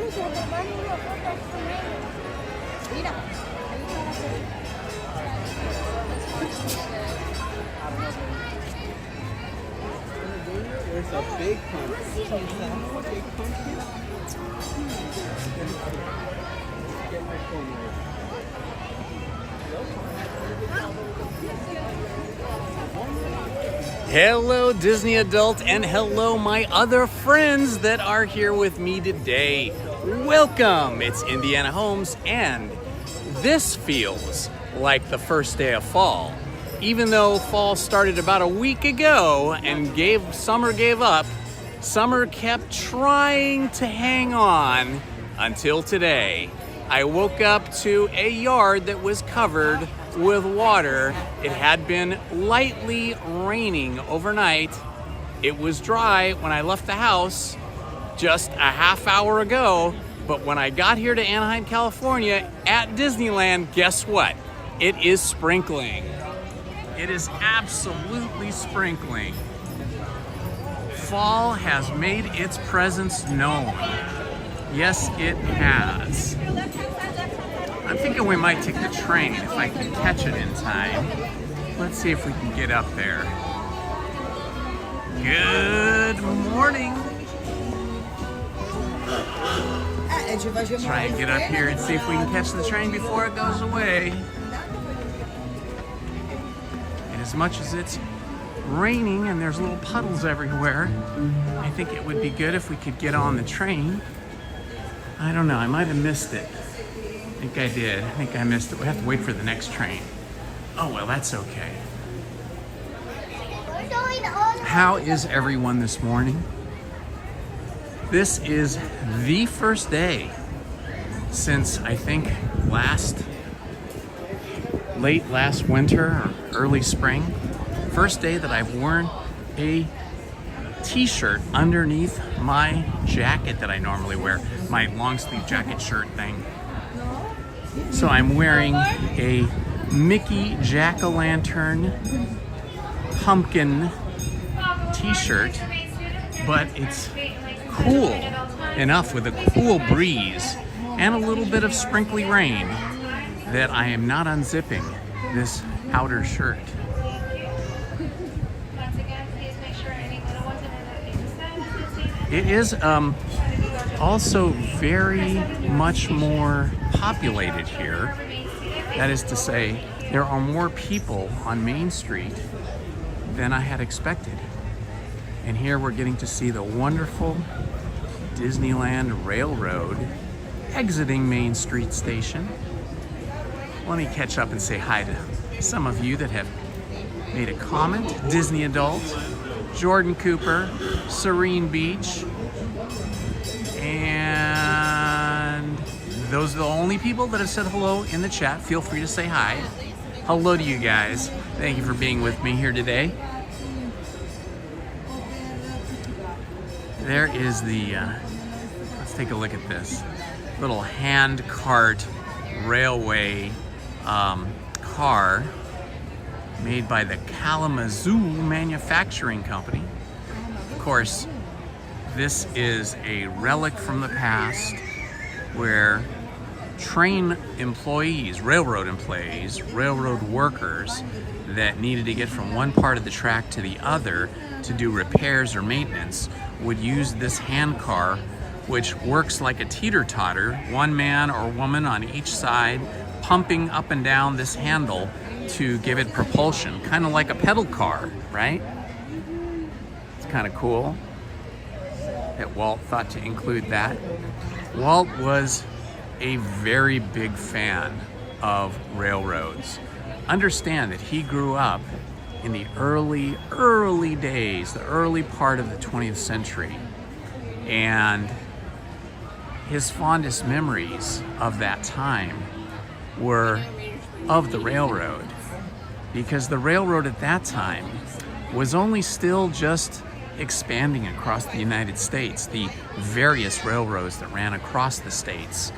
There's a big pumpkin. Big pumpkin. Get my phone ready. Hello, Disney adult, and hello, my other friends that are here with me today. Welcome. It's Indiana Holmes, and this feels like the first day of fall. Even though fall started about a week ago and summer gave up, summer kept trying to hang on until today. I woke up to a yard that was covered with water. It had been lightly raining overnight. It was dry when I left the house just a half hour ago, but when I got here to Anaheim, California at Disneyland, guess what? It is sprinkling. It is absolutely sprinkling. Fall has made its presence known. Yes, it has. I'm thinking we might take the train if I can catch it in time. Let's see if we can get up there. Good morning. Try and get up here and see if we can catch the train before it goes away. As much as it's raining and there's little puddles everywhere, I think it would be good if we could get on the train. I don't know, I might have missed it. I think I did. I think I missed it. We have to wait for the next train. Oh, well, that's okay. How is everyone this morning? This is the first day since I think late last winter or early spring. First day that I've worn a t-shirt underneath my jacket that I normally wear, my long sleeve jacket shirt thing. So I'm wearing a Mickey jack-o'-lantern pumpkin t-shirt, but it's cool enough with a cool breeze and a little bit of sprinkly rain that I am not unzipping this outer shirt. It is also very much more populated here. That is to say, there are more people on Main Street than I had expected. And here we're getting to see the wonderful Disneyland Railroad exiting Main Street Station. Let me catch up and say hi to some of you that have made a comment. Disney Adult, Jordan Cooper, Serene Beach, and those are the only people that have said hello in the chat. Feel free to say hi. Hello to you guys. Thank you for being with me here today. There is the, let's take a look at this little hand cart railway car made by the Kalamazoo Manufacturing Company. Of course, this is a relic from the past where train employees, railroad workers that needed to get from one part of the track to the other to do repairs or maintenance would use this hand car, which works like a teeter-totter, one man or woman on each side pumping up and down this handle to give it propulsion, kind of like a pedal car, right? It's kind of cool that Walt thought to include that. Walt was a very big fan of railroads. Understand that he grew up in the early days, the early part of the 20th century, and his fondest memories of that time were of the railroad, because the railroad at that time was only still just expanding across the United States, the various railroads that ran across the states.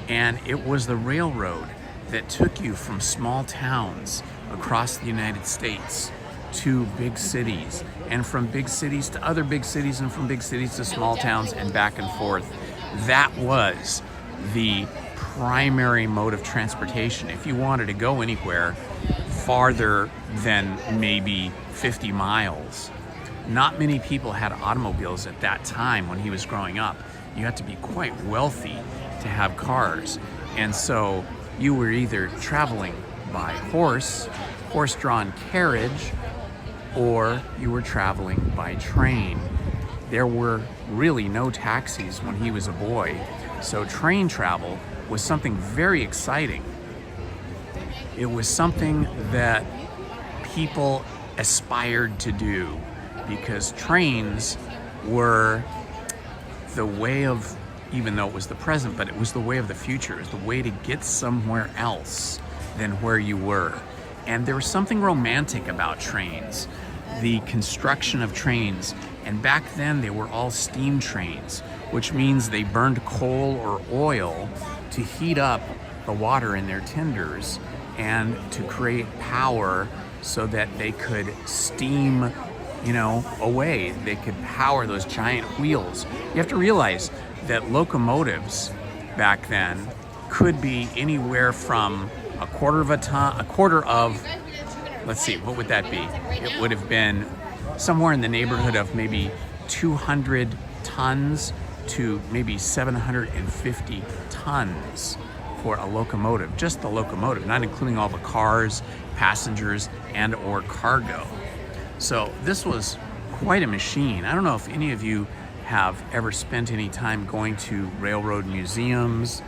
And it was the railroad that took you from small towns across the United States to big cities, and from big cities to other big cities, and from big cities to small towns, and back and forth. that was the primary mode of transportation. If you wanted to go anywhere farther than maybe 50 miles, not many people had automobiles at that time when he was growing up. You had to be quite wealthy to have cars. And so you were either traveling by horse-drawn carriage, or you were traveling by train. There were really no taxis when he was a boy, so train travel was something very exciting. It was something that people aspired to do because trains were the way of, even though it was the present, but it was the way of the future. It was the way to get somewhere else than where you were. And there was something romantic about trains, the construction of trains. And back then they were all steam trains, which means they burned coal or oil to heat up the water in their tenders and to create power so that they could steam, away. They could power those giant wheels. You have to realize that locomotives back then could be anywhere from a quarter of, let's see, what would that be? It would have been somewhere in the neighborhood of maybe 200 tons to maybe 750 tons for a locomotive, just the locomotive, not including all the cars, passengers, and or cargo. So this was quite a machine. I don't know if any of you have ever spent any time going to railroad museums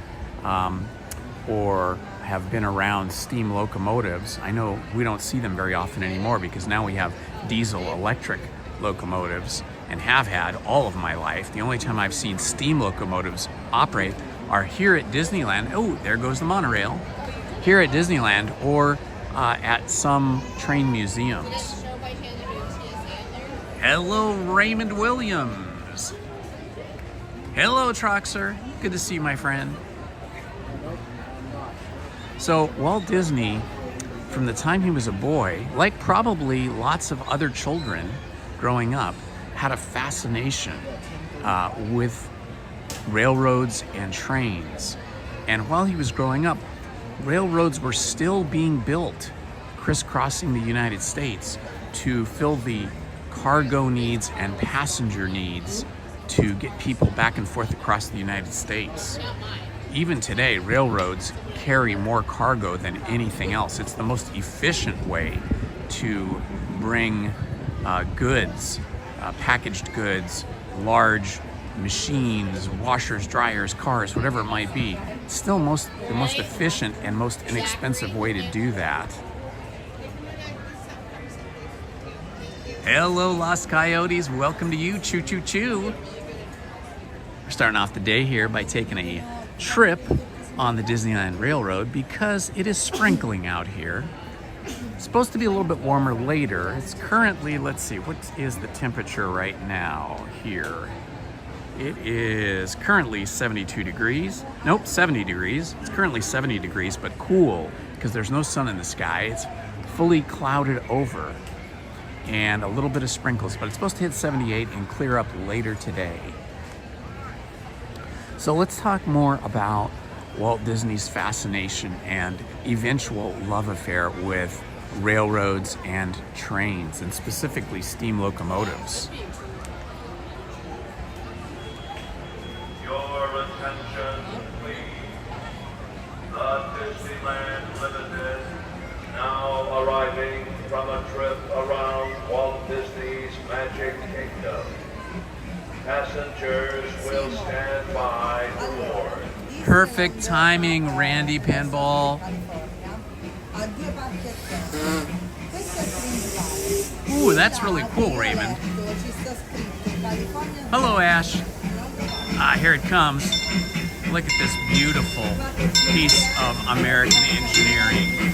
or have been around steam locomotives. I know we don't see them very often anymore because now we have diesel electric locomotives and have had all of my life. The only time I've seen steam locomotives operate are here at Disneyland. Oh, there goes the monorail. Here at Disneyland or at some train museums. Hello, Raymond Williams. Hello, Troxer. Good to see you, my friend. So Walt Disney, from the time he was a boy, like probably lots of other children growing up, had a fascination with railroads and trains. And while he was growing up, railroads were still being built, crisscrossing the United States to fill the cargo needs and passenger needs to get people back and forth across the United States. Even today, railroads carry more cargo than anything else. It's the most efficient way to bring goods, packaged goods, large machines, washers, dryers, cars, whatever it might be. It's still the most efficient and most inexpensive way to do that. Hello, Los Coyotes. Welcome to you. Choo choo choo. We're starting off the day here by taking a trip on the Disneyland Railroad because it is sprinkling out here. It's supposed to be a little bit warmer later. It's currently, let's see, what is the temperature right now here? It is currently 72 degrees. Nope, 70 degrees. It's currently 70 degrees, but cool because there's no sun in the sky. It's fully clouded over and a little bit of sprinkles, but it's supposed to hit 78 and clear up later today. So let's talk more about Walt Disney's fascination and eventual love affair with railroads and trains, and specifically steam locomotives. Your attention, please. The Disneyland Limited, now arriving from a trip around Walt Disney's Magic Kingdom. Passengers will stand by to board. Perfect timing, Randy Pinball. Ooh, that's really cool, Raymond. Hello, Ash. Here it comes. Look at this beautiful piece of American engineering.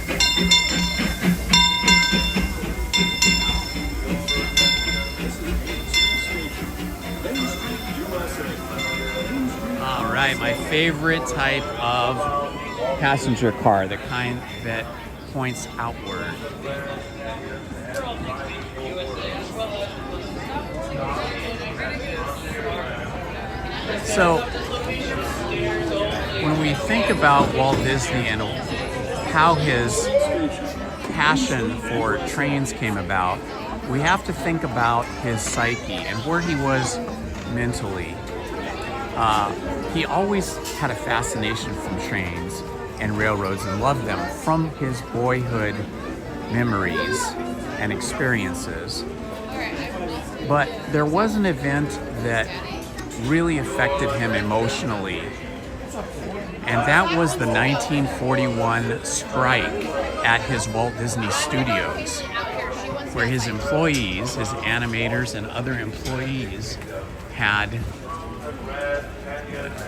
All right, my favorite type of passenger car, the kind that points outward. So when we think about Walt Disney and how his passion for trains came about, we have to think about his psyche and where he was mentally. He always had a fascination from trains and railroads and loved them from his boyhood memories and experiences. But there was an event that really affected him emotionally, and that was the 1941 strike at his Walt Disney Studios, where his employees, his animators and other employees had,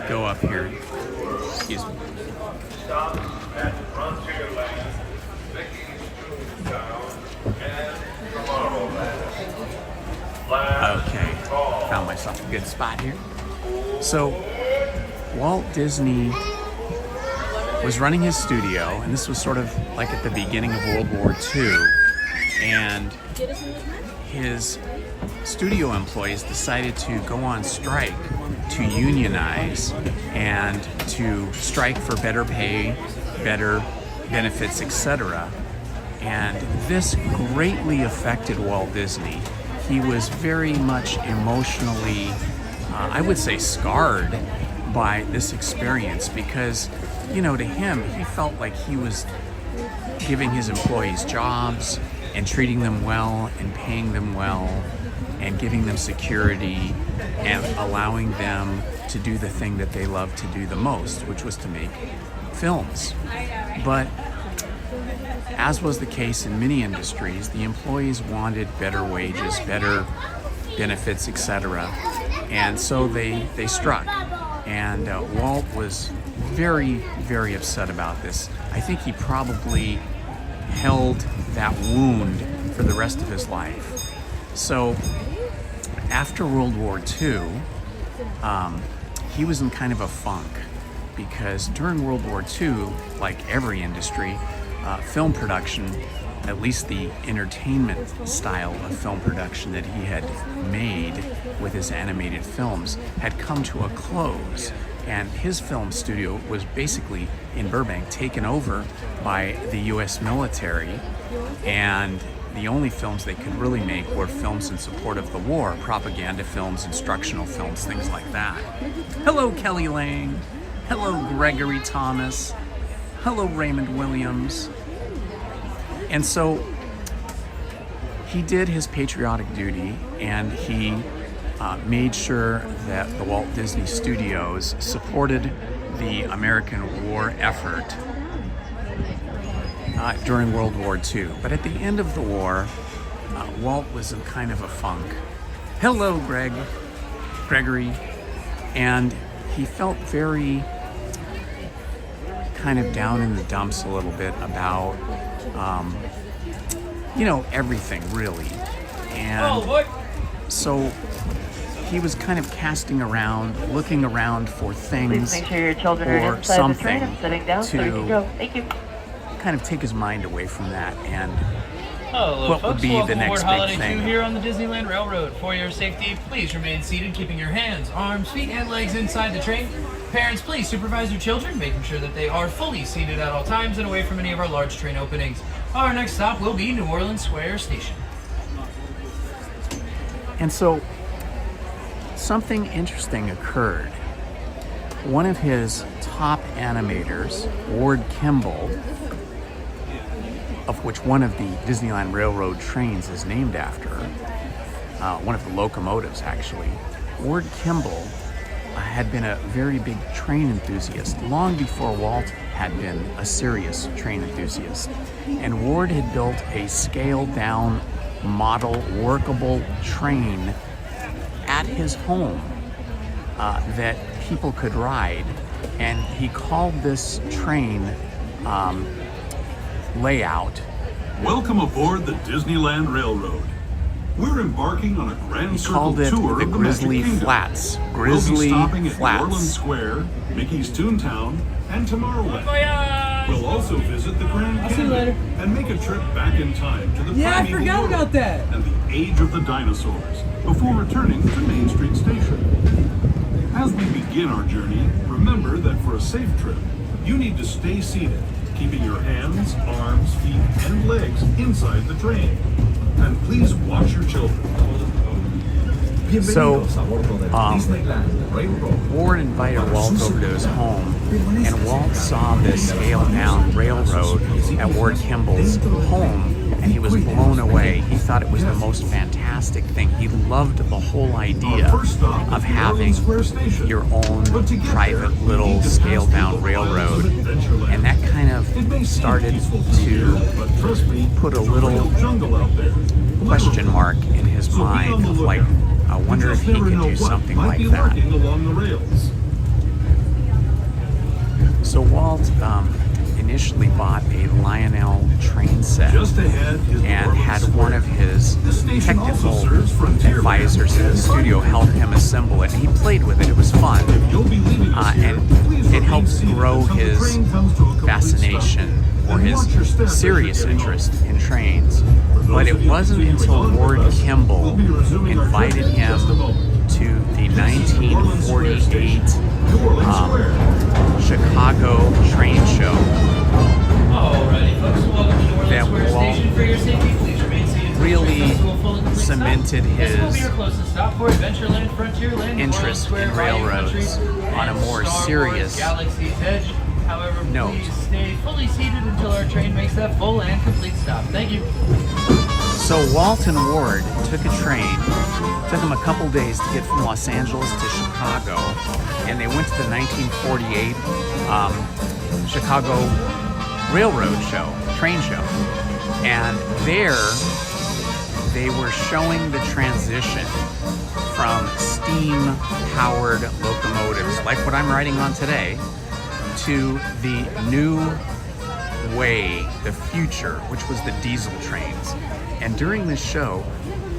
go up here, excuse me. Stop at Frontierland, Mickey's Toontown, and Tomorrowland. Okay, found myself a good spot here. So Walt Disney was running his studio, and this was sort of like at the beginning of World War II, and his studio employees decided to go on strike, to unionize, and to strike for better pay, better benefits, etc. And this greatly affected Walt Disney. He was very much emotionally, I would say, scarred by this experience because, you know, to him, he felt like he was giving his employees jobs and treating them well and paying them well and giving them security and allowing them to do the thing that they loved to do the most, which was to make films. But as was the case in many industries, the employees wanted better wages, better benefits, etc. And so they struck. And Walt was very, very upset about this. I think he probably held that wound for the rest of his life. So after World War II, he was in kind of a funk because during World War II, like every industry, film production, at least the entertainment style of film production that he had made with his animated films, had come to a close. And his film studio was basically in Burbank taken over by the US military, and the only films they could really make were films in support of the war, propaganda films, instructional films, things like that. Hello, Kelly Lang. Hello, Gregory Thomas. Hello, Raymond Williams. And so he did his patriotic duty, and he made sure that the Walt Disney Studios supported the American war effort during World War II. But at the end of the war, Walt was in kind of a funk. Hello, Gregory. And he felt very kind of down in the dumps a little bit about, everything really. And so he was kind of casting around, looking around for things Please make sure your children are or inside the train something and sitting down so you can go. Thank you. kind of take his mind away from that and Hello, what folks. would be Welcome the next aboard big Holiday thing. 2 here on the Disneyland Railroad. For your safety, please remain seated, keeping your hands, arms, feet, and legs inside the train. Parents, please supervise your children, making sure that they are fully seated at all times and away from any of our large train openings. Our next stop will be New Orleans Square Station. And so something interesting occurred. One of his top animators, Ward Kimball, of which one of the Disneyland Railroad trains is named after, one of the locomotives actually, Ward Kimball had been a very big train enthusiast long before Walt had been a serious train enthusiast. And Ward had built a scaled down model workable train at his home that people could ride, and he called this train layout. Welcome aboard the Disneyland Railroad. We're embarking on a grand He circle called it tour the of the Grizzly Magic Kingdom. Flats. We'll be Grizzly stopping at New Flats. Orleans Square, Mickey's Toontown, and Tomorrowland. We'll also visit the Grand see you later. Canyon and make a trip back in time to the Yeah, I primeval forgot world about that. and the age of the dinosaurs before returning to Main Street Station. As we begin our journey, remember that for a safe trip, you need to stay seated, keeping your hands, arms, feet, and legs inside the train. And please watch your children. So, Ward invited Walt over to his home, and Walt saw this scaled-down railroad at Ward Kimball's home, and he was blown away. He thought it was the most fantastic thing. He loved the whole idea of having your own private little scaled-down railroad, and that kind of started to put a little question mark in his mind of like, I wonder if he could do something like that. So Walt initially bought a Lionel train set and had one of his technical advisors in the studio help him assemble it. And he played with it. It was fun. And it helped grow his fascination or his serious interest in trains. But it wasn't until Ward Kimball invited him to the 1948 Chicago train show that Walt really cemented his interest in railroads on a more serious note. Please stay fully seated until our train makes that full and complete stop. Thank you. So Walt and Ward took a train. Took them a couple days to get from Los Angeles to Chicago, and they went to the 1948 Chicago Railroad show, train show. And there they were showing the transition from steam-powered locomotives, like what I'm riding on today, to the new way, the future, which was the diesel trains. And during this show,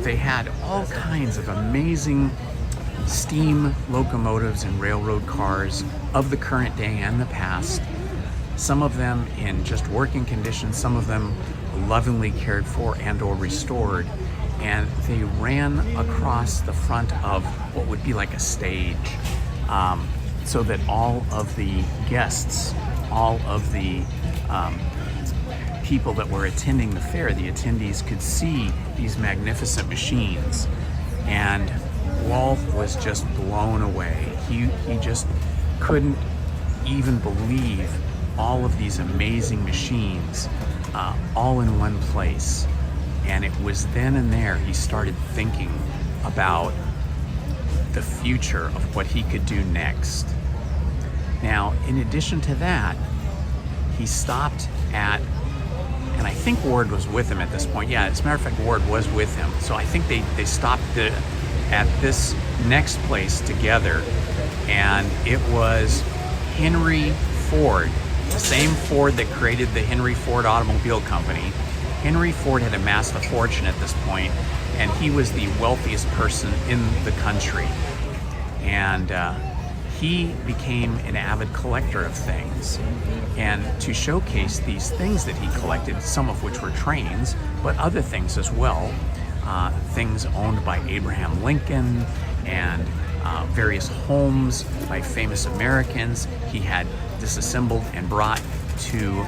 they had all kinds of amazing steam locomotives and railroad cars of the current day and the past. Some of them in just working conditions, some of them lovingly cared for and or restored. And they ran across the front of what would be like a stage, so that all of the guests, all of the people that were attending the fair, the attendees, could see these magnificent machines. And Walt was just blown away. He just couldn't even believe all of these amazing machines all in one place. And it was then and there he started thinking about the future of what he could do next. Now, in addition to that, he stopped at, and I think Ward was with him at this point. Yeah, as a matter of fact, Ward was with him. So I think they stopped at this next place together, and it was Henry Ford, the same Ford that created the Henry Ford Automobile Company. Henry Ford had amassed a fortune at this point, and he was the wealthiest person in the country. And he became an avid collector of things. And to showcase these things that he collected, some of which were trains, but other things as well, things owned by Abraham Lincoln and various homes by famous Americans, he had disassembled and brought to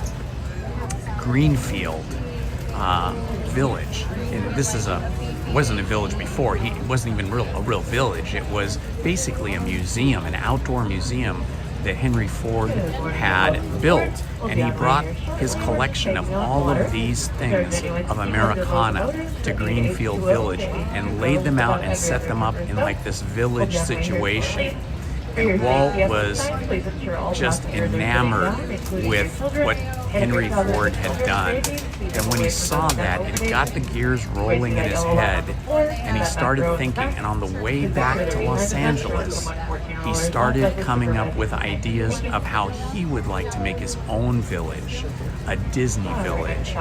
Greenfield Village. And this is wasn't a village before. It wasn't even a real village. It was basically a museum, an outdoor museum that Henry Ford had built, and he brought his collection of all of these things of Americana to Greenfield Village and laid them out and set them up in like this village situation. And Walt was just enamored with what Henry Ford had done. And when he saw that, it got the gears rolling in his head, and he started thinking. And on the way back to Los Angeles, he started coming up with ideas of how he would like to make his own village, a Disney village.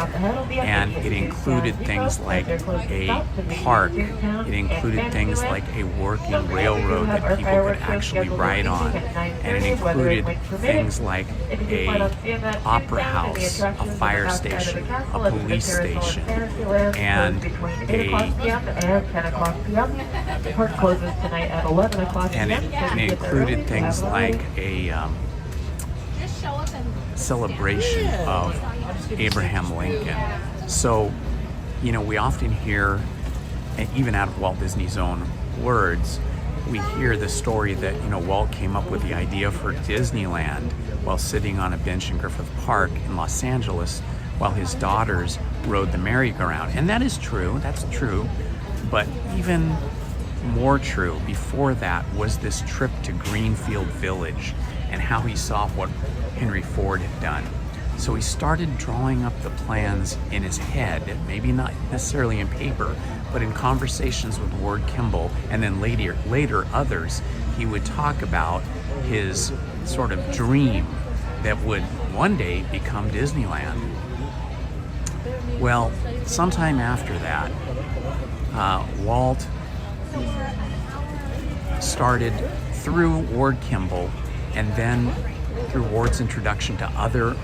And it included things like a park. It included things like a working railroad that people could actually ride on. And it included things like a opera house house, a fire station, a police station, and The park closes tonight at 11 o'clock. and it included things like a celebration of Abraham Lincoln. So, you know, we often hear, and even out of Walt Disney's own words, we hear the story that, you know, Walt came up with the idea for Disneyland while sitting on a bench in Griffith Park in Los Angeles while his daughters rode the merry-go-round. And that is true, that's true. But even more true before that was this trip to Greenfield Village and how he saw what Henry Ford had done. So he started drawing up the plans in his head, maybe not necessarily in paper, but in conversations with Ward Kimball, and then later others. He would talk about his sort of dream that would one day become Disneyland. Well, sometime after that, Walt started through Ward Kimball, and then through Ward's introduction to other,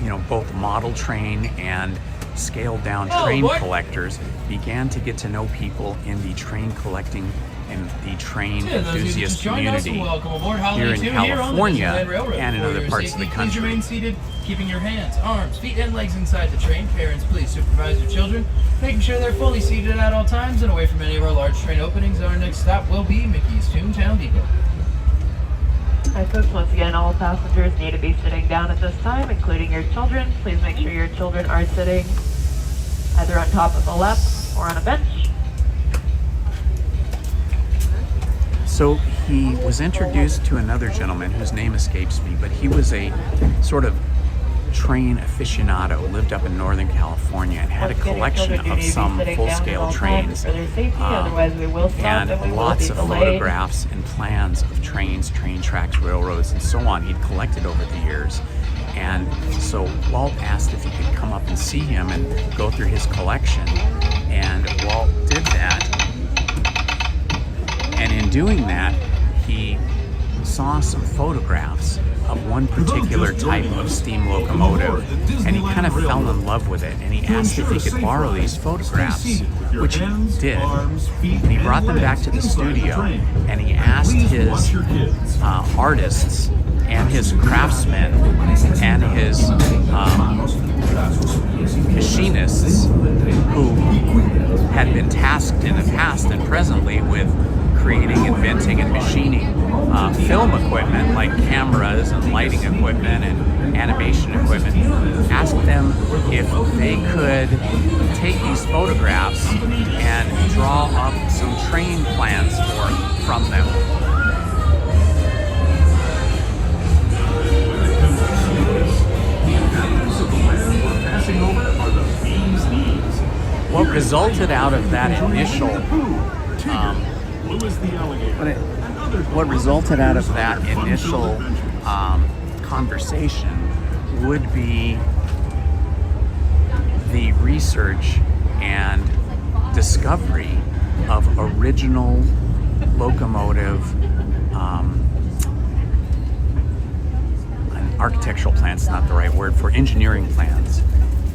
you know, both model train and scaled down train collectors, began to get to know people in the train collecting and the train enthusiast community here in California and in other parts of the Please country. remain seated, keeping your hands, arms, feet, and legs inside the train. Parents, please supervise your children, making sure they're fully seated at all times and away from any of our large train openings. Our next stop will be Mickey's Toontown Depot. Hi folks, once again, all passengers need to be sitting down at this time, including your children. Please make sure your children are sitting either on top of a lap or on a bench. So he was introduced to another gentleman whose name escapes me, but he was a sort of train aficionado, lived up in Northern California and had a collection of some full-scale trains and lots of photographs and plans of trains, train tracks, railroads, and so on he'd collected over the years. And so Walt asked if he could come up and see him and go through his collection, and Walt did that. And in doing that, he saw some photographs of one particular type of steam locomotive, and he kind of fell in love with it, and he asked if he could borrow these photographs, which he did. And he brought them back to the studio, and he asked his artists and his craftsmen and his machinists who had been tasked in the past and presently with creating, inventing, and machining film equipment like cameras and lighting equipment and animation equipment, asked them if they could take these photographs and draw up some train plans from them. What resulted out of that initial conversation would be the research and discovery of original locomotive architectural plans is not the right word for engineering plans,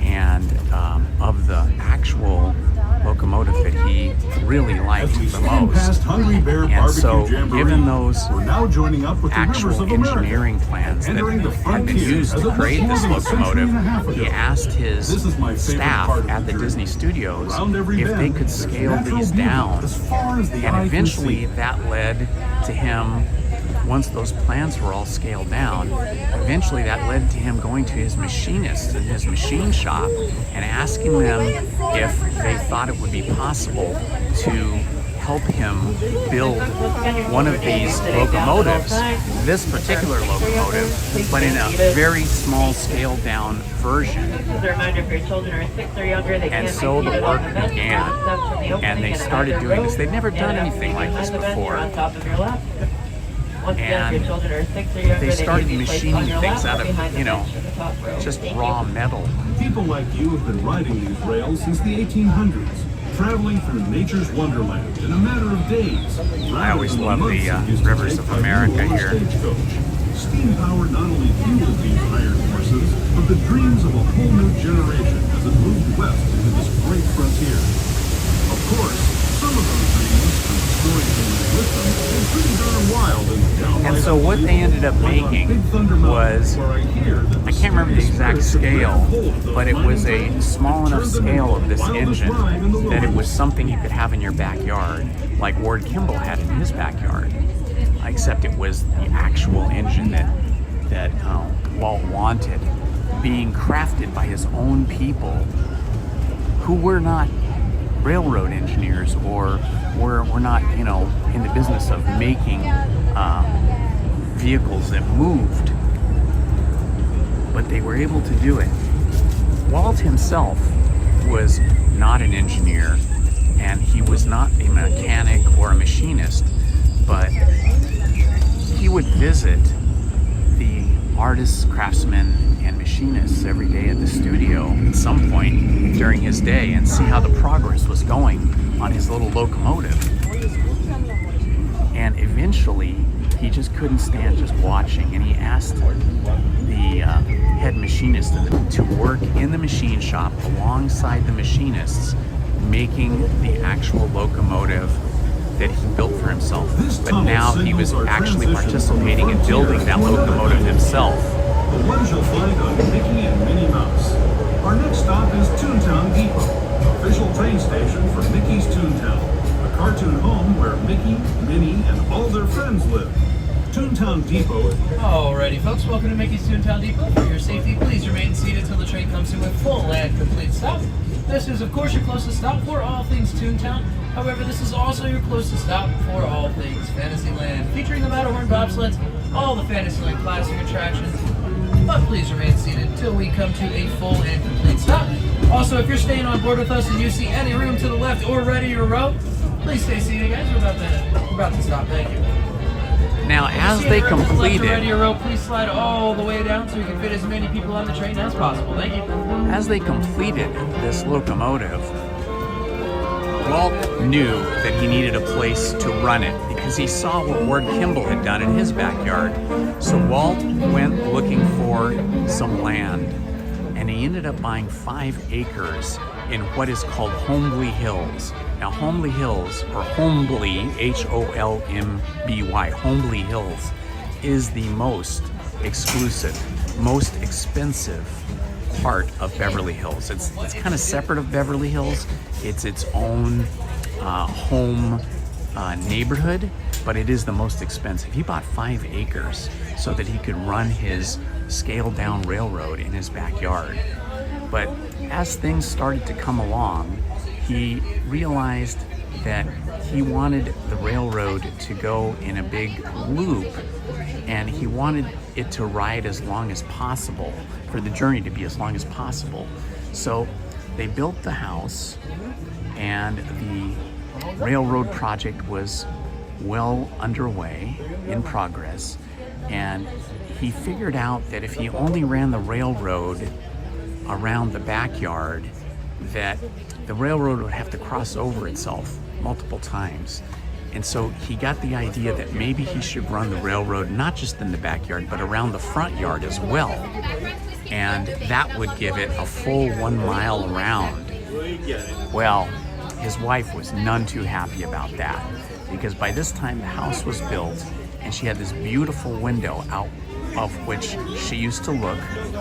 and of the actual locomotive that he really liked the most. And so, given those actual engineering plans that had been used to create this locomotive, he asked his staff at the Disney Studios if they could scale these down. And eventually that led to him, once those plans were all scaled down, eventually that led to him going to his machinists in his machine shop and asking them if they thought it would be possible to help him build one of these locomotives, this particular locomotive, but in a very small scaled down version. As a reminder, if your children are 6 or younger, they And can't so be the seated work on the bench. began, Steps from the opening and they and started behind the doing this. row. They'd never done And anything like this behind the bench, before. you're on top of your lap. Once again, if your children are 6 or younger, They started need to be placed on machining your things lap out or of, behind the you know, bench in the top row. just Thank raw you. metal. People like you have been riding these rails since the 1800s, traveling through nature's wonderland in a matter of days. I always love the rivers of America here. Steam power not only fueled these iron horses, but the dreams of a whole new generation as it moved west into this great frontier. Of course, some of those dreams and the stories they made with them were pretty darn wild and downright And so what they ended up like on making Big Thunder Mountain, was, where I hear that I can't remember the exact scary spirits have scale, grabbed hold of those but it was a mining small enough turned them into scale of this the wildest engine ride in the that it was wilderness. something you could have in your backyard, like Ward Kimball had in his backyard. Except it was the actual engine that Walt wanted, being crafted by his own people who were not railroad engineers or were not, you know, in the business of making vehicles that moved, but they were able to do it. Walt himself was not an engineer, and he was not a mechanic or a machinist, but he would visit the artists, craftsmen, and machinists every day at the studio at some point during his day and see how the progress was going on his little locomotive. And eventually, he just couldn't stand just watching, and he asked the head machinist to work in the machine shop alongside the machinists, making the actual locomotive that he built for himself. But now he was actually participating in building that locomotive himself. The ones you'll find on Mickey and Minnie Mouse. Our next stop is Toontown Depot, official train station for Mickey's Toontown, a cartoon home where Mickey, Minnie, and all their friends live. Toontown Depot. Alrighty, folks, welcome to Mickey's Toontown Depot. For your safety, please remain seated till the train comes in with full and complete stop. This is, of course, your closest stop for all things Toontown. However, this is also your closest stop for all things Fantasyland, featuring the Matterhorn bobsleds, all the Fantasyland classic attractions. But please remain seated till we come to a full and complete stop. Also, if you're staying on board with us and you see any room to the left or right of your row, please stay seated, guys. We're about to stop. Thank you. Now, as they completed, Please slide all the way down so we can fit as many people on the train as possible. Thank you. as they completed this locomotive, Walt knew that he needed a place to run it because he saw what Ward Kimball had done in his backyard. So Walt went looking for some land, and he ended up buying 5 acres in what is called Holmby Hills. Now, Holmby Hills, or Holmby, H-O-L-M-B-Y, Holmby Hills, is the most exclusive, most expensive part of Beverly Hills. It's kind of separate of Beverly Hills. It's its own home neighborhood, but it is the most expensive. He bought 5 acres so that he could run his scaled down railroad in his backyard. But as things started to come along, he realized that he wanted the railroad to go in a big loop, and he wanted it to ride as long as possible, for the journey to be as long as possible. So they built the house, and the railroad project was well underway, in progress, and he figured out that if he only ran the railroad around the backyard, that the railroad would have to cross over itself multiple times. And so he got the idea that maybe he should run the railroad not just in the backyard, but around the front yard as well. And that would give it a full 1 mile around. Well, his wife was none too happy about that, because by this time the house was built and she had this beautiful window out of which she used to look,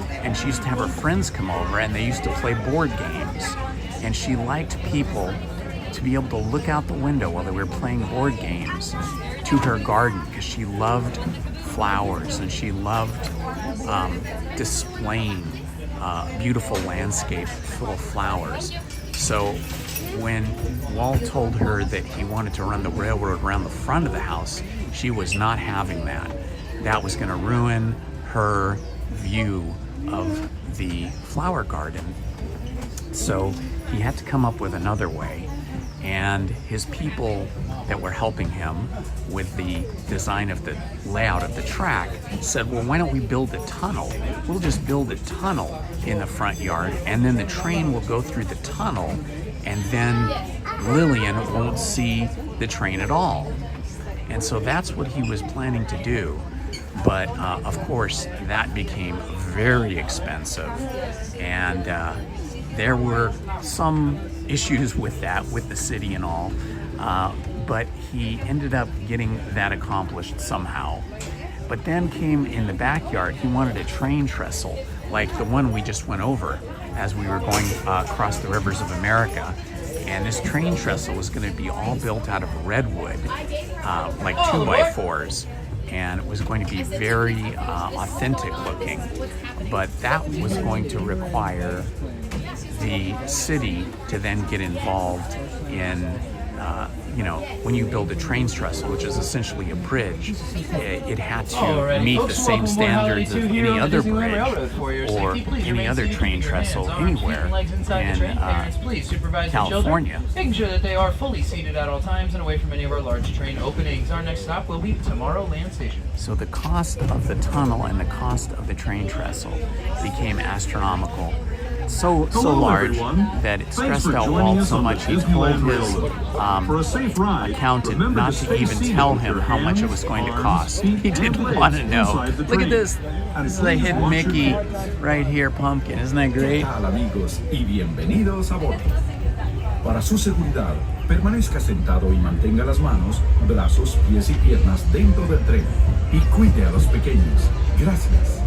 and she used to have her friends come over and they used to play board games. And she liked people to be able to look out the window while they were playing board games to her garden, because she loved flowers and she loved displaying beautiful landscape full of flowers. So when Walt told her that he wanted to run the railroad around the front of the house, she was not having that. That was going to ruin her view of the flower garden. So he had to come up with another way. And his people that were helping him with the design of the layout of the track said, well, why don't we build a tunnel? We'll just build a tunnel in the front yard, and then the train will go through the tunnel, and then Lillian won't see the train at all. And so that's what he was planning to do. But of course, that became very expensive, and there were some issues with that, with the city and all, but he ended up getting that accomplished somehow. But then came in the backyard, he wanted a train trestle, like the one we just went over as we were going across the rivers of America. And this train trestle was going to be all built out of redwood, like 2x4s. And it was going to be very authentic looking. But that was going to require the city to then get involved in, you know, when you build a train trestle, which is essentially a bridge, it had to meet the same standards of any other bridge or any other train trestle anywhere in California. Making sure that they are fully seated at all times and away from any of our large train openings. Our next stop will be Tomorrowland Station. So the cost of the tunnel and the cost of the train trestle became astronomical. So large that it stressed out Walt so much he told his accountant not to even tell him how much it was going to cost. He didn't want to know. Look at this. This is a hidden Mickey right here, Pumpkin. Isn't that great? Hola amigos y bienvenidos a bordo. Para su seguridad, permanezca sentado y mantenga las manos, brazos, pies y piernas dentro del tren y cuide a los pequeños. Gracias.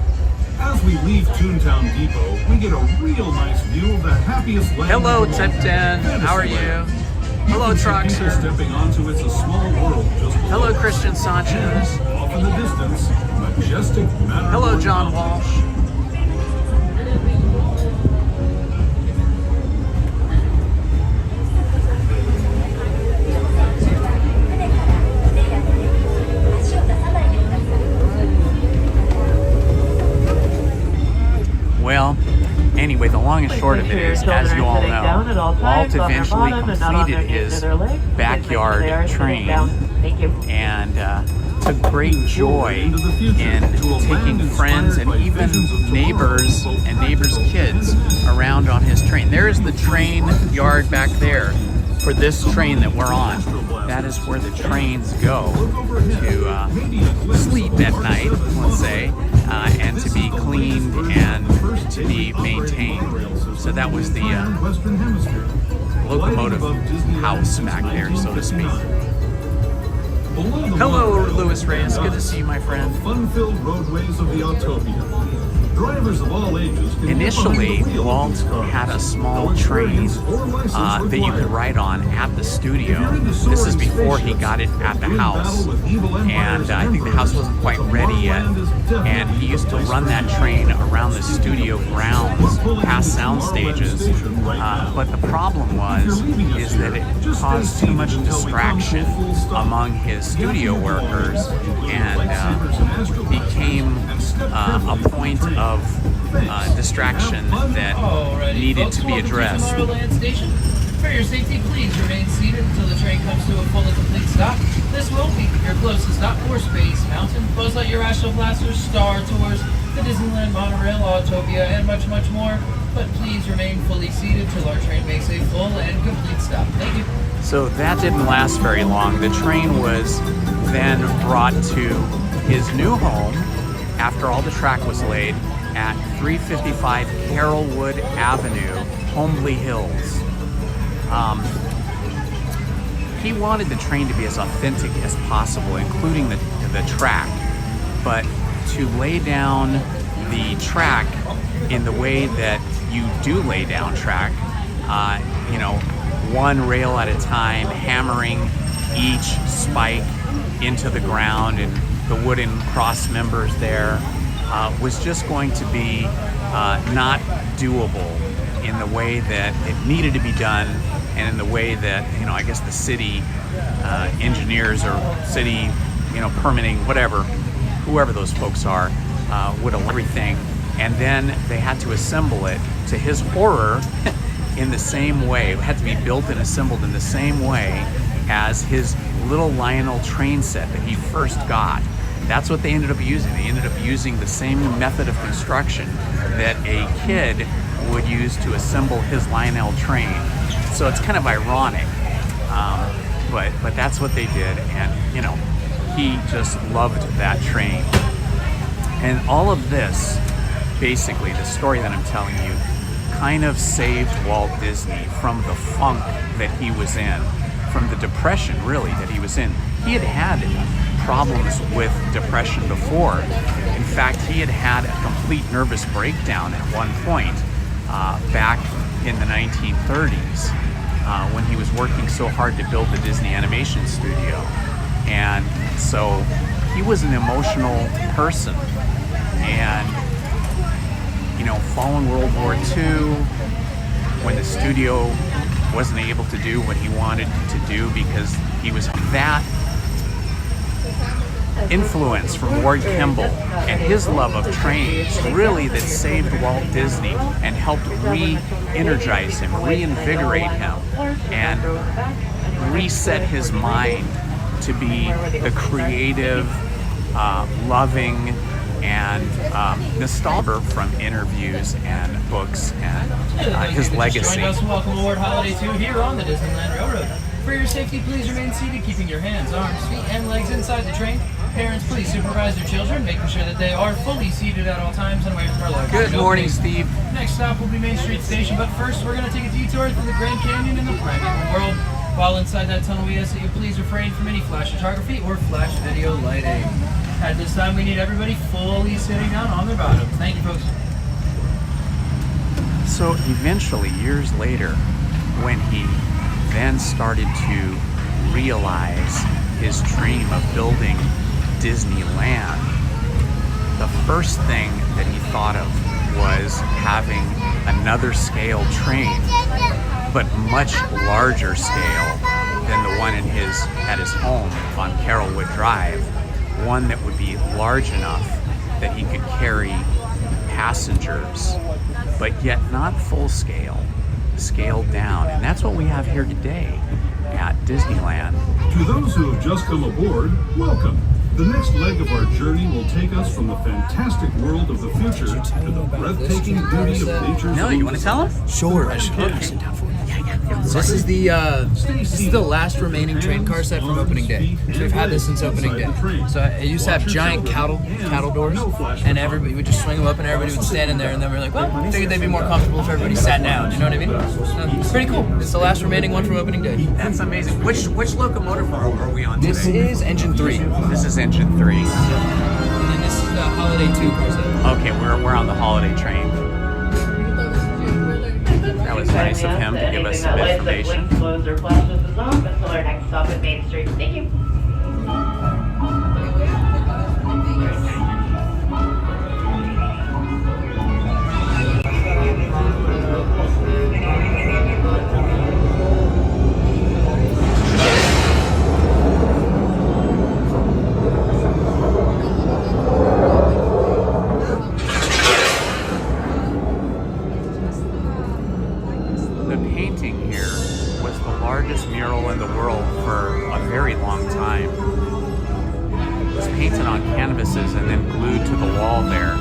As we leave Toontown Depot, we get a real nice view of the happiest land. Hello, in the world, Tipton. How are you? Disneyland. Hello, You can see Troxer. people stepping onto It's a Small World just below. Hello, Christian Sanchez. Off in the distance, majestic Matterhorn Hello, John Mountain. Walsh. Well, anyway, the long and short of it is, as you all know, Walt eventually completed his backyard train and took great joy in taking friends and even neighbors and neighbors' kids around on his train. There is the train yard back there for this train that we're on. That is where the trains go to sleep at night, let's say, and to be cleaned and to be maintained. So that was the locomotive house back there, so to speak. Hello, Louis Reyes. Good to see you, my friend. Fun-filled roadways of the Autopia. Drivers of all ages can Initially, get behind the wheel Walt of had a small train that you could ride on at the studio. This is before he got it at the house, and I think the house wasn't quite ready yet. And he used to run that train around the studio grounds, past sound stages. But the problem is that it caused too much distraction among his studio workers, and became a point of distraction that needed to be addressed. Tomorrowland Station. For your safety, please remain seated until the train comes to a full and complete stop. This will be your closest stop for Space Mountain, Buzz Lightyear Astro Blasters, Star Tours, the Disneyland Monorail, Autopia, and much, much more. But please remain fully seated till our train makes a full and complete stop. Thank you. So that didn't last very long. The train was then brought to his new home after all the track was laid at 355 Carolwood Avenue, Homely Hills. He wanted the train to be as authentic as possible, including the track, but to lay down the track in the way that you do lay down track, you know, one rail at a time, hammering each spike into the ground and the wooden cross members there, was just going to be not doable in the way that it needed to be done, and in the way that, you know, I guess the city engineers or city, you know, permitting, whatever, whoever those folks are, would allow everything. And then they had to assemble it, to his horror, in the same way. It had to be built and assembled in the same way as his little Lionel train set that he first got. That's what they ended up using. They ended up using the same method of construction that a kid would use to assemble his Lionel train. So it's kind of ironic, but that's what they did, and you know, he just loved that train. And all of this, basically, the story that I'm telling you, kind of saved Walt Disney from the funk that he was in, from the depression, really, that he was in. He had had problems with depression before. In fact, he had had a complete nervous breakdown at one point back in the 1930s when he was working so hard to build the Disney animation studio. And so he was an emotional person. And, you know, following World War II, when the studio wasn't able to do what he wanted to do because he was that influence from Ward Kimball and his love of trains really that saved Walt Disney and helped re-energize him, reinvigorate him, and reset his mind to be the creative, loving, and nostalgia from interviews and books and his legacy. Join us and welcome aboard Holiday 2 here on the Disneyland Railroad. For your safety, please remain seated, keeping your hands, arms, feet, and legs inside the train. Parents, please supervise their children, making sure that they are fully seated at all times and away from our large. Good morning, Steve. Next stop will be Main Street Station, but first we're going to take a detour through the Grand Canyon and the primeval world. While inside that tunnel, we ask that you please refrain from any flash photography or flash video lighting. At this time, we need everybody fully sitting down on their bottoms. Thank you, folks. So eventually, years later, when he then started to realize his dream of building Disneyland, the first thing that he thought of was having another scale train, but much larger scale than the one at his home on Carolwood Drive. One that would be large enough that he could carry passengers, but yet not full scale, scaled down. And that's what we have here today at Disneyland. To those who have just come aboard, welcome. The next leg of our journey will take us from the fantastic world of the future to the breathtaking beauty of nature's No, you want to tell him? Sure, I should sit down for it. This is the last remaining train car set from opening day. So we've had this since opening day. So it used to have giant cattle doors, and everybody would just swing them up, and everybody would stand in there. And then we're like, well, I figured they'd be more comfortable if everybody sat down. You know what I mean? It's pretty cool. It's the last remaining one from opening day. That's amazing. Which locomotive are we on today? This is engine 3. This is engine 3. And then this is the Holiday 2 car set. Okay, we're on the holiday train. That was nice of him to give us some information. Close or flash this off until our next stop at Main Street. Thank you. And then glued to the wall there.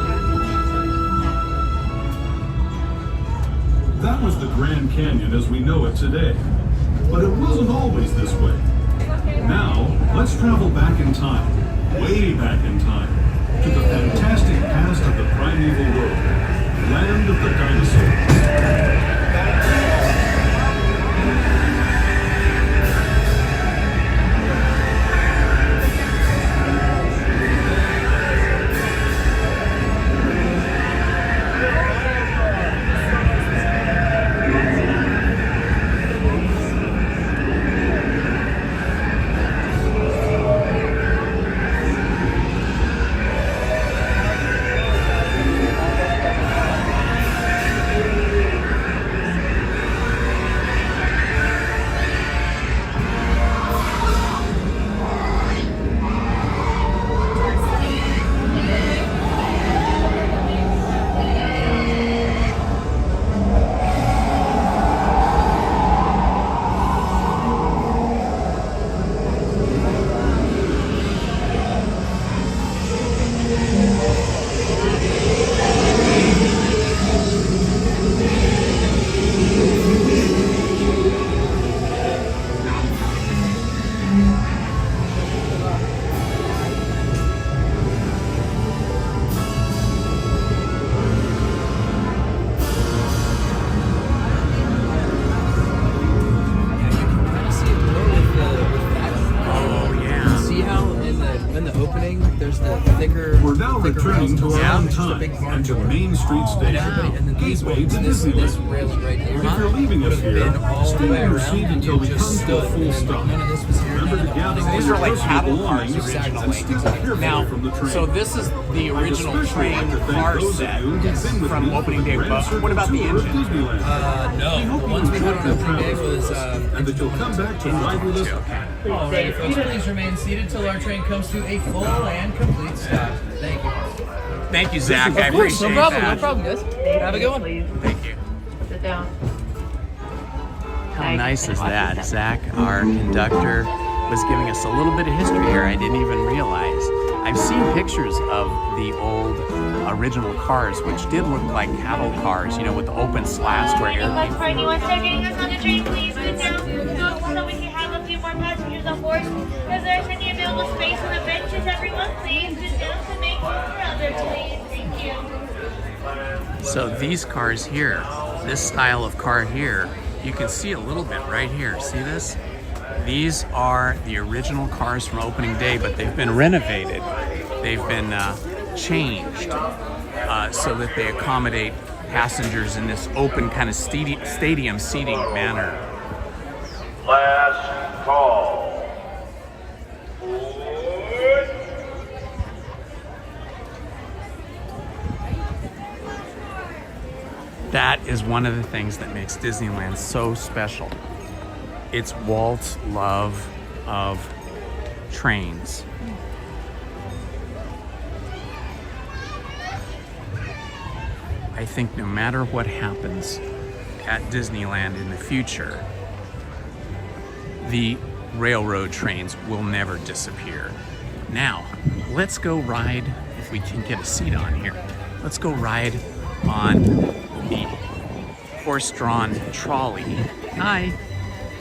That was the Grand Canyon as we know it today. But it wasn't always this way. Now, let's travel back in time, way back in time, to the fantastic past of the primeval world, land of the dinosaurs. big barn and to door. Main Street Station, And then these gateway ones, to this Disneyland. railing right here. If you're leaving us would here, have been all stay the way in your around seat and until you we just come to a stood. full And stop. none of this was here. Remember to gather all These your are like personal cattle belongings cars originally. and stick carefully Now, from the train. so this is the I'd original especially train like to thank car those of set you who've been with from me opening for day. Grand But Circle what about the tour of engine? Disneyland. No, We hope the you ones we had enjoyed on your opening day travels, was and that you'll come back to ride with us. Alright, folks, please remain seated till our train comes to a full and complete stop. Thank you. Thank you, Zach. I Of course, appreciate no problem, that. no problem, guys. Have a good one. Please Thank you. sit down. How nice is that? Zach, our conductor, was giving us a little bit of history here I didn't even realize. I've seen pictures of the old original cars, which did look like cattle cars, you know, with the open slats where air Bus came party, you want to start getting us on the train, please? Sit down so we can have a few more passengers on board. Is there any available space on the benches, everyone? Please sit down to make room for others, please. Thank you. So these cars here, this style of car here, you can see a little bit right here. See this? These are the original cars from opening day, but they've been renovated. They've been changed so that they accommodate passengers in this open kind of stadium seating manner. Last call. That is one of the things that makes Disneyland so special. It's Walt's love of trains. I think no matter what happens at Disneyland in the future, the railroad trains will never disappear. Now, let's go ride, if we can get a seat on here, let's go ride on the horse-drawn trolley. Hi,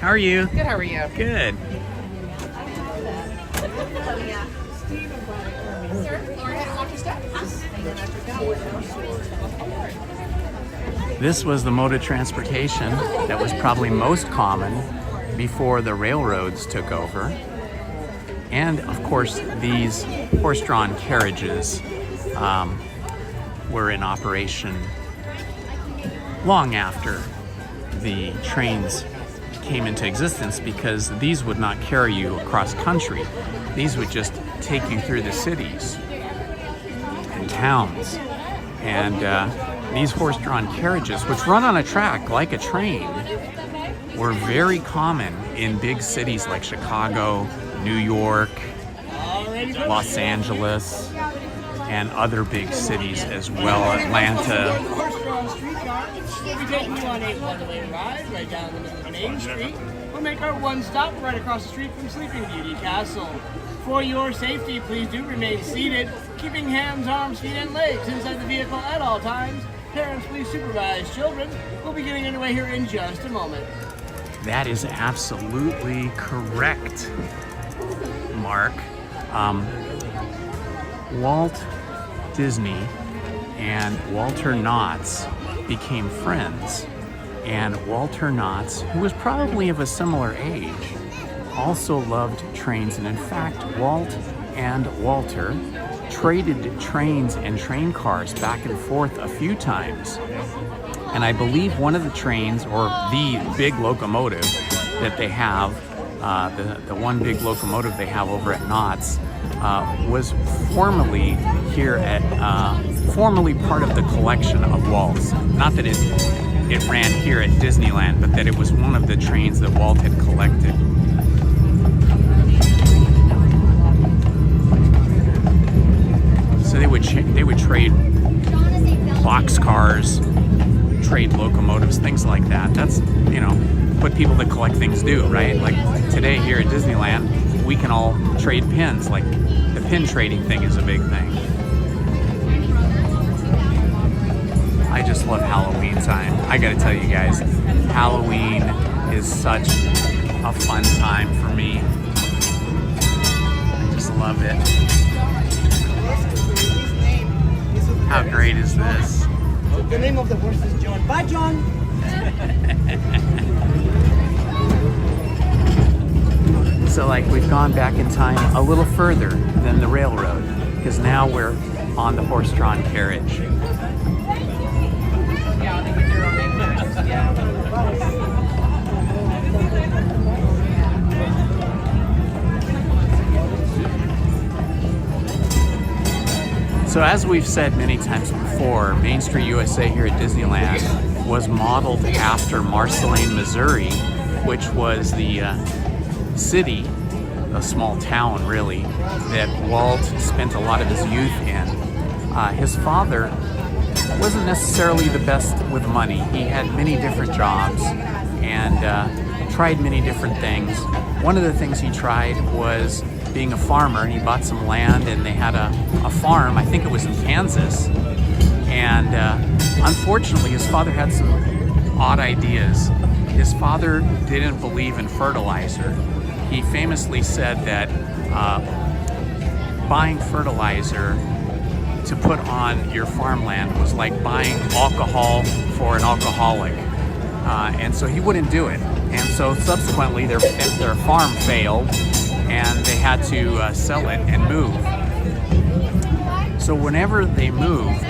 how are you? Good, how are you? Good. This was the mode of transportation that was probably most common before the railroads took over. And of course, these horse-drawn carriages were in operation long after the trains came into existence, because these would not carry you across country. These would just take you through the cities and towns. And these horse-drawn carriages, which run on a track like a train, were very common in big cities like Chicago, New York, Los Angeles, and other big cities as well, Atlanta. Horse-drawn streetcar. We'll be taking you on a one-way ride right down the middle of Main Street. We'll make our one stop right across the street from Sleeping Beauty Castle. For your safety, please do remain seated, keeping hands, arms, feet, and legs inside the vehicle at all times. Parents, please supervise children. We'll be getting underway here in just a moment. That is absolutely correct, Mark. Walt Disney and Walter Knotts became friends, and Walter Knotts, who was probably of a similar age, also loved trains, and in fact, Walt and Walter traded trains and train cars back and forth a few times. And I believe one of the trains, or the big locomotive that they have, the one big locomotive they have over at Knott's, was formerly here at, formerly part of the collection of Walt's. Not that it ran here at Disneyland, but that it was one of the trains that Walt had collected. So they would trade box cars, trade locomotives, things like that. That's, you know, what people that collect things do, right? Like today here at Disneyland, we can all trade pins. Like the pin trading thing is a big thing. I just love Halloween time. I gotta tell you guys, Halloween is such a fun time for me. I just love it. How great is this? The name of the horse is John. Bye, John. So like we've gone back in time a little further than the railroad, because now we're on the horse-drawn carriage. So as we've said many times before, Main Street USA here at Disneyland was modeled after Marceline, Missouri, which was the city, a small town really, that Walt spent a lot of his youth in. His father wasn't necessarily the best with money. He had many different jobs and tried many different things. One of the things he tried was being a farmer. He bought some land and they had a farm, I think it was in Kansas. And unfortunately, his father had some odd ideas. His father didn't believe in fertilizer. He famously said that buying fertilizer to put on your farmland was like buying alcohol for an alcoholic. And so he wouldn't do it. And so subsequently their farm failed and they had to sell it and move. So whenever they moved,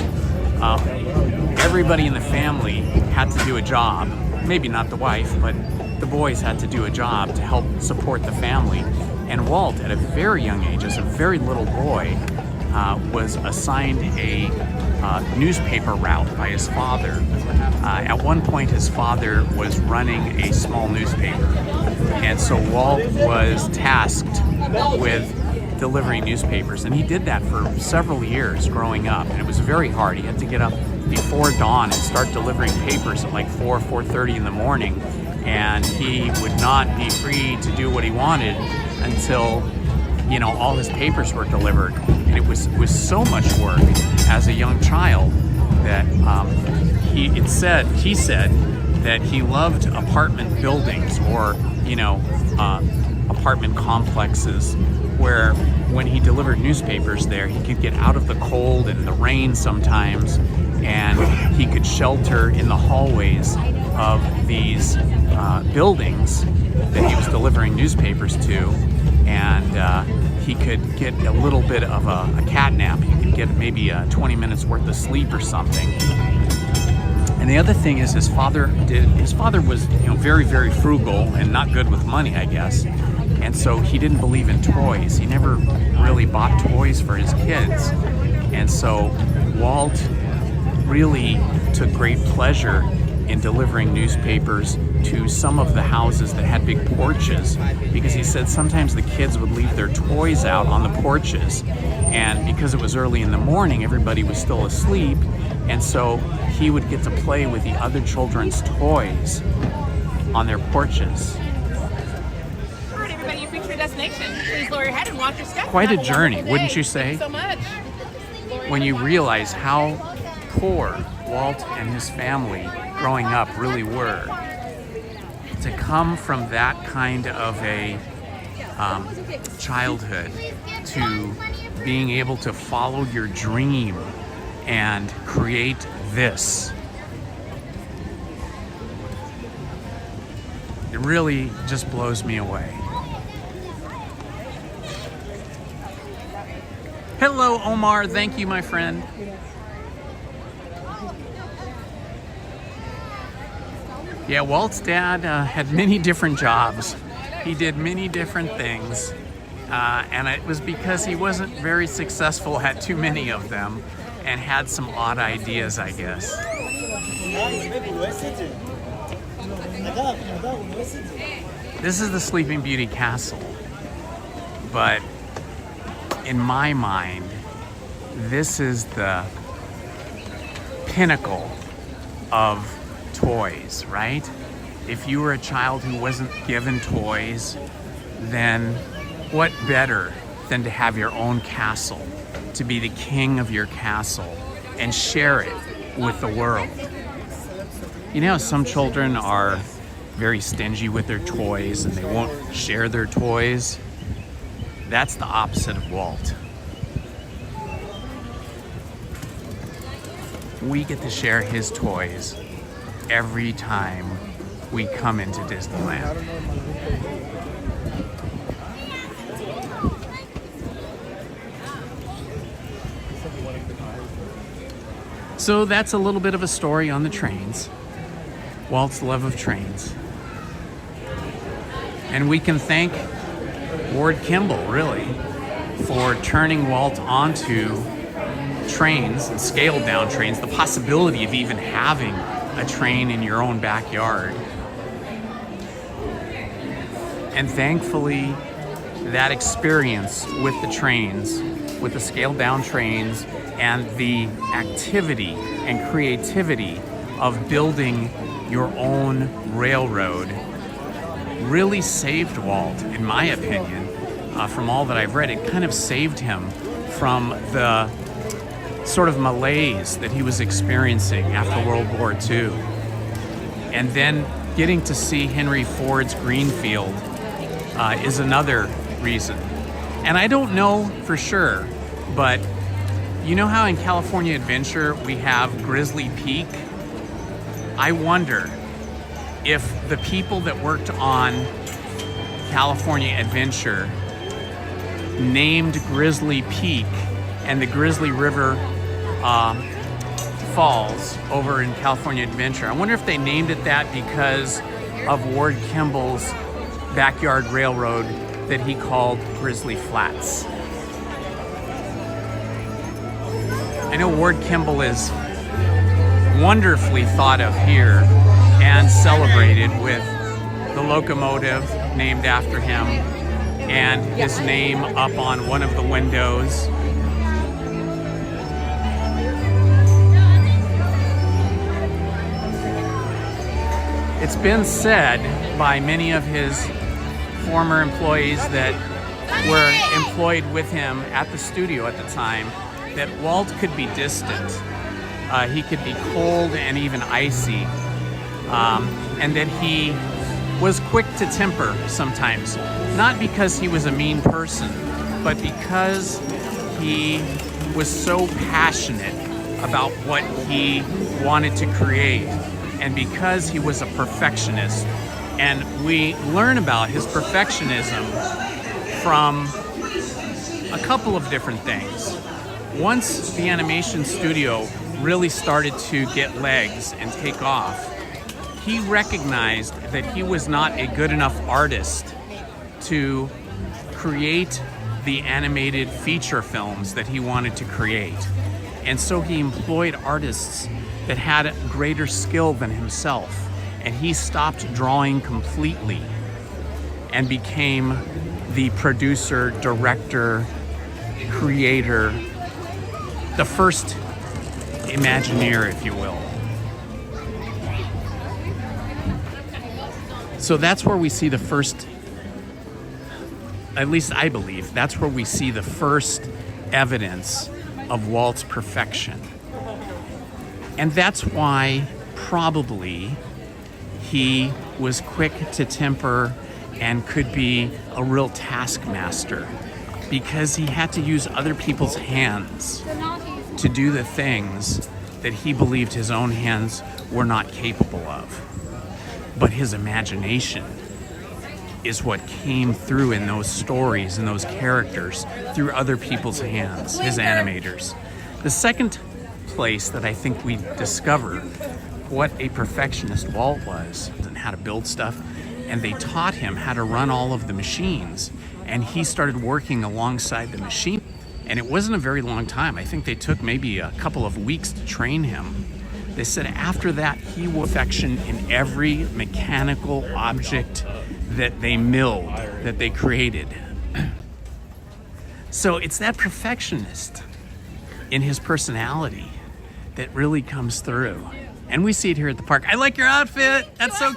everybody in the family had to do a job. Maybe not the wife, but the boys had to do a job to help support the family. And Walt, at a very young age, as a very little boy, was assigned a newspaper route by his father. At one point, his father was running a small newspaper. And so Walt was tasked with delivering newspapers. And he did that for several years growing up. And it was very hard. He had to get up before dawn and start delivering papers at like 4:30 in the morning. And he would not be free to do what he wanted until, you know, all his papers were delivered. And it was so much work as a young child that he said that he loved apartment buildings or, you know, apartment complexes where when he delivered newspapers there, he could get out of the cold and the rain sometimes, and he could shelter in the hallways of these buildings that he was delivering newspapers to, and he could get a little bit of a cat nap. He could get maybe 20 minutes worth of sleep or something. And the other thing is his father was, you know, very, very frugal and not good with money, I guess. And so he didn't believe in toys. He never really bought toys for his kids. And so Walt really took great pleasure in delivering newspapers to some of the houses that had big porches, because he said sometimes the kids would leave their toys out on the porches, and because it was early in the morning, everybody was still asleep, and so he would get to play with the other children's toys on their porches. All right, everybody, you've reached your destination. Please lower your head and watch your step. Quite a journey, wouldn't you say? Thanks so much. When you realize how poor Walt and his family growing up really were. To come from that kind of a childhood to being able to follow your dream and create this. It really just blows me away. Hello, Omar. Thank you, my friend. Yeah, Walt's dad had many different jobs. He did many different things, and it was because he wasn't very successful at too many of them and had some odd ideas, I guess. This is the Sleeping Beauty Castle, but in my mind, this is the pinnacle of toys, right? If you were a child who wasn't given toys, then what better than to have your own castle, to be the king of your castle and share it with the world. You know, some children are very stingy with their toys and they won't share their toys. That's the opposite of Walt. We get to share his toys every time we come into Disneyland. So that's a little bit of a story on the trains. Walt's love of trains. And we can thank Ward Kimball, really, for turning Walt onto trains and scaled down trains, the possibility of even having a train in your own backyard. And thankfully, that experience with the trains, with the scaled down trains, and the activity and creativity of building your own railroad really saved Walt, in my opinion. From all that I've read, it kind of saved him from the sort of malaise that he was experiencing after World War II. And then getting to see Henry Ford's Greenfield is another reason. And I don't know for sure, but you know how in California Adventure we have Grizzly Peak? I wonder if the people that worked on California Adventure named Grizzly Peak and the Grizzly River Falls over in California Adventure. I wonder if they named it that because of Ward Kimball's backyard railroad that he called Grizzly Flats. I know Ward Kimball is wonderfully thought of here and celebrated with the locomotive named after him and his name up on one of the windows. It's been said by many of his former employees that were employed with him at the studio at the time that Walt could be distant. He could be cold and even icy. And that he was quick to temper sometimes. Not because he was a mean person, but because he was so passionate about what he wanted to create. And because he was a perfectionist. And we learn about his perfectionism from a couple of different things. Once the animation studio really started to get legs and take off, he recognized that he was not a good enough artist to create the animated feature films that he wanted to create. And so he employed artists that had greater skill than himself. And he stopped drawing completely and became the producer, director, creator, the first Imagineer, if you will. So that's where we see the first, at least I believe, that's where we see the first evidence of Walt's perfection. And that's why probably he was quick to temper and could be a real taskmaster because he had to use other people's hands to do the things that he believed his own hands were not capable of. But his imagination is what came through in those stories and those characters through other people's hands, his animators. The second place that I think we discover what a perfectionist Walt was and how to build stuff, and they taught him how to run all of the machines, and he started working alongside the machine. And it wasn't a very long time. I think they took maybe a couple of weeks to train him. They said after that, he was perfection in every mechanical object that they milled, that they created. So it's that perfectionist in his personality that really comes through. And we see it here at the park. I like your outfit. That's so...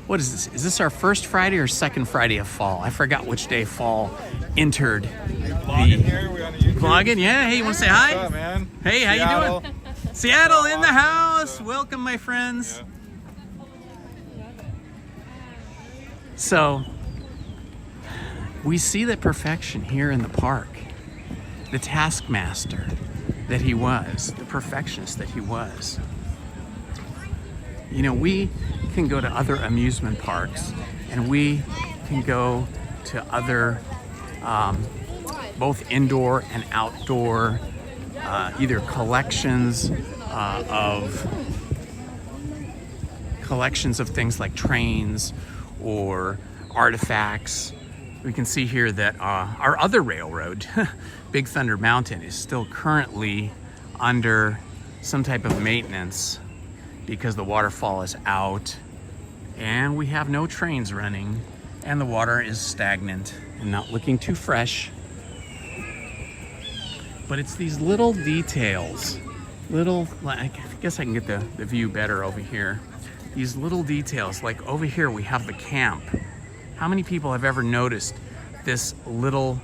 What is this? Is this our first Friday or second Friday of fall? I forgot which day fall entered. Vlogging? Yeah. Hey, you want to say hi? What's up, man? Hey, how you doing? Seattle in the house. Welcome, my friends. Yeah. So, we see that perfection here in the park. The taskmaster that he was, the perfectionist that he was. You know, we can go to other amusement parks and we can go to other both indoor and outdoor either collections of things like trains or artifacts. We can see here that our other railroad, Big Thunder Mountain, is still currently under some type of maintenance because the waterfall is out and we have no trains running and the water is stagnant and not looking too fresh. But it's these little details, I guess I can get the view better over here. These little details, like over here we have the camp. How many people have ever noticed this little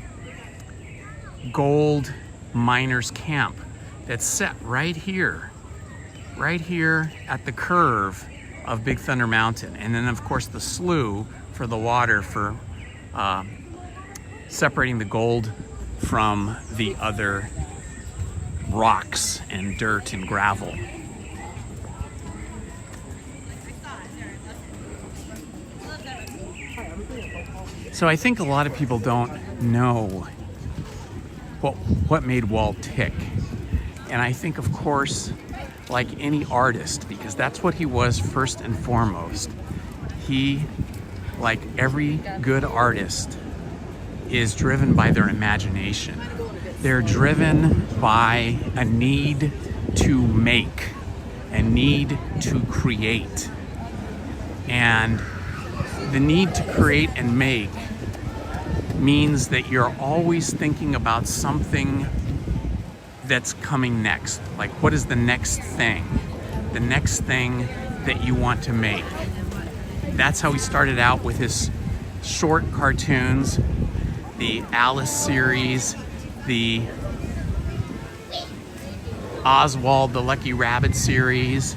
gold miners camp that's set right here at the curve of Big Thunder Mountain? And then of course the slough for the water for separating the gold from the other rocks and dirt and gravel. So I think a lot of people don't know what made Walt tick. And I think, of course, like any artist, because that's what he was first and foremost, he, like every good artist, is driven by their imagination. They're driven by a need to make, a need to create. And the need to create and make means that you're always thinking about something that's coming next. Like, what is the next thing? The next thing that you want to make. That's how he started out with his short cartoons, the Alice series, the Oswald the Lucky Rabbit series,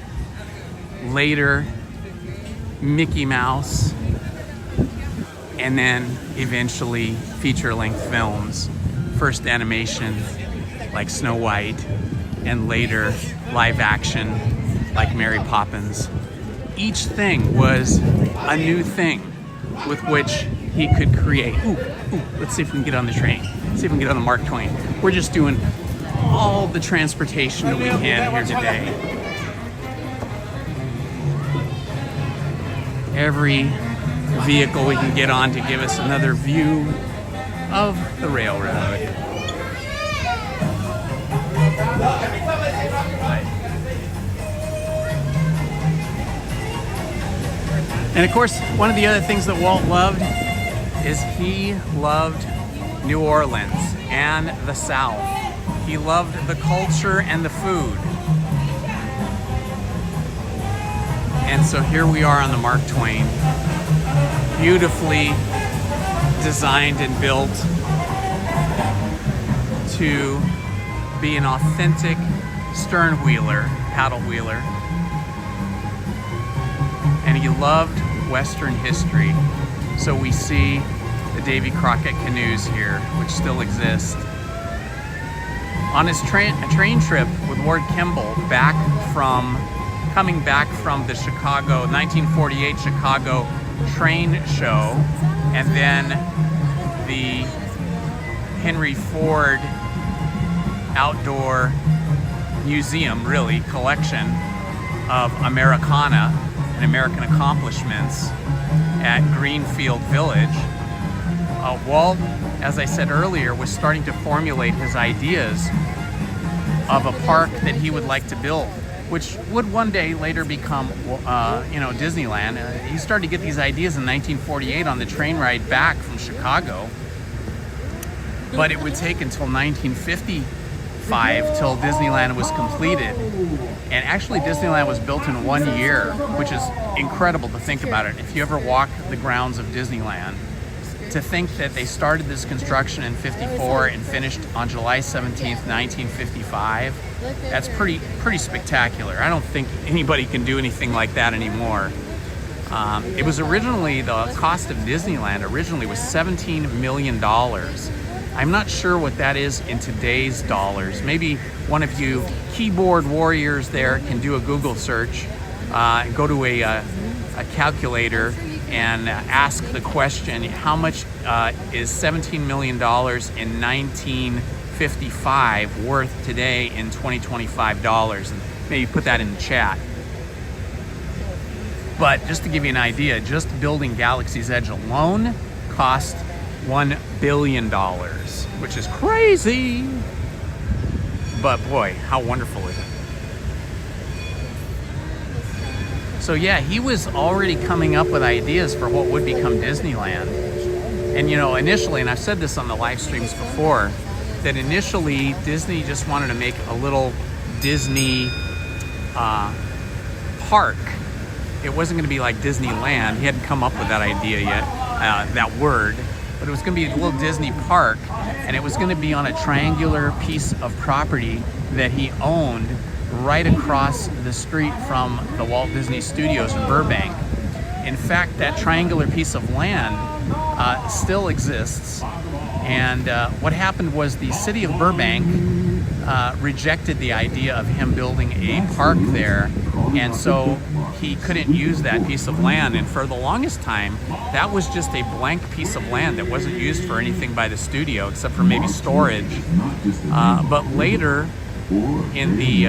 later Mickey Mouse, and then eventually feature-length films. First animation like Snow White, and later live action like Mary Poppins. Each thing was a new thing with which he could create. Let's see if we can get on the train. See if we can get on the Mark Twain. We're just doing all the transportation that we can here today. Every vehicle we can get on to give us another view of the railroad. And of course, one of the other things that Walt loved is he loved New Orleans and the South. He loved the culture and the food. And so here we are on the Mark Twain, beautifully designed and built to be an authentic stern wheeler, paddle wheeler. And he loved Western history. So we see the Davy Crockett canoes here, which still exist. On his train trip with Lord Kimball, coming back from the 1948 Chicago train show, and then the Henry Ford outdoor museum, really, collection of Americana and American accomplishments at Greenfield Village. Walt, as I said earlier, was starting to formulate his ideas of a park that he would like to build, which would one day later become, Disneyland. He started to get these ideas in 1948 on the train ride back from Chicago, but it would take until 1955 till Disneyland was completed. And actually Disneyland was built in 1 year, which is incredible to think about it. If you ever walk the grounds of Disneyland, to think that they started this construction in ¡54 and finished on July 17th, 1955, that's pretty spectacular. I don't think anybody can do anything like that anymore. It was originally, the cost of Disneyland originally was $17 million. I'm not sure what that is in today's dollars. Maybe one of you keyboard warriors there can do a Google search, go to a calculator and ask the question, how much is $17 million in 1955 $1955 worth today in 2025 dollars? And maybe put that in the chat. But just to give you an idea, just building Galaxy's Edge alone cost $1 billion, which is crazy. But boy, how wonderful is it? So yeah, he was already coming up with ideas for what would become Disneyland. And you know, initially, and I've said this on the live streams before, that initially Disney just wanted to make a little Disney park. It wasn't going to be like Disneyland. He hadn't come up with that idea yet, that word. But it was going to be a little Disney park, and it was going to be on a triangular piece of property that he owned right across the street from the Walt Disney Studios in Burbank. In fact, that triangular piece of land still exists. And what happened was the city of Burbank rejected the idea of him building a park there, and so he couldn't use that piece of land. And for the longest time, that was just a blank piece of land that wasn't used for anything by the studio except for maybe storage. But later, in the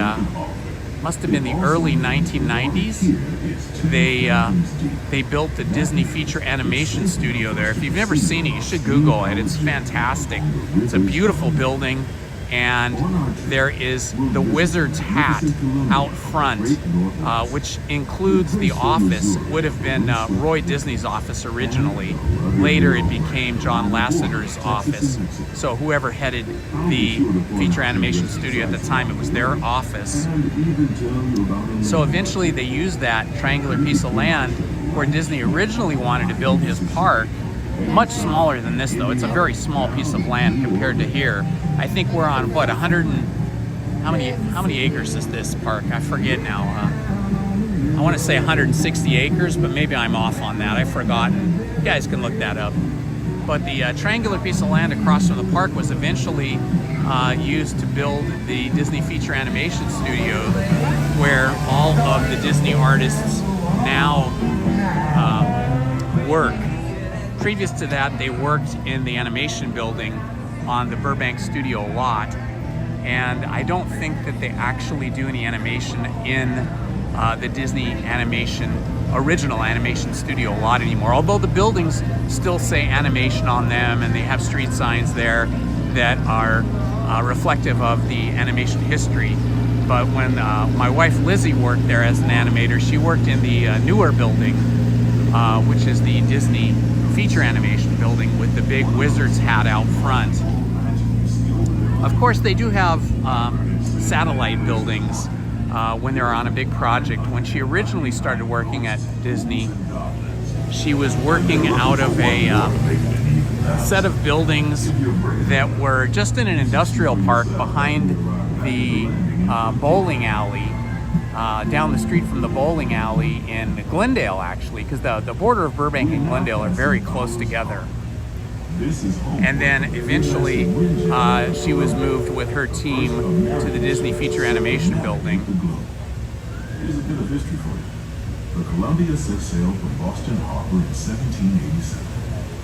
must have been the early 1990s, they built the Disney feature animation studio there. If you've never seen it, you should Google it. It's fantastic. It's a beautiful building. And there is the Wizard's hat out front, which includes the office. It would have been Roy Disney's office originally. Later it became John Lasseter's office. So whoever headed the feature animation studio at the time, it was their office. So eventually they used that triangular piece of land where Disney originally wanted to build his park. Much smaller than this though. It's a very small piece of land compared to here. I think we're on what, 100 and how many acres is this park? I forget now. I want to say 160 acres, but maybe I'm off on that. I've forgotten. You guys can look that up. But the triangular piece of land across from the park was eventually used to build the Disney feature animation studio, where all of the Disney artists now work. Previous to that, they worked in the animation building on the Burbank studio lot, and I don't think that they actually do any animation in the Disney original animation studio lot anymore, although the buildings still say animation on them, and they have street signs there that are reflective of the animation history. But when my wife Lizzie worked there as an animator, she worked in the newer building, which is the Disney feature animation building with the big Wizard's hat out front. Of course, they do have satellite buildings when they're on a big project. When she originally started working at Disney, she was working out of a set of buildings that were just in an industrial park behind the bowling alley, down the street from the bowling alley in Glendale, actually, because the border of Burbank and Glendale are very close together. And then eventually she was moved with her team to the Disney feature animation building. Here's a bit of history for you. The Columbia set sail from Boston Harbor in 1787.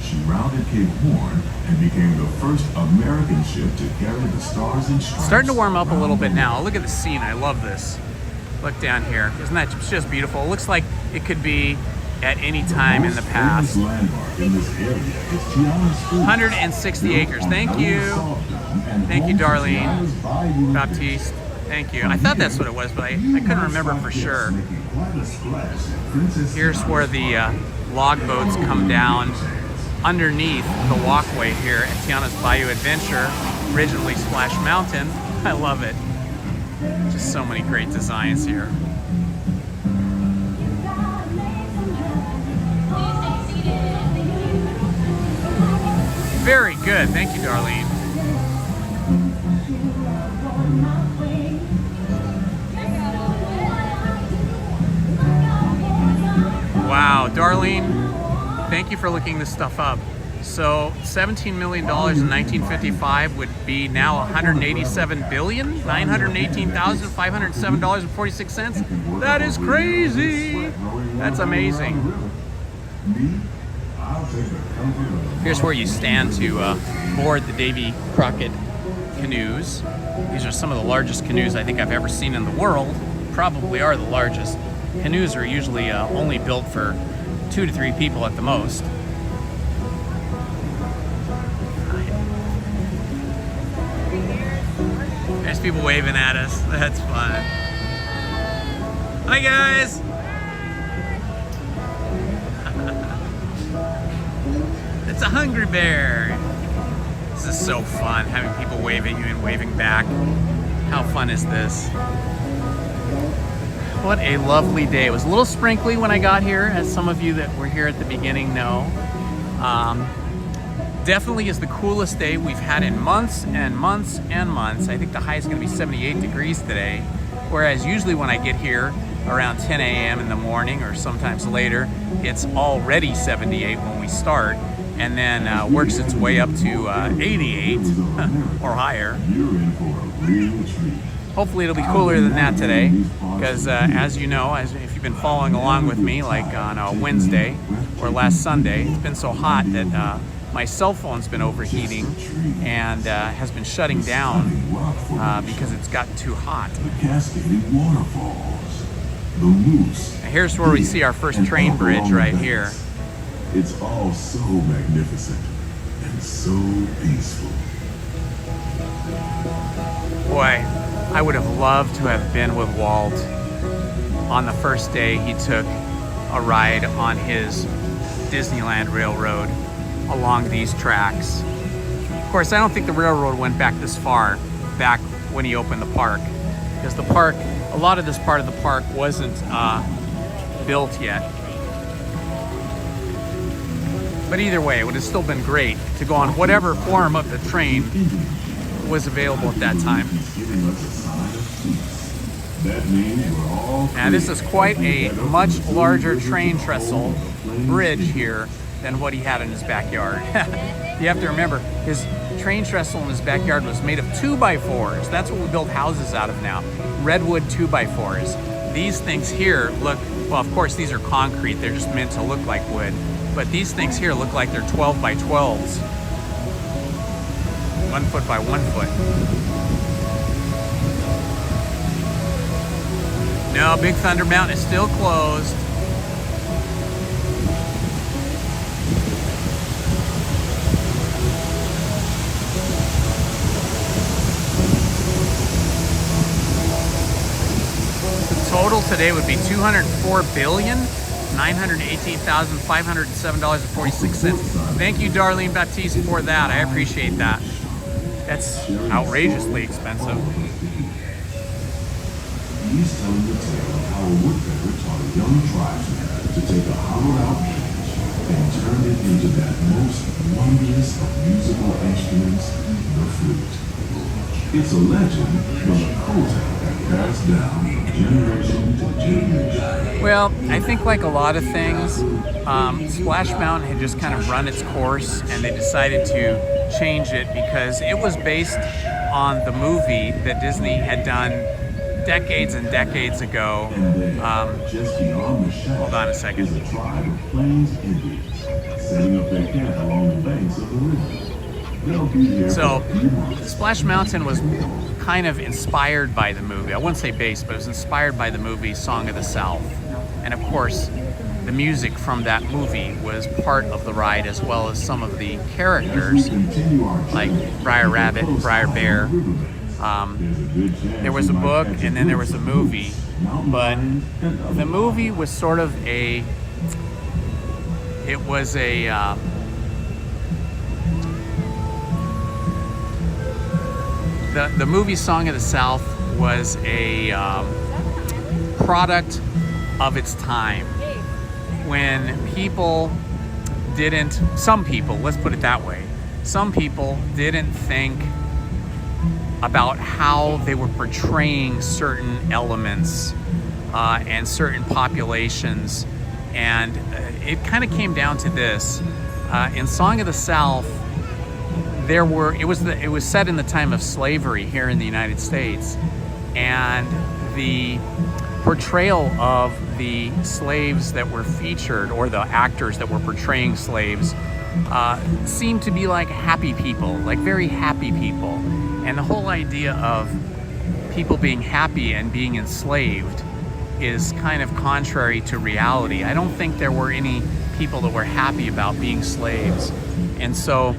She rounded Cape Horn and became the first American ship to carry the Stars and Stripes. Starting to warm up a little bit now. Look at the scene. I love this. Look down here. Isn't that just beautiful? It looks like it could be at any time in the past. 160 acres. Thank you. Thank you, Darlene. Baptiste. Thank you. I thought that's what it was, but I couldn't remember for sure. Here's where the log boats come down underneath the walkway here at Tiana's Bayou Adventure, originally Splash Mountain. I love it. Just so many great designs here. Very good. Thank you, Darlene. Wow, Darlene, thank you for looking this stuff up. So $17 million in 1955 would be now $187,918,507.46. That is crazy. That's amazing. Here's where you stand to board the Davy Crockett canoes. These are some of the largest canoes I think I've ever seen in the world. Probably are the largest. Canoes are usually only built for 2 to 3 people at the most. There's people waving at us. That's fun. Hi guys! It's a hungry bear. This is so fun, having people wave at you and waving back. How fun is this? What a lovely day. It was a little sprinkly when I got here, as some of you that were here at the beginning know. Definitely is the coolest day we've had in months and months and months. I think the high is going to be 78 degrees today, whereas usually when I get here around 10 a.m. in the morning or sometimes later, it's already 78 when we start, and then works its way up to 88 or higher. Hopefully it'll be cooler than that today, because as you know, if you've been following along with me, like on a Wednesday or last Sunday, it's been so hot that my cell phone's been overheating and has been shutting down because it's gotten too hot. Here's where we see our first train bridge right here. It's all so magnificent and so peaceful. Boy, I would have loved to have been with Walt on the first day he took a ride on his Disneyland railroad along these tracks. Of course, I don't think the railroad went back this far back when he opened the park, because the park, a lot of this part of the park wasn't built yet. But either way, it would have still been great to go on whatever form of the train was available at that time. Now this is quite a much larger train trestle bridge here than what he had in his backyard. You have to remember, his train trestle in his backyard was made of 2x4s. That's what we build houses out of now. Redwood 2x4s. These things here look, well, of course these are concrete, they're just meant to look like wood. But these things here look like they're 12x12s. 1 foot by 1 foot. No, Big Thunder Mountain is still closed. The total today would be $204,918,507.46. Thank you, Darlene Baptiste, for that. I appreciate that. That's outrageously expensive. He's telling the tale of how a woodpecker taught a young tribesman to take a hollowed-out branch and turn it into that most wondrous of musical instruments, the flute. It's a legend, but a culture that passed down from generation to generation. Well, I think like a lot of things, Splash Mountain had just kind of run its course, and they decided to change it because it was based on the movie that Disney had done decades and decades ago. Hold on a second. So, Splash Mountain was kind of inspired by the movie. I wouldn't say based, but it was inspired by the movie Song of the South. And of course, the music from that movie was part of the ride, as well as some of the characters, like Briar Rabbit, Briar Bear. There was a book, and then there was a movie, but the movie was sort of the movie Song of the South was a product of its time, when some people, let's put it that way, some people didn't think about how they were portraying certain elements and certain populations, and it kind of came down to this. In Song of the South, it was set in the time of slavery here in the United States, and the portrayal of the slaves that were featured, or the actors that were portraying slaves, seemed to be like happy people, like very happy people. And the whole idea of people being happy and being enslaved is kind of contrary to reality. I don't think there were any people that were happy about being slaves. And so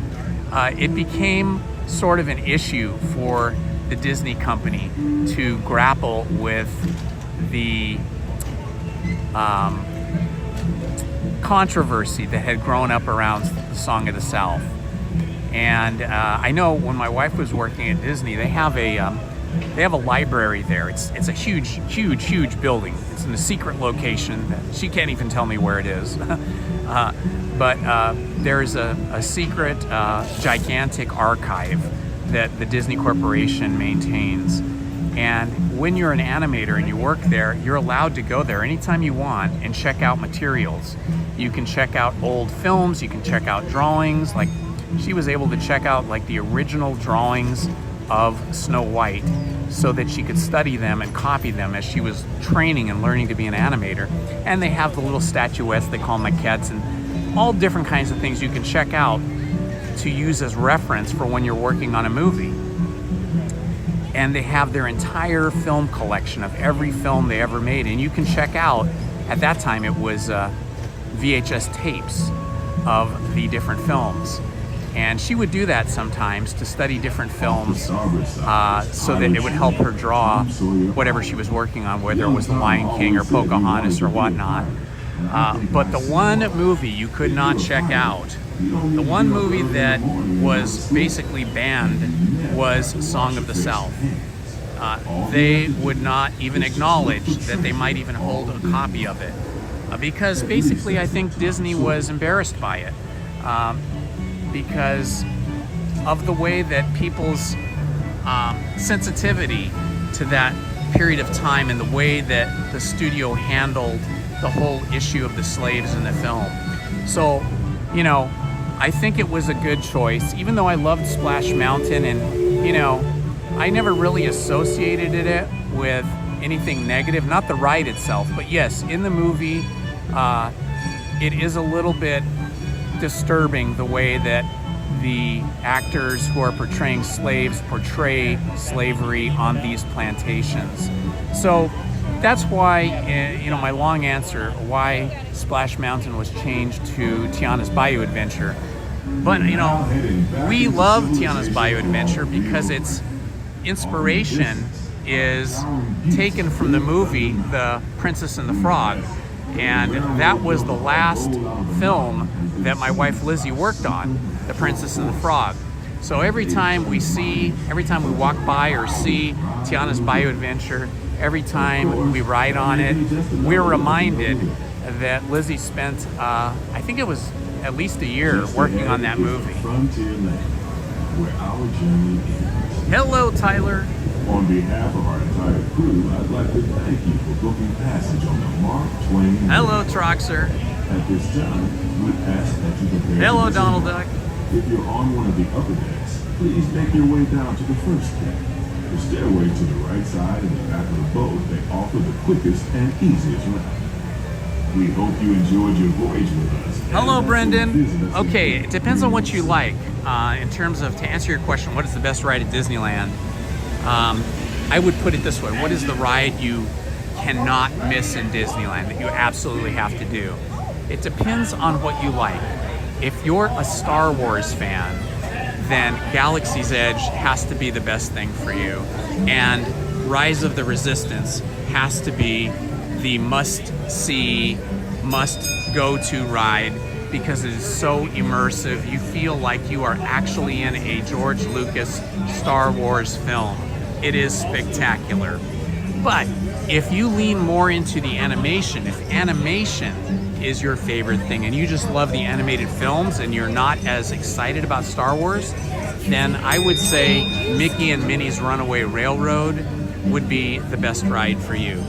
it became sort of an issue for the Disney company to grapple with the controversy that had grown up around the Song of the South. And I know when my wife was working at Disney, they have a library there. It's a huge building. It's in a secret location. She can't even tell me where it is. But there's a secret, gigantic archive that the Disney Corporation maintains. And when you're an animator and you work there, you're allowed to go there anytime you want and check out materials. You can check out old films, you can check out drawings. Like, she was able to check out like the original drawings of Snow White so that she could study them and copy them as she was training and learning to be an animator. And they have the little statuettes they call maquettes and all different kinds of things you can check out to use as reference for when you're working on a movie. And they have their entire film collection of every film they ever made. And you can check out, at that time it was VHS tapes of the different films. And she would do that sometimes to study different films so that it would help her draw whatever she was working on, whether it was The Lion King or Pocahontas or whatnot. But the one movie you could not check out, the one movie that was basically banned, was Song of the South. They would not even acknowledge that they might even hold a copy of it because basically I think Disney was embarrassed by it. Because of the way that people's sensitivity to that period of time and the way that the studio handled the whole issue of the slaves in the film. So, you know, I think it was a good choice, even though I loved Splash Mountain and, you know, I never really associated it with anything negative, not the ride itself, but yes, in the movie, it is a little bit disturbing the way that the actors who are portraying slaves portray slavery on these plantations. So that's why, you know, my long answer, why Splash Mountain was changed to Tiana's Bayou Adventure. But, you know, we love Tiana's Bayou Adventure because its inspiration is taken from the movie The Princess and the Frog. And that was the last film that my wife Lizzie worked on, The Princess and the Frog. So every time we walk by or see Tiana's Bayou Adventure, every time we ride on it, we're reminded that Lizzie spent, I think it was at least a year working on that movie. Hello, Tyler. On behalf of our entire crew, I'd like to thank you for booking passage on the Mark Twain. Hello, Troxer. At this time, we ask that you prepare. Hello, Donald Duck. If you're on one of the upper decks, please make your way down to the first deck. The stairway to the right side and the back of the boat, they offer the quickest and easiest route. We hope you enjoyed your voyage with us. Hello, Brendan. Okay, it depends on what you like. In terms of, to answer your question, what is the best ride at Disneyland? I would put it this way. What is the ride you cannot miss in Disneyland that you absolutely have to do? It depends on what you like. If you're a Star Wars fan, then Galaxy's Edge has to be the best thing for you. And Rise of the Resistance has to be the must-see, must-go-to ride because it is so immersive. You feel like you are actually in a George Lucas Star Wars film. It is spectacular. But if you lean more into the animation, if animation is your favorite thing and you just love the animated films and you're not as excited about Star Wars, then I would say Mickey and Minnie's Runaway Railroad would be the best ride for you.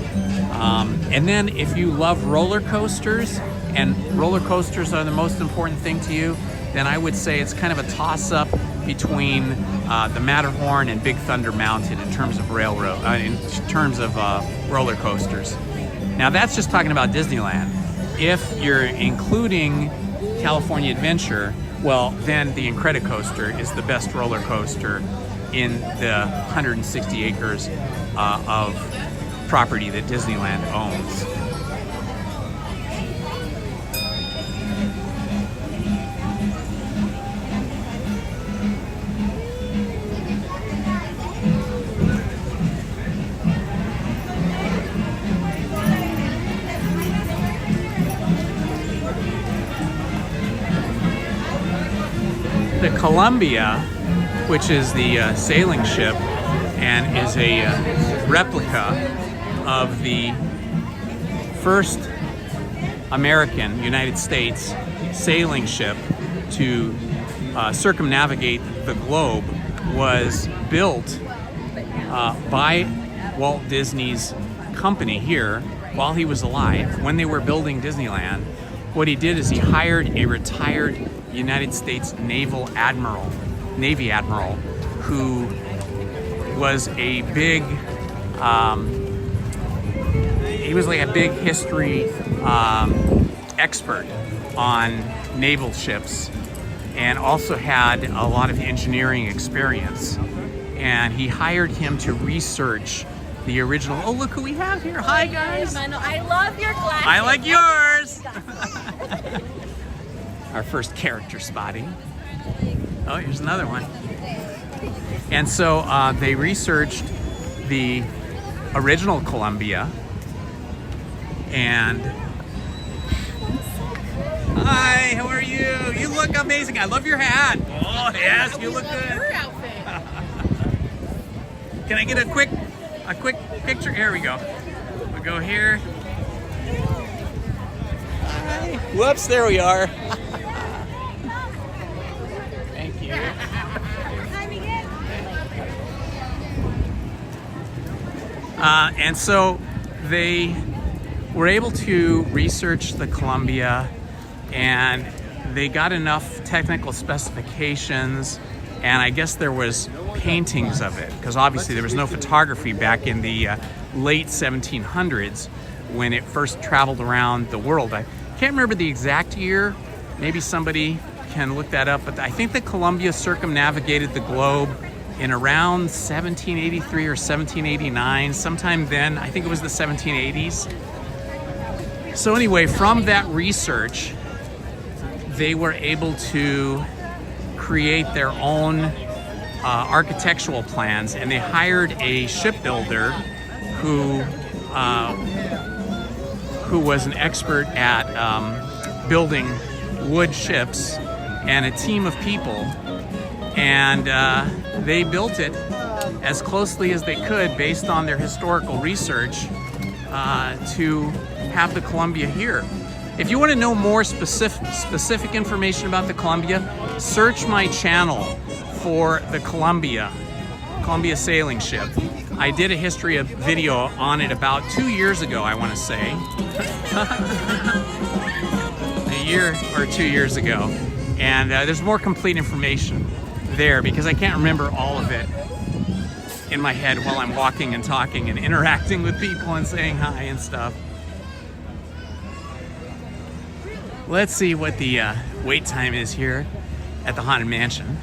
And then if you love roller coasters, and roller coasters are the most important thing to you, then I would say it's kind of a toss-up between the Matterhorn and Big Thunder Mountain in terms of roller coasters. Now that's just talking about Disneyland. If you're including California Adventure, well, then the Incredicoaster is the best roller coaster in the 160 acres of property that Disneyland owns. The Columbia, which is the sailing ship and is a replica of the first American United States sailing ship to circumnavigate the globe, was built by Walt Disney's company here while he was alive. When they were building Disneyland, what he did is he hired a retired United States Navy admiral who was a big, he was like a big history expert on naval ships, and also had a lot of engineering experience. And he hired him to research the original. Oh, look who we have here. Hi, guys. I love your glasses. I like yours. Our first character spotting. Oh, here's another one. And so they researched the original Columbia, and hi, how are you? You look amazing. I love your hat. Oh yes, you look good. Can I get a quick picture? Here we go. We'll go here. Hi. Whoops, there we are. Thank you. And so they were able to research the Columbia, and they got enough technical specifications, and I guess there was paintings of it, because obviously there was no photography back in the late 1700s when it first traveled around the world. I can't remember the exact year. Maybe somebody can look that up, but I think the Columbia circumnavigated the globe in around 1783 or 1789, sometime then. I think it was the 1780s. So anyway, from that research, they were able to create their own architectural plans, and they hired a shipbuilder who was an expert at building wood ships, and a team of people, and they built it as closely as they could based on their historical research to have the Columbia here. If you want to know more specific information about the Columbia, search my channel for the Columbia sailing ship. I did a history video on it about 2 years ago, I want to say. A year or 2 years ago. And there's more complete information there, because I can't remember all of it in my head while I'm walking and talking and interacting with people and saying hi and stuff. Let's see what the wait time is here at the Haunted Mansion.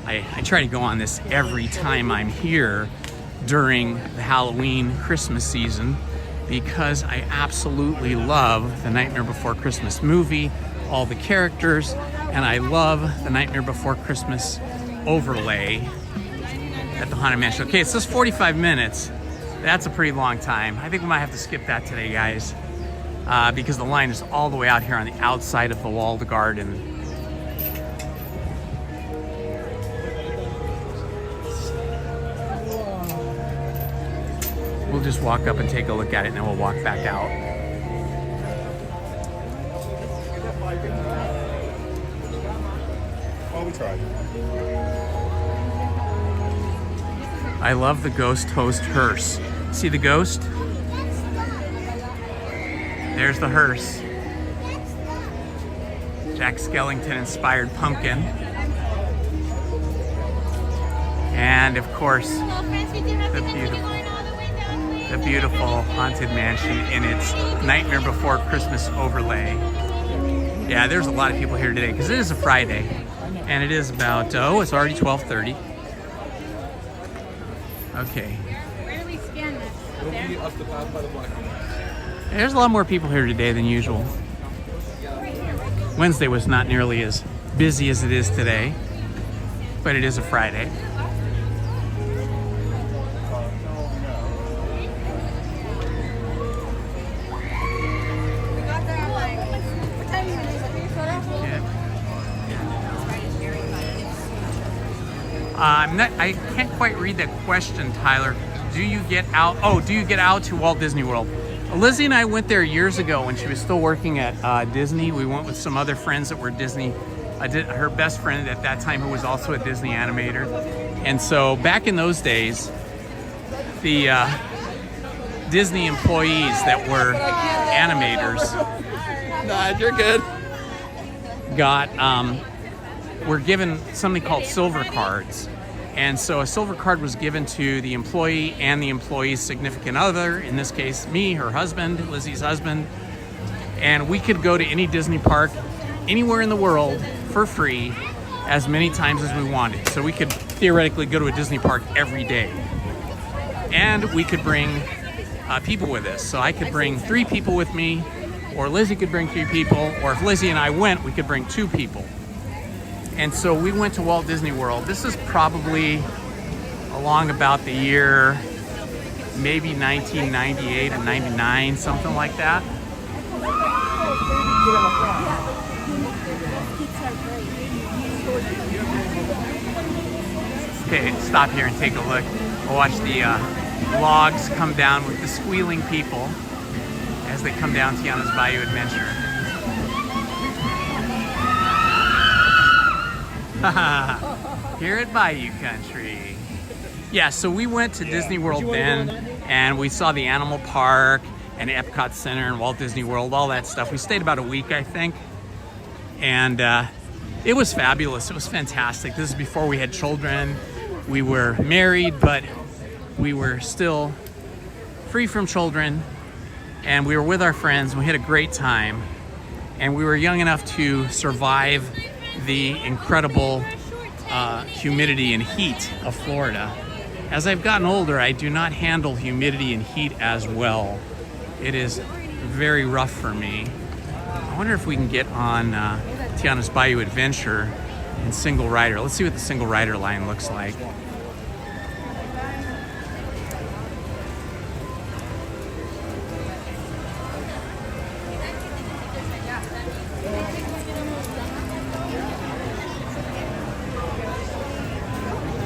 I try to go on this every time I'm here during the Halloween Christmas season, because I absolutely love the Nightmare Before Christmas movie, all the characters, and I love the Nightmare Before Christmas overlay at the Haunted Mansion. Okay, it says 45 minutes. That's a pretty long time. I think we might have to skip that today, guys, because the line is all the way out here on the outside of the walled garden. We'll just walk up and take a look at it, and then we'll walk back out. Oh, we tried. I love the ghost host hearse. See the ghost? There's the hearse. Jack Skellington inspired pumpkin. And of course, the beautiful Haunted Mansion in its Nightmare Before Christmas overlay. Yeah, there's a lot of people here today because it is a Friday, and it is about, it's already 12:30. Okay. Where do we scan this? There? Up the path by the black one. There's a lot more people here today than usual. Wednesday was not nearly as busy as it is today, but it is a Friday. I can't quite read that question, Tyler. Do you get out? Oh, do you get out to Walt Disney World? Lizzie and I went there years ago when she was still working at Disney. We went with some other friends that were Disney. Her best friend at that time, who was also a Disney animator. And so back in those days, the Disney employees that were animators, Nah, you're good. were given something called silver cards. And so a silver card was given to the employee and the employee's significant other, in this case, me, her husband, Lizzie's husband. And we could go to any Disney park anywhere in the world for free as many times as we wanted. So we could theoretically go to a Disney park every day. And we could bring people with us. So I could bring 3 people with me, or Lizzie could bring 3 people, or if Lizzie and I went, we could bring 2 people. And so we went to Walt Disney World. This is probably along about the year, maybe 1998 or 99, something like that. Okay, stop here and take a look. We'll watch the logs come down with the squealing people as they come down Tiana's Bayou Adventure. Here at Bayou Country. Yeah, so we went to Disney World then, and we saw the Animal Park and Epcot Center and Walt Disney World, all that stuff. We stayed about a week, I think, and it was fabulous. It was fantastic. This is before we had children. We were married, but we were still free from children, and we were with our friends, and we had a great time, and we were young enough to survive the incredible humidity and heat of Florida. As I've gotten older, I do not handle humidity and heat as well. It is very rough for me. I wonder if we can get on Tiana's Bayou Adventure in single rider. Let's see what the single rider line looks like.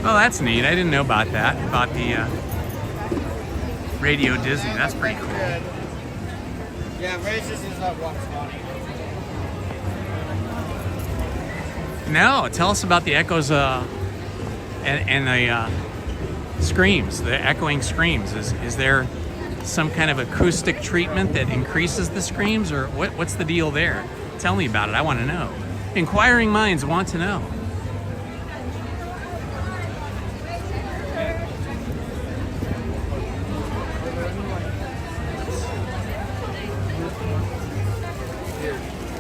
Oh, that's neat. I didn't know about that, about the Radio Disney. That's pretty cool. Yeah, races is not what's funny. No, tell us about the echoes and the screams, the echoing screams. Is there some kind of acoustic treatment that increases the screams, or what's the deal there? Tell me about it. I want to know. Inquiring minds want to know.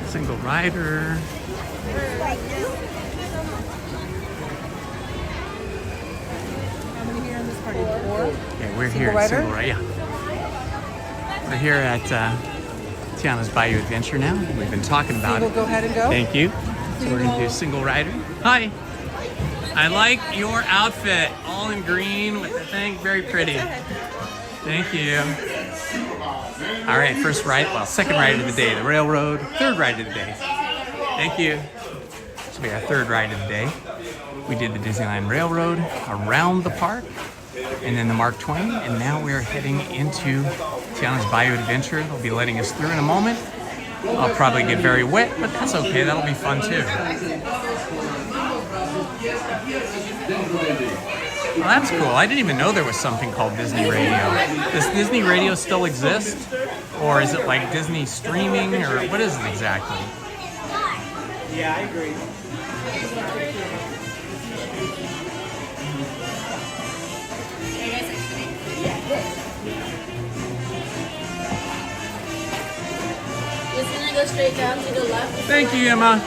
Single rider. Okay, we're here at Single Rider. Yeah. We're here at Tiana's Bayou Adventure now. We've been talking about it. Go ahead and go. Thank you. So we're gonna do Single Rider. Hi. I like your outfit, all in green with the thing. Very pretty. Thank you. All right, first ride, well, second ride of the day, the railroad. Third ride of the day. Thank you. This will be our third ride of the day. We did the Disneyland Railroad around the park, and then the Mark Twain, and now we're heading into Tiana's Bayou Adventure. They'll be letting us through in a moment. I'll probably get very wet, but that's okay. That'll be fun too. Well, that's cool. I didn't even know there was something called Disney Radio. Does Disney Radio still exist? Or is it like Disney streaming, or what is it exactly? Yeah, I agree. Just gonna go straight down to the left. Thank you, Emma.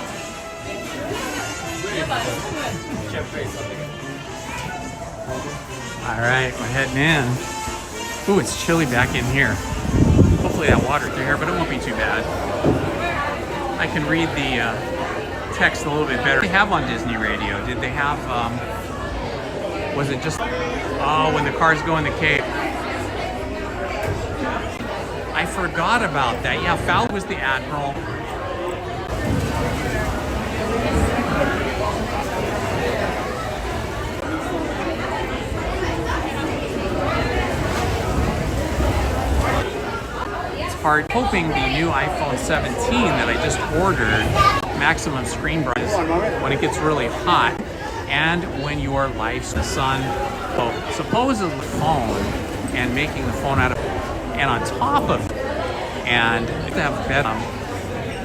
All right, we're heading in. Ooh, it's chilly back in here. Hopefully that water through here, but it won't be too bad. I can read the text a little bit better. What did they have on Disney Radio? Did they have, was it just, oh, when the cars go in the cave? I forgot about that. Yeah, Fowl was the Admiral. Hard. Hoping the new iPhone 17 that I just ordered, maximum screen brightness when it gets really hot, and when your life's the sun, supposedly the phone and making the phone out of, and on top of it, and to have bed.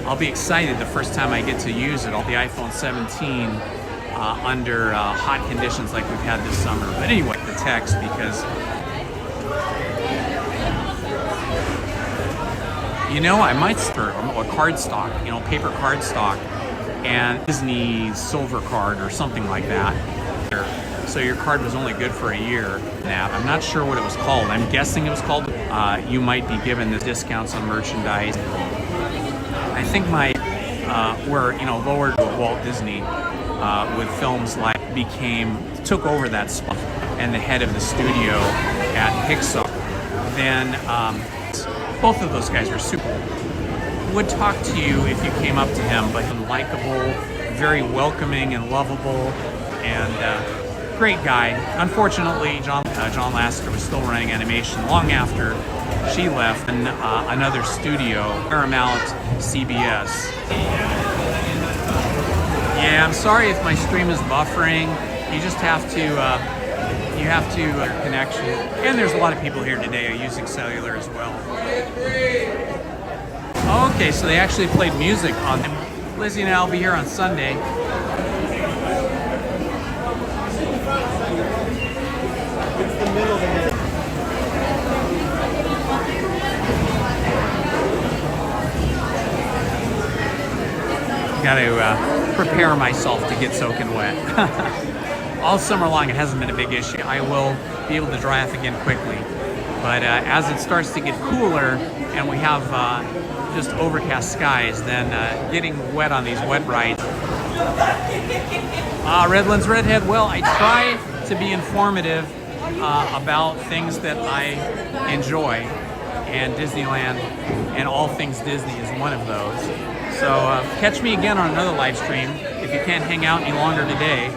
I'll be excited the first time I get to use it. The iPhone 17 under hot conditions like we've had this summer. But anyway, the text because. You know, I might start a card stock, you know, paper card stock, and Disney silver card or something like that. So your card was only good for a year. Now, I'm not sure what it was called. I'm guessing it was called, you might be given the discounts on merchandise. I think my, were, you know, lowered to Walt Disney with films like took over that spot and the head of the studio at Pixar. Then, both of those guys are super. Would talk to you if you came up to him, but likable, very welcoming and lovable, and great guy. Unfortunately, John Lasseter was still running animation long after she left, and another studio, Paramount, CBS. Yeah, I'm sorry if my stream is buffering. You just have to. You have to connection, and there's a lot of people here today using cellular as well. Okay, so they actually played music on them. Lizzie and I'll be here on Sunday. It's the middle of the night. Got to prepare myself to get soaking wet. All summer long, it hasn't been a big issue. I will be able to dry off again quickly. But as it starts to get cooler and we have just overcast skies, then getting wet on these wet rides. Redlands Redhead, well, I try to be informative about things that I enjoy, and Disneyland and all things Disney is one of those. So catch me again on another live stream if you can't hang out any longer today.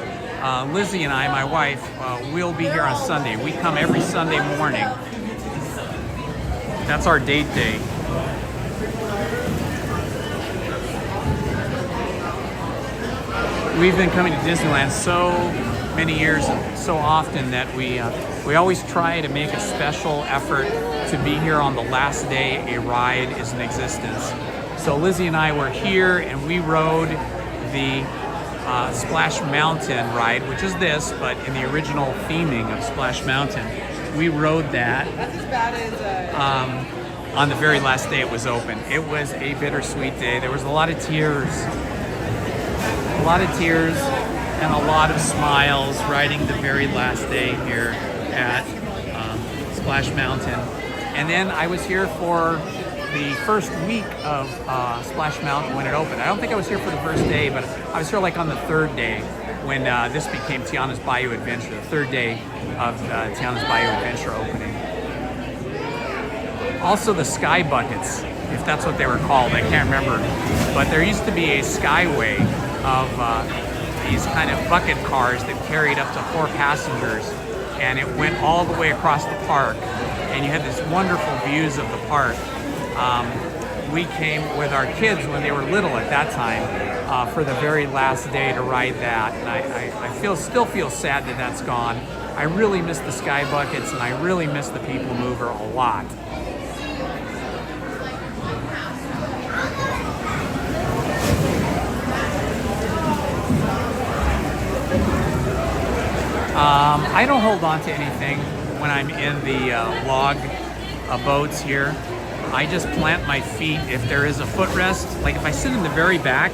Lizzie and I, my wife, will be here on Sunday. We come every Sunday morning. That's our date day. We've been coming to Disneyland so many years and so often that we always try to make a special effort to be here on the last day a ride is in existence. So Lizzie and I were here and we rode the Splash Mountain ride, which is this, but in the original theming of Splash Mountain. We rode that on the very last day it was open. It was a bittersweet day. There was a lot of tears. A lot of tears and a lot of smiles riding the very last day here at Splash Mountain. And then I was here for the first week of Splash Mountain when it opened. I don't think I was here for the first day, but I was here like on the third day when this became Tiana's Bayou Adventure, the third day of Tiana's Bayou Adventure opening. Also the Sky Buckets, if that's what they were called, I can't remember. But there used to be a skyway of these kind of bucket cars that carried up to 4 passengers, and it went all the way across the park, and you had these wonderful views of the park. We came with our kids when they were little at that time for the very last day to ride that, and I still feel sad that that's gone. I really miss the Sky Buckets, and I really miss the People Mover a lot. I don't hold on to anything when I'm in the log boats here. I just plant my feet if there is a footrest. Like if I sit in the very back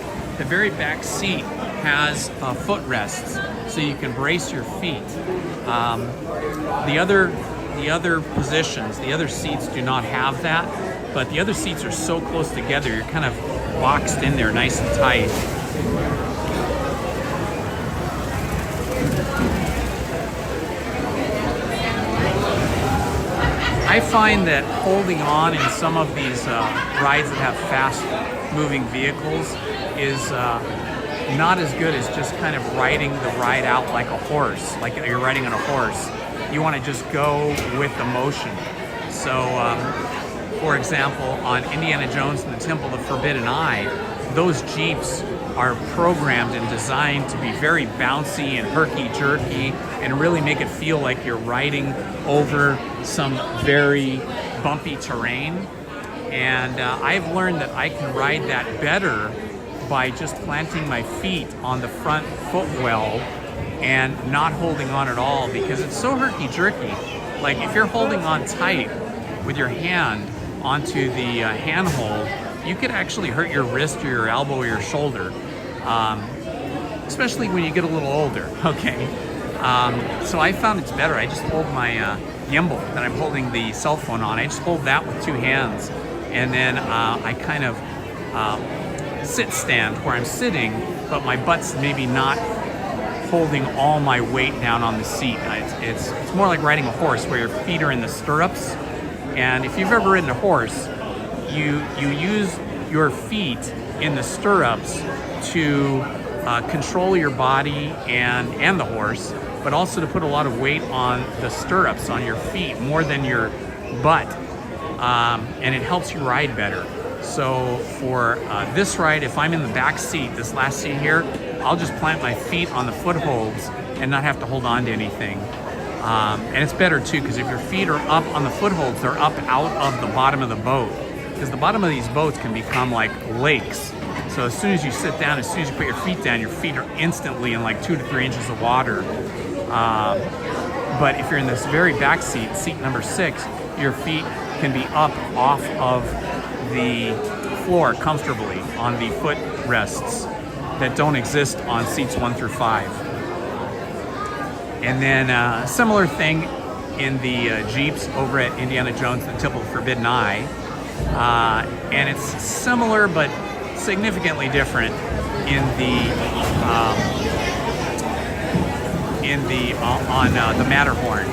seat has footrests, so you can brace your feet. The other positions, the other seats do not have that, but the other seats are so close together, you're kind of boxed in there nice and tight. I find that holding on in some of these rides that have fast moving vehicles is not as good as just kind of riding the ride out like a horse, like you're riding on a horse. You want to just go with the motion. So, for example, on Indiana Jones and the Temple of the Forbidden Eye, those Jeeps are programmed and designed to be very bouncy and herky-jerky and really make it feel like you're riding over some very bumpy terrain. And I've learned that I can ride that better by just planting my feet on the front footwell and not holding on at all, because it's so herky-jerky. Like if you're holding on tight with your hand onto the handhold, you could actually hurt your wrist or your elbow or your shoulder, especially when you get a little older, okay? So I found it's better. I just hold my gimbal that I'm holding the cell phone on. I just hold that with two hands, and then I kind of sit stand where I'm sitting, but my butt's maybe not holding all my weight down on the seat. It's more like riding a horse where your feet are in the stirrups. And if you've ever ridden a horse, you use your feet in the stirrups to control your body and the horse, but also to put a lot of weight on the stirrups on your feet more than your butt, and it helps you ride better. So for this ride, if I'm in the back seat, this last seat here, I'll just plant my feet on the footholds and not have to hold on to anything. And it's better too, because if your feet are up on the footholds, they're up out of the bottom of the boat. Because the bottom of these boats can become like lakes. So as soon as you sit down, as soon as you put your feet down, your feet are instantly in like 2 to 3 inches of water. But if you're in this very back seat, seat number 6, your feet can be up off of the floor comfortably on the footrests that don't exist on seats 1 through 5. And then similar thing in the Jeeps over at Indiana Jones and the Temple of the Forbidden Eye. And it's similar but significantly different in the Matterhorn,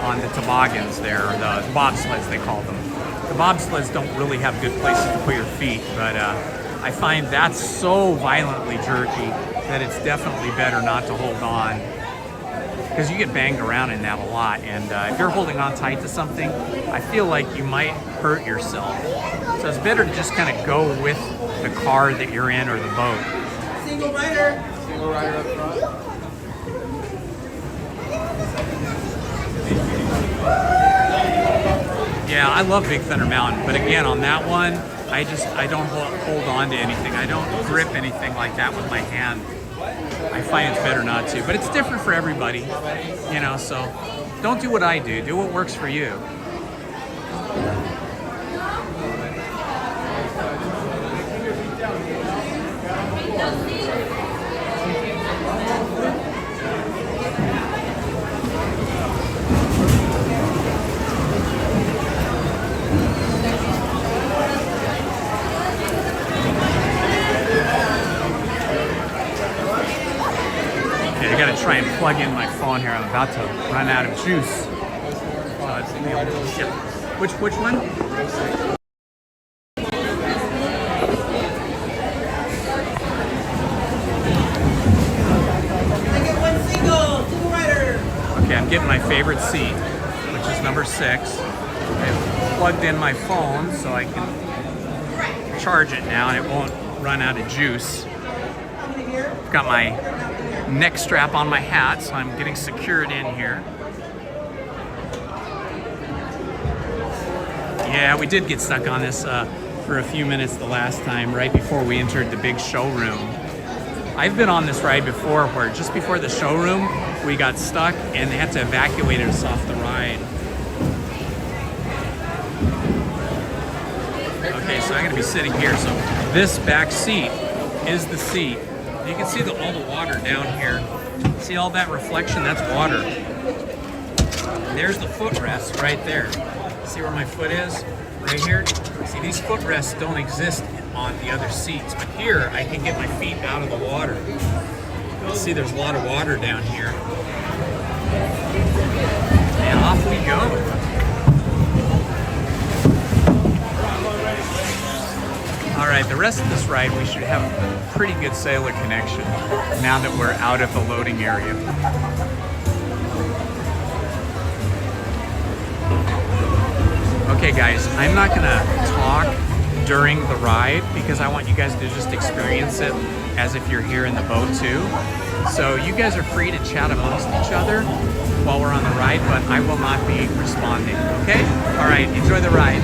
on the toboggans there, or the bobsleds they call them. The bobsleds don't really have good places to put your feet, but I find that's so violently jerky that it's definitely better not to hold on, because you get banged around in that a lot, and if you're holding on tight to something, I feel like you might hurt yourself. So it's better to just kind of go with the car that you're in or the boat. Single rider. Single rider up front. Yeah, I love Big Thunder Mountain, but again, on that one, I don't hold on to anything. I don't grip anything like that with my hand. I find it's better not to, but it's different for everybody, you know, so don't do what I do. Do what works for you. I gotta try and plug in my phone here. I'm about to run out of juice. So it's the old, yep. Which one? Okay, I'm getting my favorite seat, which is number 6. I've plugged in my phone so I can charge it now and it won't run out of juice. I've got my neck strap on my hat, so I'm getting secured in here. Yeah, we did get stuck on this for a few minutes the last time, right before we entered the big showroom. I've been on this ride before where just before the showroom, we got stuck and they had to evacuate us off the ride. Okay, so I'm gonna be sitting here. So this back seat is the seat You can see all the water down here. See all that reflection? That's water. And there's the footrest right there. See where my foot is? Right here? See, these footrests don't exist on the other seats, but here I can get my feet out of the water. You'll see there's a lot of water down here. And off we go. All right, the rest of this ride, we should have a pretty good cellular connection now that we're out of the loading area. Okay guys, I'm not gonna talk during the ride because I want you guys to just experience it as if you're here in the boat too. So you guys are free to chat amongst each other while we're on the ride, but I will not be responding, okay? All right, enjoy the ride.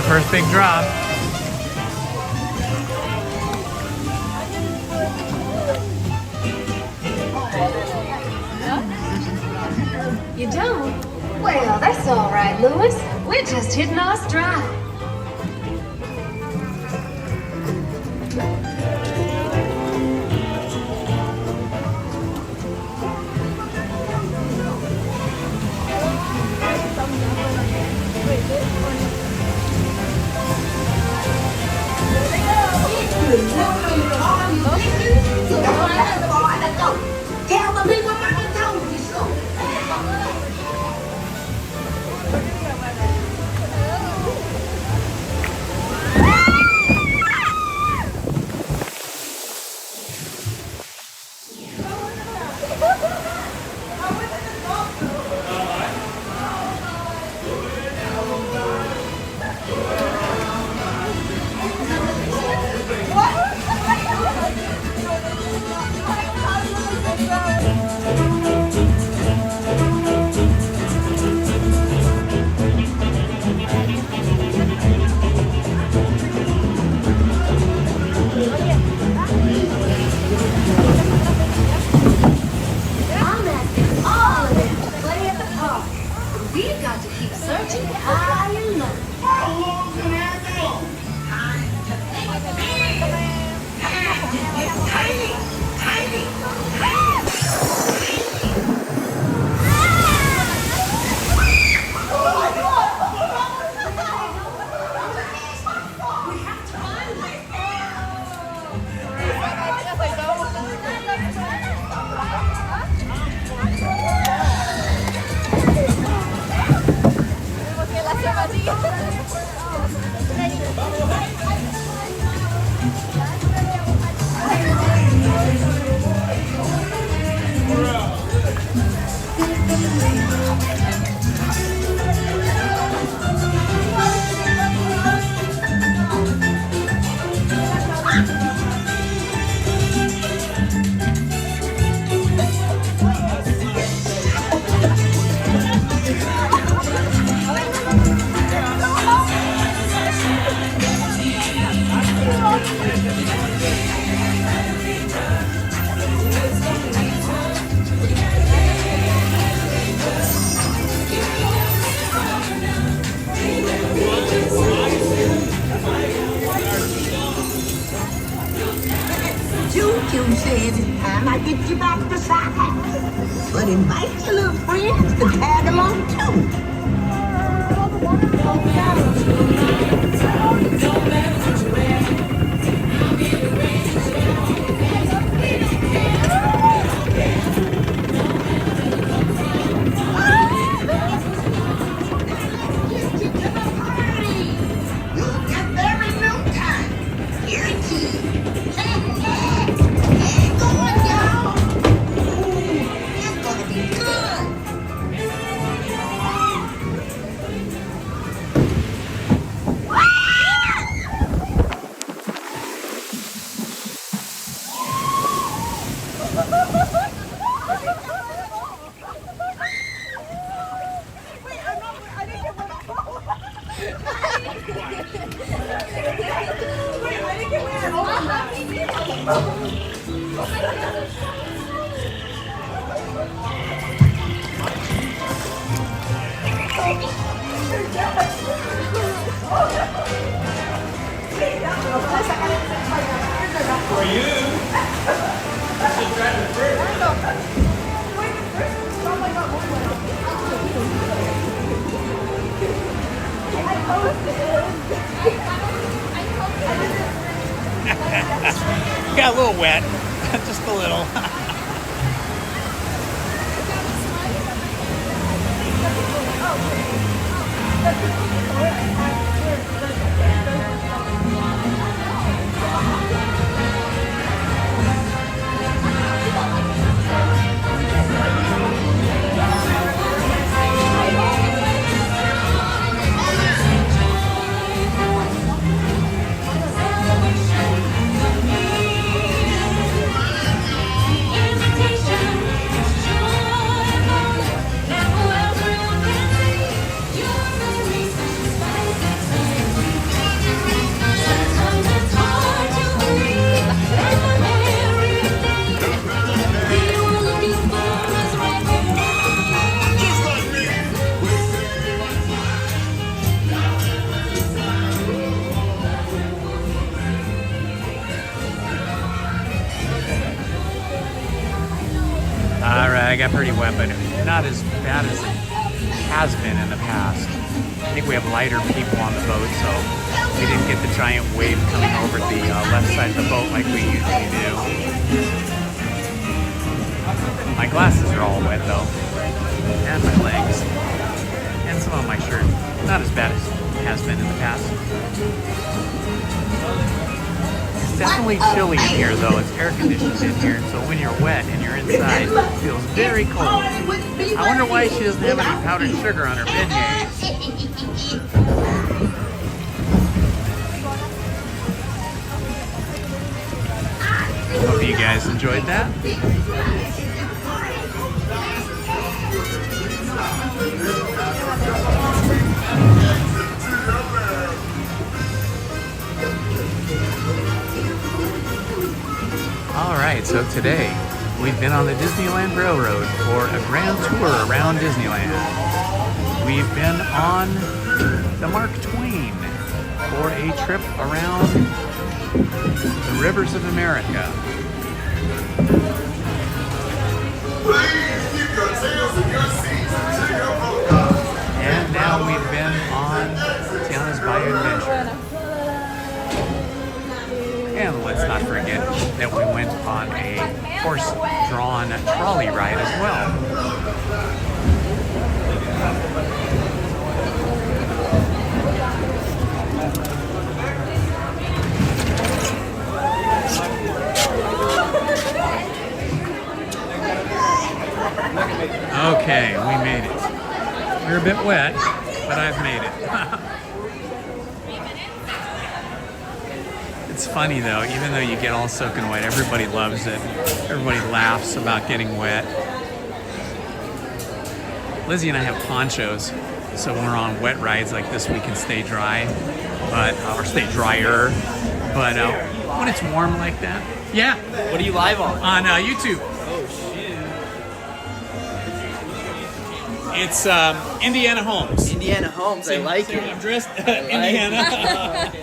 First big drop. You don't? Well, that's all right, Louis. We're just hitting our stride. Cube says it's time I get you back to science. But invite your little friends to tag along too. For you, should drive it first. Got a little wet, just a little. I got pretty wet, but not as bad as it has been in the past. I think we have lighter people on the boat, so we didn't get the giant wave coming over the left side of the boat like we usually do. My glasses are all wet though, and my legs, and some of my shirt. Not as bad as it has been in the past. It's definitely chilly in here though. It's air conditioned in here, so when you're wet and you're inside, it feels very cold. I wonder why she doesn't have any powdered sugar on her beignets. Hope you guys enjoyed that. Alright, so today we've been on the Disneyland Railroad for a grand tour around Disneyland. We've been on the Mark Twain for a trip around the rivers of America. And now we've been on Tiana's Bayou Adventure. And let's not forget that we went on a horse-drawn trolley ride as well. Okay, we made it. You're a bit wet, but I've made it. It's funny though, even though you get all soaking wet, everybody loves it. Everybody laughs about getting wet. Lizzie and I have ponchos, so when we're on wet rides like this, we can stay dry, or stay drier. But when it's warm like that, yeah. What are you live on? On YouTube. Oh shit. It's Indiana Holmes. Indiana Holmes, I like it. I'm dressed Indiana.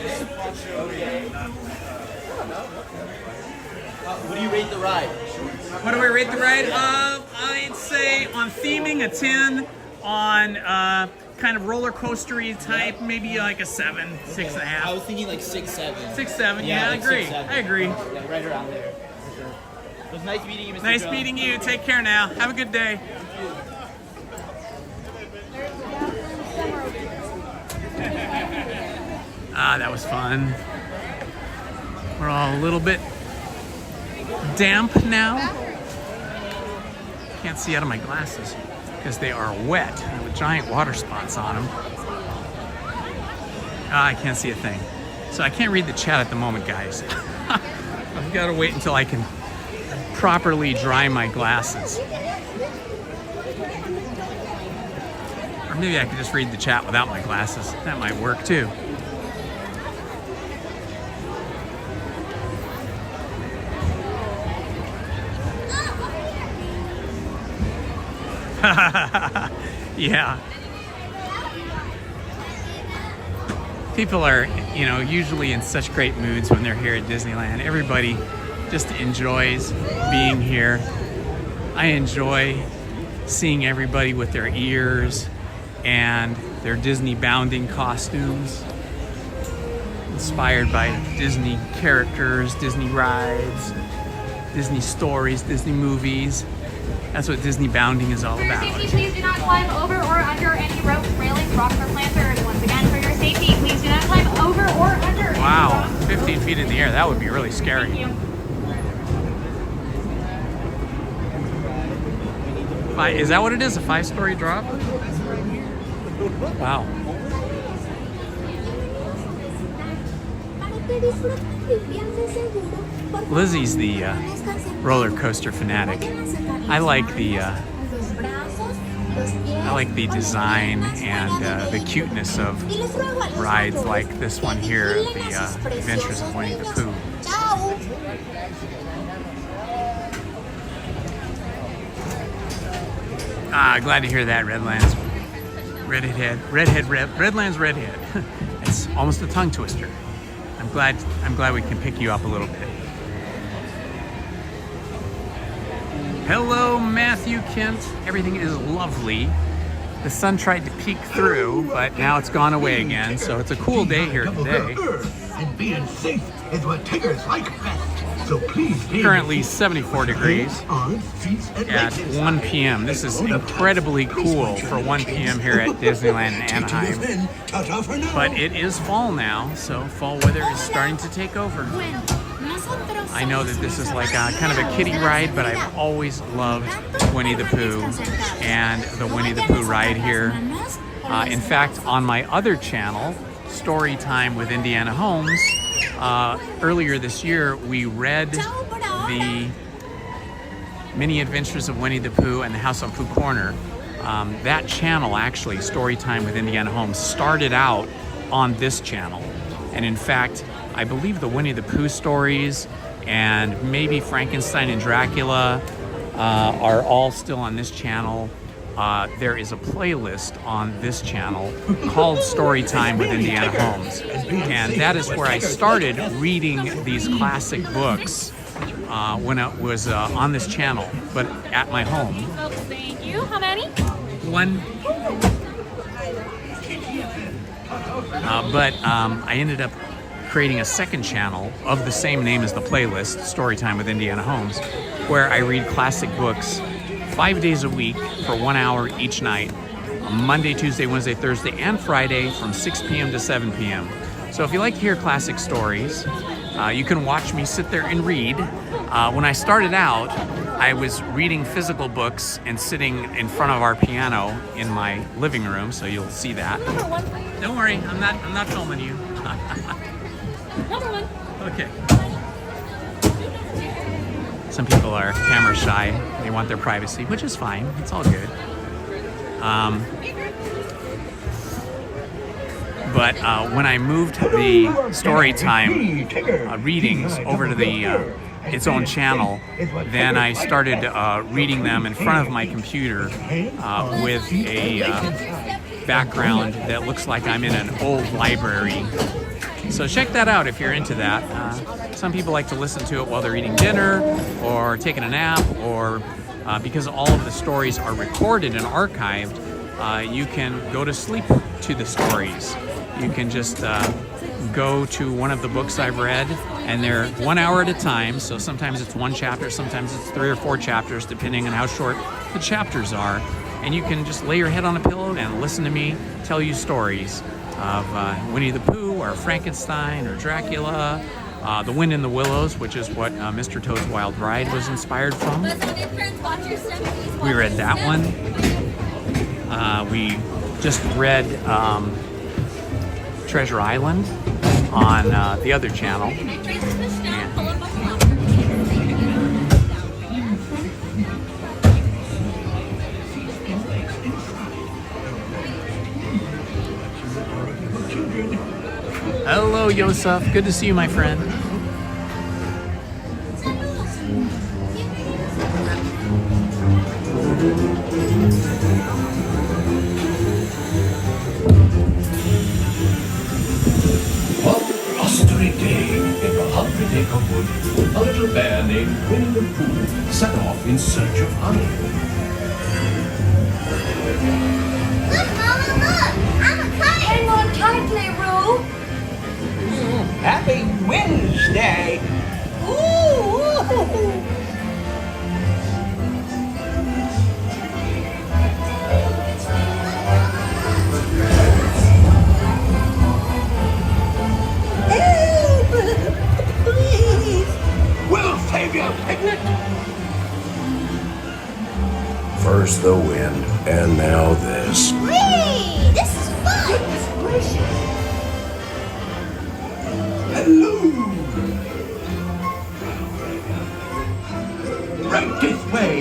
What do you rate the ride? What do I rate the ride? I'd say on theming a 10, on kind of roller coastery type, maybe like a 7, 6.5. I was thinking like 6, 7. 6, 7. Yeah, like I agree. 6, 7. I agree. Yeah, right around there. For sure. It was nice meeting you, Mr. Nice Joe. meeting you. Take care now. Have a good day. That was fun. We're all a little bit damp now. Can't see out of my glasses because they are wet with giant water spots on them. I can't see a thing. So I can't read the chat at the moment, guys. I've got to wait until I can properly dry my glasses. Or maybe I could just read the chat without my glasses. That might work too. Yeah. People are, usually in such great moods when they're here at Disneyland. Everybody just enjoys being here. I enjoy seeing everybody with their ears and their Disney bounding costumes, inspired by Disney characters, Disney rides, Disney stories, Disney movies. That's what Disney bounding is all about. For your safety, please do not climb over or under any ropes, railings, rocks, or planters. Once again, for your safety, please do not climb over or under any Wow, rocks. 15 feet in the air, that would be really scary. Thank you. Is that what it is, a 5-story drop? Wow. Lizzie's the roller coaster fanatic. I like the design and the cuteness of rides like this one here, the Adventures of Winnie the Pooh. Glad to hear that, Redlands. Redlands Redhead. It's almost a tongue twister. I'm glad we can pick you up a little bit. Hello, Matthew Kent. Everything is lovely. The sun tried to peek through, but now it's gone away again, so it's a cool day here today. And being safe is what Tiggers like best. So please Currently 74 degrees at 1 p.m. This is incredibly cool for 1 p.m. here at Disneyland in Anaheim. But it is fall now, so fall weather is starting to take over. I know that this is like kind of a kiddie ride, but I've always loved Winnie the Pooh and the Winnie the Pooh ride here. In fact, on my other channel, Story Time with Indiana Holmes, earlier this year, we read the Mini Adventures of Winnie the Pooh and the House on Pooh Corner. That channel, actually, Storytime with Indiana Holmes, started out on this channel. And in fact, I believe the Winnie the Pooh stories and maybe Frankenstein and Dracula are all still on this channel. There is a playlist on this channel called Storytime with Indiana Holmes. And that is where I started reading these classic books when it was on this channel, but at my home. Thank you. How many? One. But I ended up creating a second channel of the same name as the playlist, Storytime with Indiana Holmes, where I read classic books 5 days a week for 1 hour each night, Monday, Tuesday, Wednesday, Thursday, and Friday from 6 p.m. to 7 p.m. So if you like to hear classic stories, you can watch me sit there and read. When I started out, I was reading physical books and sitting in front of our piano in my living room, so you'll see that. Don't worry, I'm not filming you. Number one. Okay. Some people are camera shy. They want their privacy, which is fine. It's all good. But when I moved the Storytime readings over to the its own channel, then I started reading them in front of my computer with a background that looks like I'm in an old library. So check that out if you're into that. Some people like to listen to it while they're eating dinner or taking a nap, or because all of the stories are recorded and archived, you can go to sleep to the stories. You can just go to one of the books I've read, and they're 1 hour at a time. So sometimes it's one chapter, sometimes it's 3 or 4 chapters, depending on how short the chapters are. And you can just lay your head on a pillow and listen to me tell you stories of Winnie the Pooh or Frankenstein or Dracula, The Wind in the Willows, which is what Mr. Toad's Wild Ride was inspired from. We read that one. We just read Treasure Island on the other channel. Hello, Yosef. Good to see you, my friend. A little bear named Winnie the Pooh set off in search of honey. Look, Mama, look! I'm a kite! Hang on tightly, Roo! Happy Wednesday! Ooh! We'll save your picnic. First the wind, and now this. Whee! This is fun! Goodness gracious! Hello. Right this way.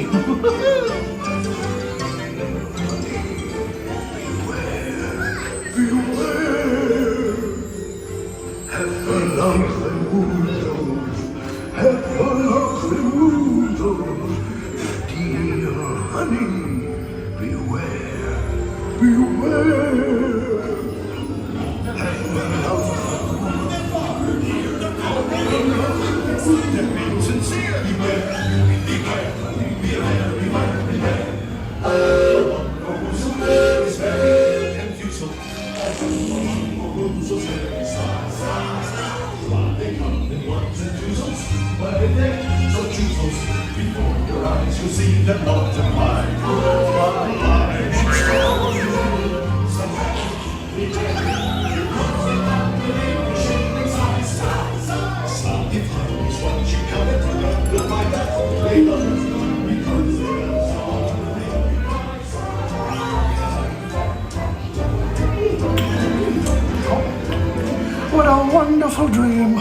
What a wonderful dream.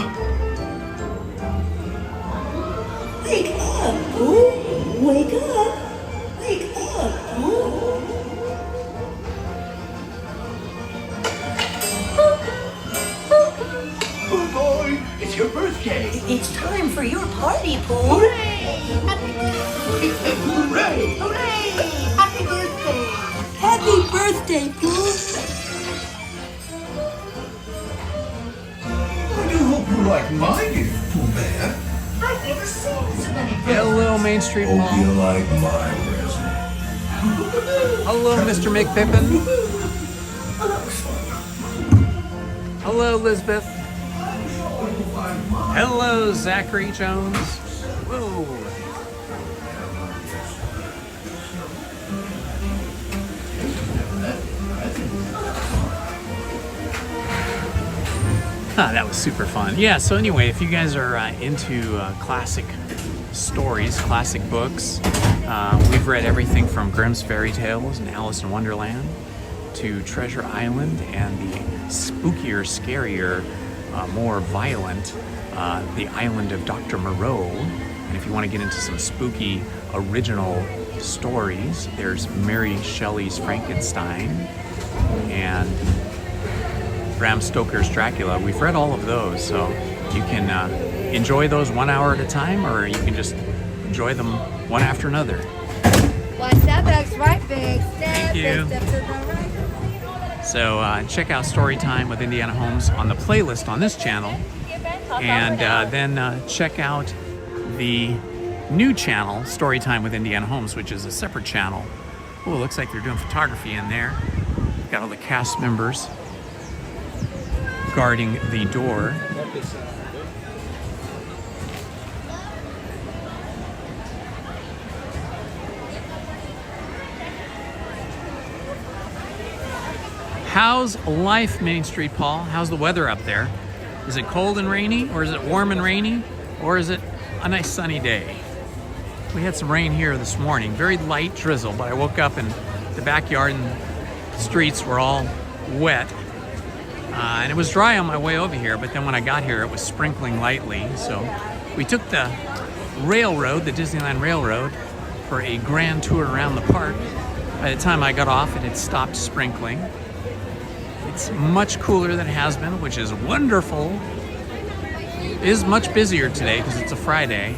Wake up, Pooh! Wake up! Wake up, Pooh! Oh boy, it's your birthday. It's time for your party, Pooh! Hooray! Hooray! Happy birthday! Happy birthday, Pooh! I do hope you like my gift, Pooh Bear. I've never seen so many Hello, Main Street Mall. Hope you like my present. Hello, Mr. McPippin. Hello, Lisbeth. Hello, Zachary Jones. Whoa. That was super fun. Yeah, so anyway, if you guys are into classic stories, classic books, we've read everything from Grimm's Fairy Tales and Alice in Wonderland to Treasure Island and the spookier, scarier, more violent The Island of Dr. Moreau. And if you want to get into some spooky original stories, there's Mary Shelley's Frankenstein and Bram Stoker's Dracula. We've read all of those, so you can enjoy those 1 hour at a time, or you can just enjoy them one after another. Watch that back's right, big step. Thank you. Big step to the right. So check out Storytime with Indiana Holmes on the playlist on this channel. and then check out the new channel, Storytime with Indiana Holmes, which is a separate channel. Oh, it looks like they're doing photography in there. Got all the cast members guarding the door. How's life, Main Street, Paul? How's the weather up there? Is it cold and rainy, or is it warm and rainy, or is it a nice sunny day? We had some rain here this morning, very light drizzle, but I woke up and the backyard and the streets were all wet. And it was dry on my way over here, but then when I got here, it was sprinkling lightly. So we took the railroad, the Disneyland Railroad, for a grand tour around the park. By the time I got off, it had stopped sprinkling. It's much cooler than it has been, which is wonderful. It is much busier today because it's a Friday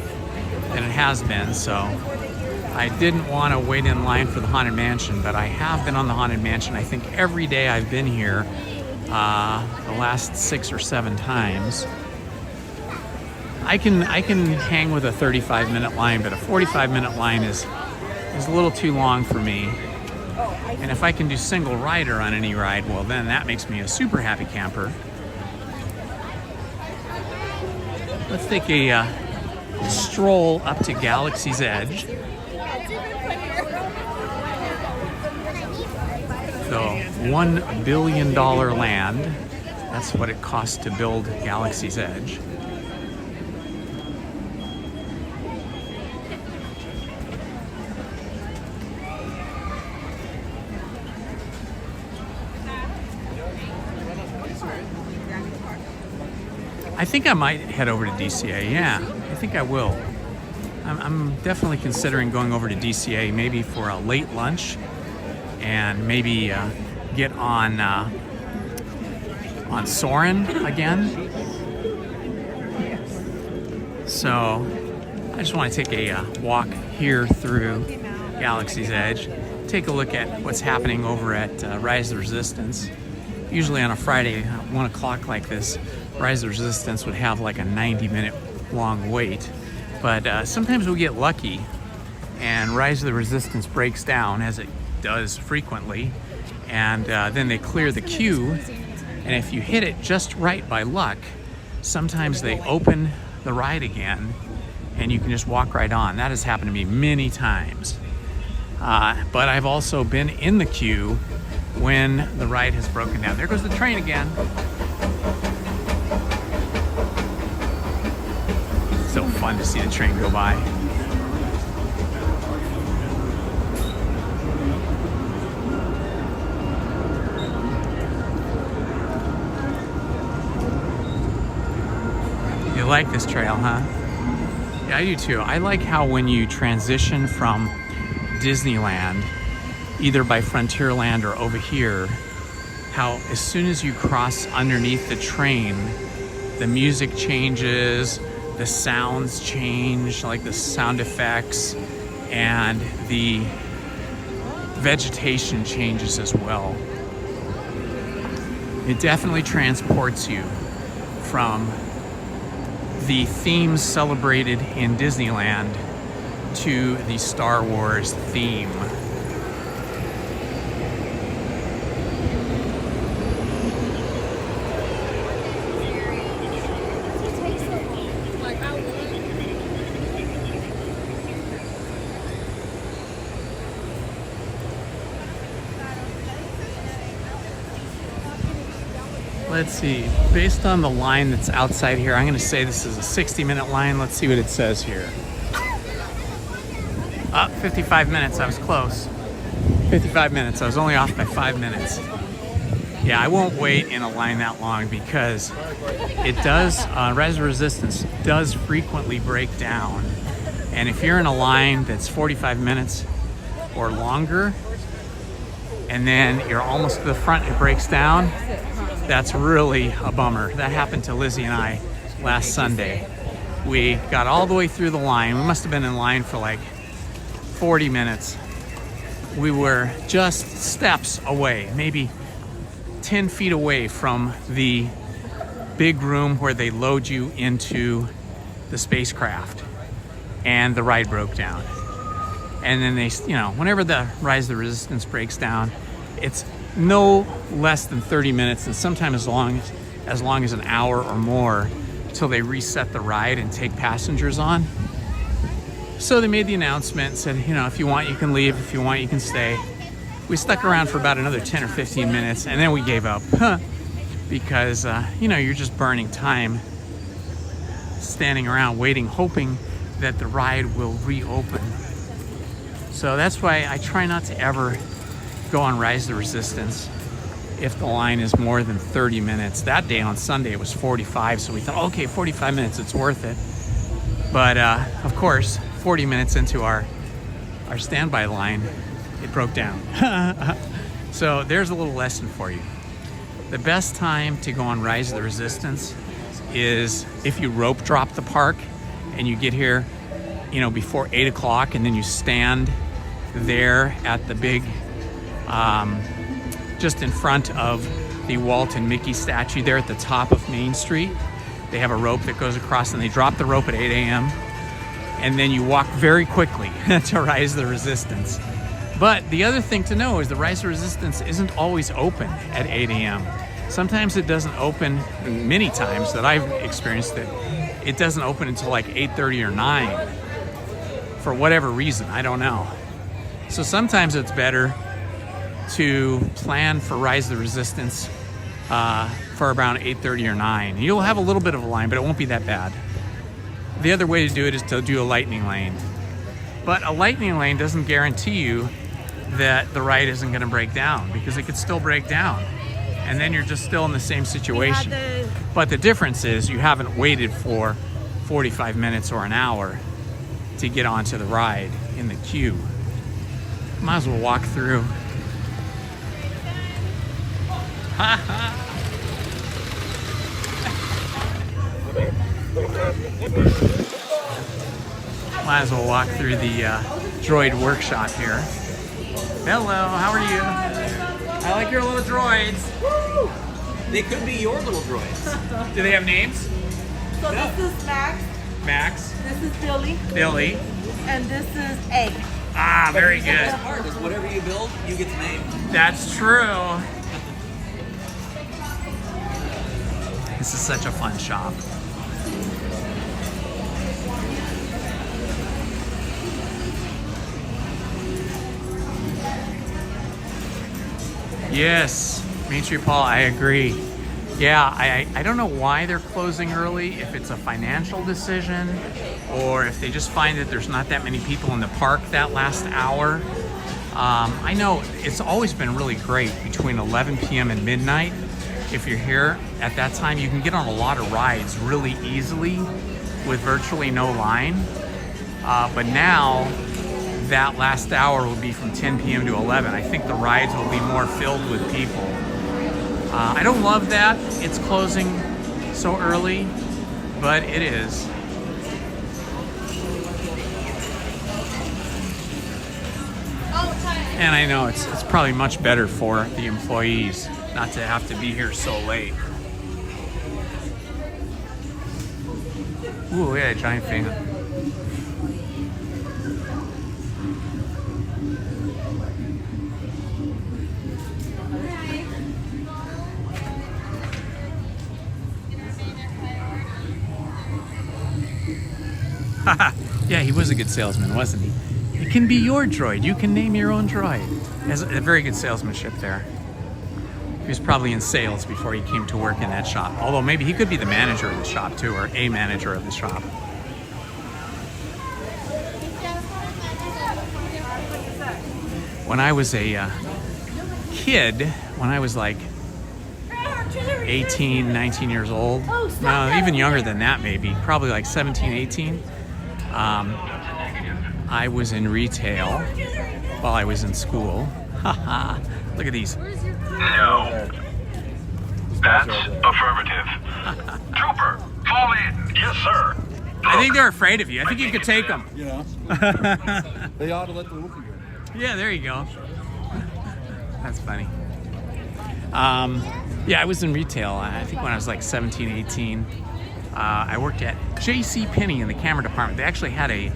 than it has been, so I didn't want to wait in line for the Haunted Mansion, but I have been on the Haunted Mansion, I think every day I've been here the last 6 or 7 times. I can hang with a 35-minute line, but a 45-minute line is a little too long for me. And if I can do single rider on any ride, well then that makes me a super happy camper. Let's take a stroll up to Galaxy's Edge. The $1 billion land, that's what it costs to build Galaxy's Edge. I think I might head over to DCA, yeah, I think I will. I'm definitely considering going over to DCA, maybe for a late lunch, and maybe get on Soarin' again. So I just want to take a walk here through Galaxy's Edge, take a look at what's happening over at Rise of the Resistance. Usually on a Friday at 1 o'clock like this, Rise of the Resistance would have like a 90-minute long wait, but sometimes we get lucky and Rise of the Resistance breaks down, as it does frequently, and then they clear the queue, and if you hit it just right by luck, sometimes they open the ride again and you can just walk right on. That has happened to me many times, but I've also been in the queue when the ride has broken down. There goes the train again. So fun to see the train go by. You like this trail, huh? Yeah, I do too. I like how when you transition from Disneyland, either by Frontierland or over here, how as soon as you cross underneath the train, the music changes, the sounds change, like the sound effects, and the vegetation changes as well. It definitely transports you from the themes celebrated in Disneyland to the Star Wars theme. Let's see, based on the line that's outside here, I'm gonna say this is a 60-minute line. Let's see what it says here. 55 minutes, I was close. 55 minutes, I was only off by 5 minutes. Yeah, I won't wait in a line that long because it does, Rise of Resistance does frequently break down. And if you're in a line that's 45 minutes or longer, and then you're almost to the front, it breaks down, that's really a bummer. That happened to Lizzie and I last Sunday. We got all the way through the line. We must have been in line for like 40 minutes. We were just steps away, maybe 10 feet away from the big room where they load you into the spacecraft, and the ride broke down. And then they, you know, whenever the Rise of the Resistance breaks down, it's no less than 30 minutes, and sometimes as long as an hour or more, until they reset the ride and take passengers on. So they made the announcement, said, you know, if you want, you can leave. If you want, you can stay. We stuck around for about another 10 or 15 minutes, and then we gave up because, you know, you're just burning time standing around waiting, hoping that the ride will reopen. So that's why I try not to ever go on Rise of the Resistance if the line is more than 30 minutes. That day on Sunday it was 45, so we thought, okay, 45 minutes, it's worth it. But of course, 40 minutes into our standby line, it broke down. So there's a little lesson for you. The best time to go on Rise of the Resistance is if you rope drop the park and you get here, you know, before 8 o'clock, and then you stand there at the big, just in front of the Walt and Mickey statue there at the top of Main Street. They have a rope that goes across, and they drop the rope at 8 a.m. and then you walk very quickly to Rise of the Resistance. But the other thing to know is the Rise of the Resistance isn't always open at 8 a.m. Sometimes it doesn't open, many times that I've experienced it doesn't open until like 8:30 or 9 for whatever reason, I don't know. So sometimes it's better to plan for Rise of the Resistance for around 8:30 or 9. You'll have a little bit of a line, but it won't be that bad. The other way to do it is to do a lightning lane. But a lightning lane doesn't guarantee you that the ride isn't going to break down, because it could still break down. And then you're just still in the same situation. But the difference is you haven't waited for 45 minutes or an hour to get onto the ride in the queue. Might as well walk through. Might as well walk through the droid workshop here. Hello, how are you? I like your little droids. Woo! They could be your little droids. Do they have names? So this is Max. Max. This is Billy. Billy. And this is Egg. Ah, very But good. That's hard, because whatever you build, you get the name. That's true. This is such a fun shop. Yes, Main Street Paul, I agree. Yeah, I don't know why they're closing early, if it's a financial decision or if they just find that there's not that many people in the park that last hour. I know it's always been really great between 11 p.m. and midnight. If you're here at that time, you can get on a lot of rides really easily with virtually no line. But now, that last hour will be from 10 p.m. to 11. I think the rides will be more filled with people. I don't love that it's closing so early, but it is. And I know it's probably much better for the employees not to have to be here so late. Ooh, yeah, giant fan. Yeah, he was a good salesman, wasn't he? It can be your droid. You can name your own droid. Has a very good salesmanship there. He was probably in sales before he came to work in that shop. Although maybe he could be the manager of the shop too, or a manager of the shop. When I was a kid, when I was like 18, 19 years old, no, even younger than that maybe, probably like 17, 18, I was in retail while I was in school. Haha, look at these. No. That's affirmative. Trooper, fall in. Yes, sir. I think they're afraid of you. I think you could take them. You know, they ought to let the Wookiee go. Yeah, there you go. That's funny. Yeah, I was in retail, I think when I was like 17, 18. I worked at JCPenney in the camera department. They actually had a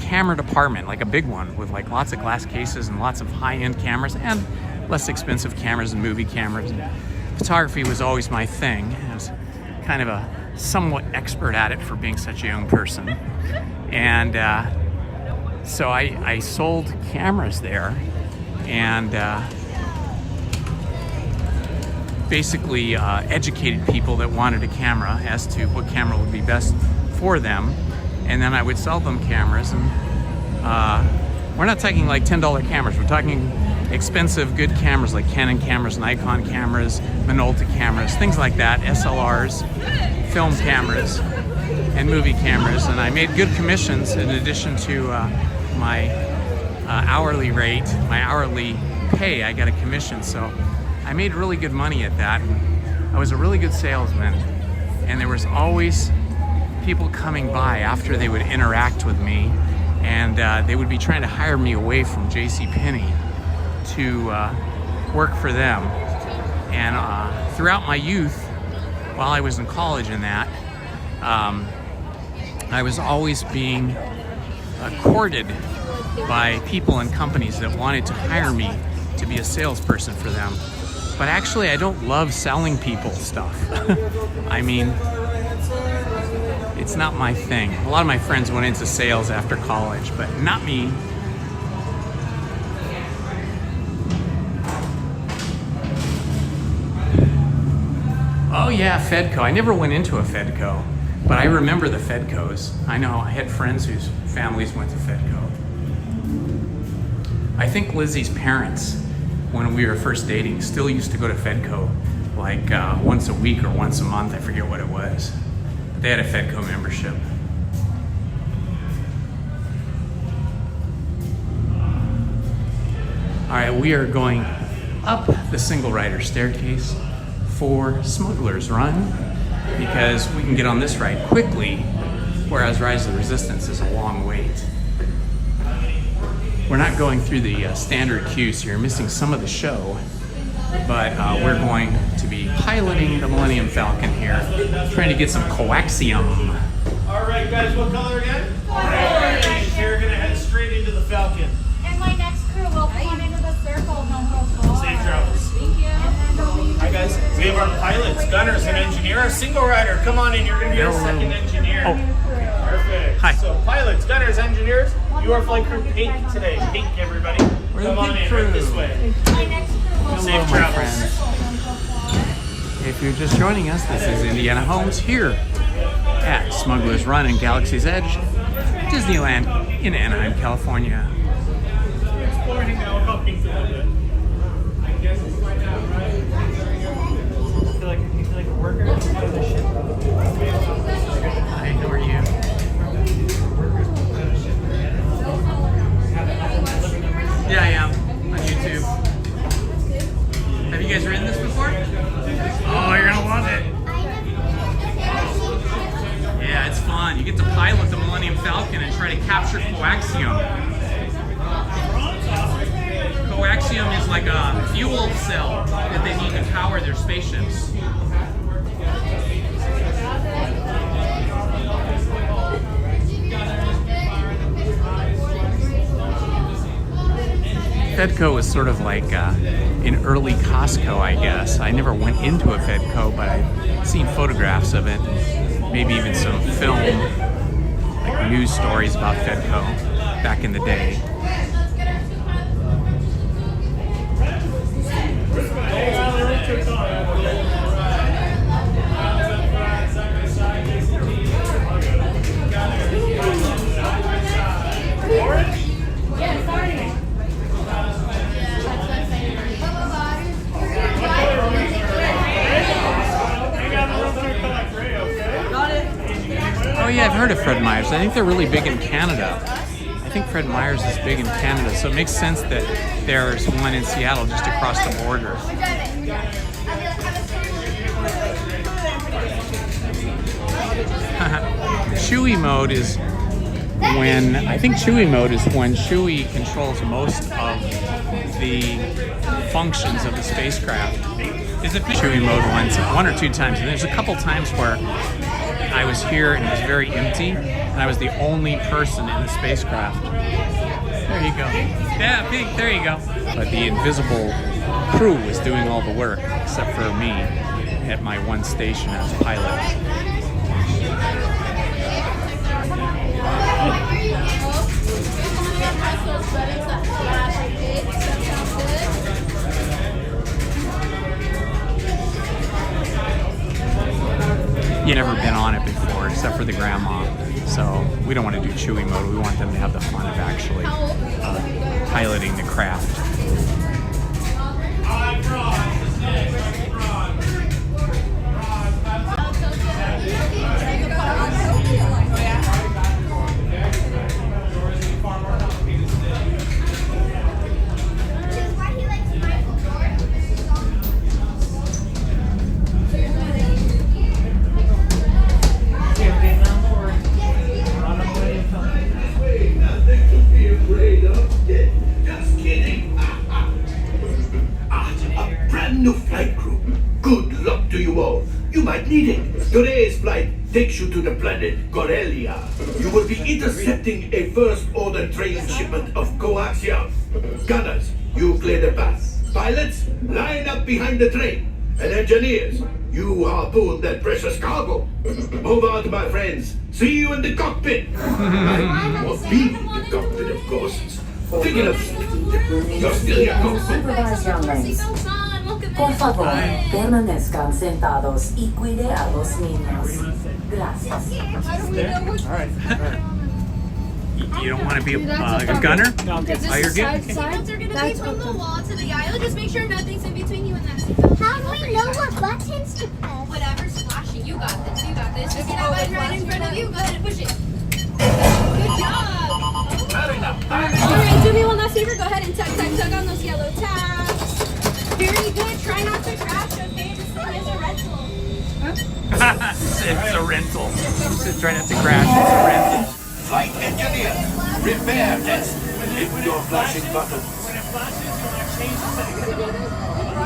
camera department, like a big one, with like lots of glass cases and lots of high-end cameras and less expensive cameras and movie cameras. And photography was always my thing. I was kind of a somewhat expert at it for being such a young person. And so I sold cameras there and basically educated people that wanted a camera as to what camera would be best for them. And then I would sell them cameras. And we're not talking like $10 cameras. We're talking expensive, good cameras like Canon cameras, Nikon cameras, Minolta cameras, things like that, SLRs, film cameras, and movie cameras. And I made good commissions in addition to my hourly rate, my hourly pay. I got a commission, so I made really good money at that. I was a really good salesman, and there was always people coming by after they would interact with me, and they would be trying to hire me away from JCPenney to work for them. And throughout my youth, while I was in college and that, I was always being courted by people and companies that wanted to hire me to be a salesperson for them. But actually, I don't love selling people stuff. I mean, it's not my thing. A lot of my friends went into sales after college, but not me. Oh yeah, Fedco. I never went into a Fedco, but I remember the Fedcos. I know I had friends whose families went to Fedco. I think Lizzie's parents, when we were first dating, still used to go to Fedco like once a week or once a month. I forget what it was. But they had a Fedco membership. All right, we are going up the single rider staircase for Smugglers Run because we can get on this ride quickly, whereas Rise of the Resistance is a long wait. We're not going through the standard queue, so you're missing some of the show, but we're going to be piloting the Millennium Falcon here, trying to get some coaxium. All right, guys, what color again? Orange. You're gonna head straight into the Falcon. And my next crew will come into the circle. No, Safe travels. Thank you. Hi guys, we have our pilots, gunners, and engineer. Our single rider, come on in. You're gonna be our second engineer. Oh. Perfect. Hi. So pilots, gunners, engineers, you are flight crew pink today. Pink, everybody. Come on in, right this way. Hello, Safe my travels. friends. If you're just joining us, this is Indiana Holmes here at Smugglers Run in Galaxy's Edge, Disneyland in Anaheim, California. Exploring now about pink a little bit. You feel like a worker on the ship? Hi, how are you? Yeah, I am on YouTube. Have you guys ridden this before? Oh, you're gonna love it. Yeah, it's fun. You get to pilot the Millennium Falcon and try to capture coaxium. Coaxium is like a fuel cell that they need to power their spaceships. Fedco is sort of like an early Costco, I guess. I never went into a Fedco, but I've seen photographs of it, maybe even some film, like news stories about Fedco back in the day. Oh yeah, I've heard of Fred Meyers. I think they're really big in Canada. I think Fred Meyers is big in Canada, so it makes sense that there's one in Seattle just across the border. Chewy mode is when I think Chewie mode is when Chewie controls most of the functions of the spacecraft. Is it Chewie mode one or two times? And there's a couple times where I was here and it was very empty, and I was the only person in the spacecraft. There you go. Yeah, Pink, there you go. But the invisible crew was doing all the work, except for me at my one station as pilot. You've never been on it before, except for the grandma. So we don't want to do Chewie mode. We want them to have the fun of actually piloting the craft. Just kidding. A brand new flight crew. Good luck to you all. You might need it. Today's flight takes you to the planet Corellia. You will be intercepting a first-order train shipment of coaxium. Gunners, you clear the path. Pilots, line up behind the train. And engineers, you harpoon that precious cargo. Move out, my friends. See you in the cockpit. Or be in the cockpit, of course. Think it up. You're still your cockpit. Supervise young ladies. Por favor, permanezcan sentados y cuide a los niños. Gracias. You don't want to be a gunner? No, oh, you're good. Seatbelts are going to be from the wall to the aisle. Just make sure nothing's in between you and that seatbelt. How do we know what buttons to press? Whatever's flashing. You got this. You got this. If you have one right in front of you, go ahead and push it. Good job. Alright, do me one last favor. Go ahead and tug on those yellow tabs. Very good. Try not to crash, okay? This thing is a rental. It's a rental. Try not to crash. It's a rental. Flight engineer, repair test. Hit your flashing button.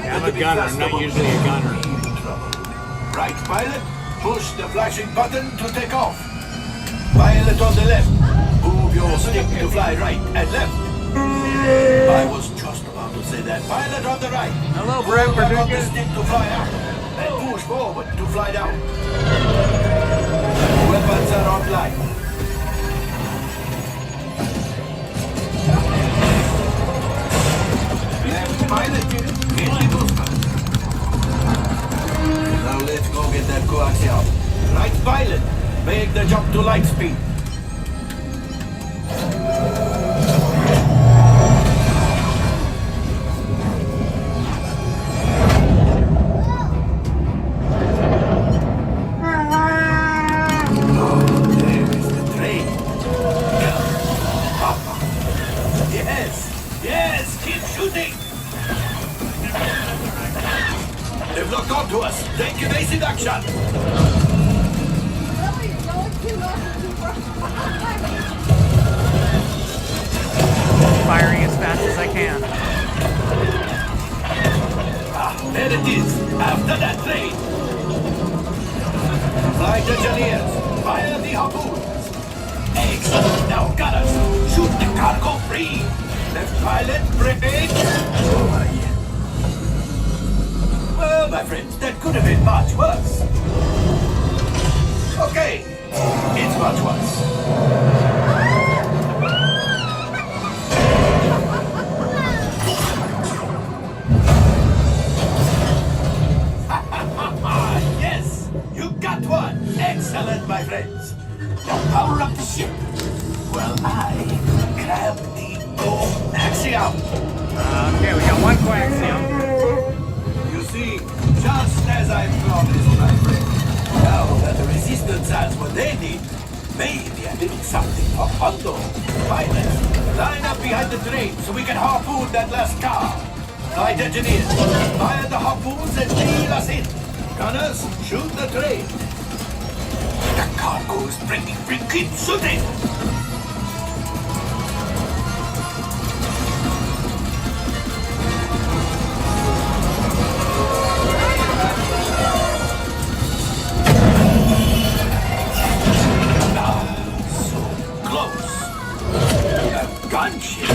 I'm a gunner. I'm not usually a gunner. Right, pilot. Push the flashing button to take off. Pilot on the left. Move your stick to fly right and left. I was just about to say that. Pilot on the right. Hello, Brett. We're doing the good. stick to fly out. And push forward to fly down. Weapons are online. Left pilot, hit the booster. Now let's go get that coaxium. Right pilot, make the jump to light speed. They've locked onto us. Take evasive action. Firing as fast as I can. There it is. After that train. Flight engineers, fire the harpoons. Excellent. Now gunners, shoot the cargo free. Left pilot, brake. Well, my friends, that could have been much worse. Okay, it's much worse. Yes, you got one. Excellent, my friends. Now power up the ship. Well, I grab the coaxium. Okay, we got one coaxium. You see, just as I promised, my friend. Now that the resistance has what they need, maybe a little something for Hondo. Pilots, line up behind the train so we can harpoon that last car. Flight engineers, fire the harpoons and reel us in. Gunners, shoot the train. The cargo is breaking. Keep shooting. Punchy!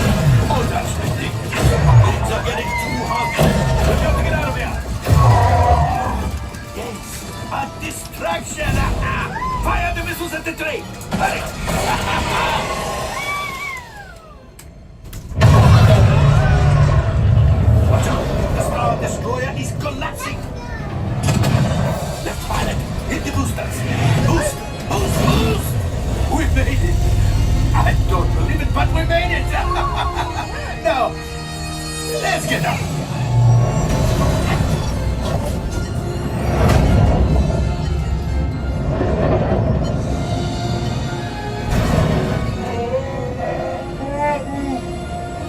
Oh, that's ridiculous. Things are getting too hot. We have to get out of here. Yes, a distraction. Fire the missiles at the train. Hurry. Watch out. The Star Destroyer is collapsing. Left pilot, hit the boosters. Boost, boost, boost. We made it. I don't believe it, but we made it. Now, let's get up.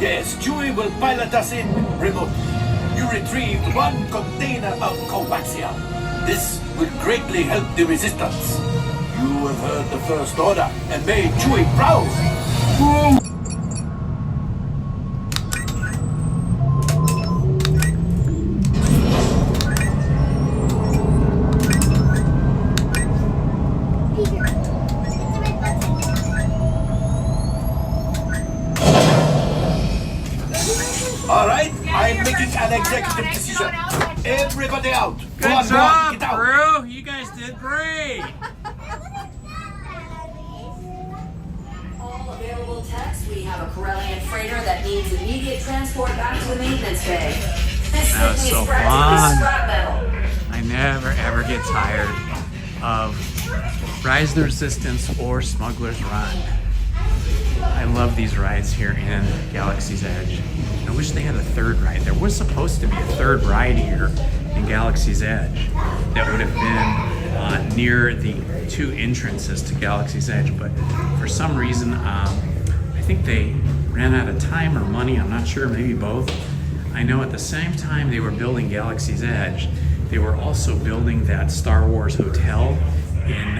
Yes, Chewie will pilot us in remotely. You retrieved 1 container of coaxium. This will greatly help the resistance. You have heard the First Order and made Chewie proud. All right, I'm making an executive decision. Everybody out. Good job, crew. You guys did great. All available text, we have a Corellian freighter that needs immediate transport back to the maintenance bay. This That was so scrap fun. metal. I never ever get tired of Rise of the Resistance or Smugglers Run. I love these rides here in Galaxy's Edge. I wish they had a third ride. There was supposed to be a third ride here in Galaxy's Edge that would have been near the 2 entrances to Galaxy's Edge, but for some reason, I think they ran out of time or money. I'm not sure, maybe both. I know at the same time they were building Galaxy's Edge, they were also building that Star Wars hotel in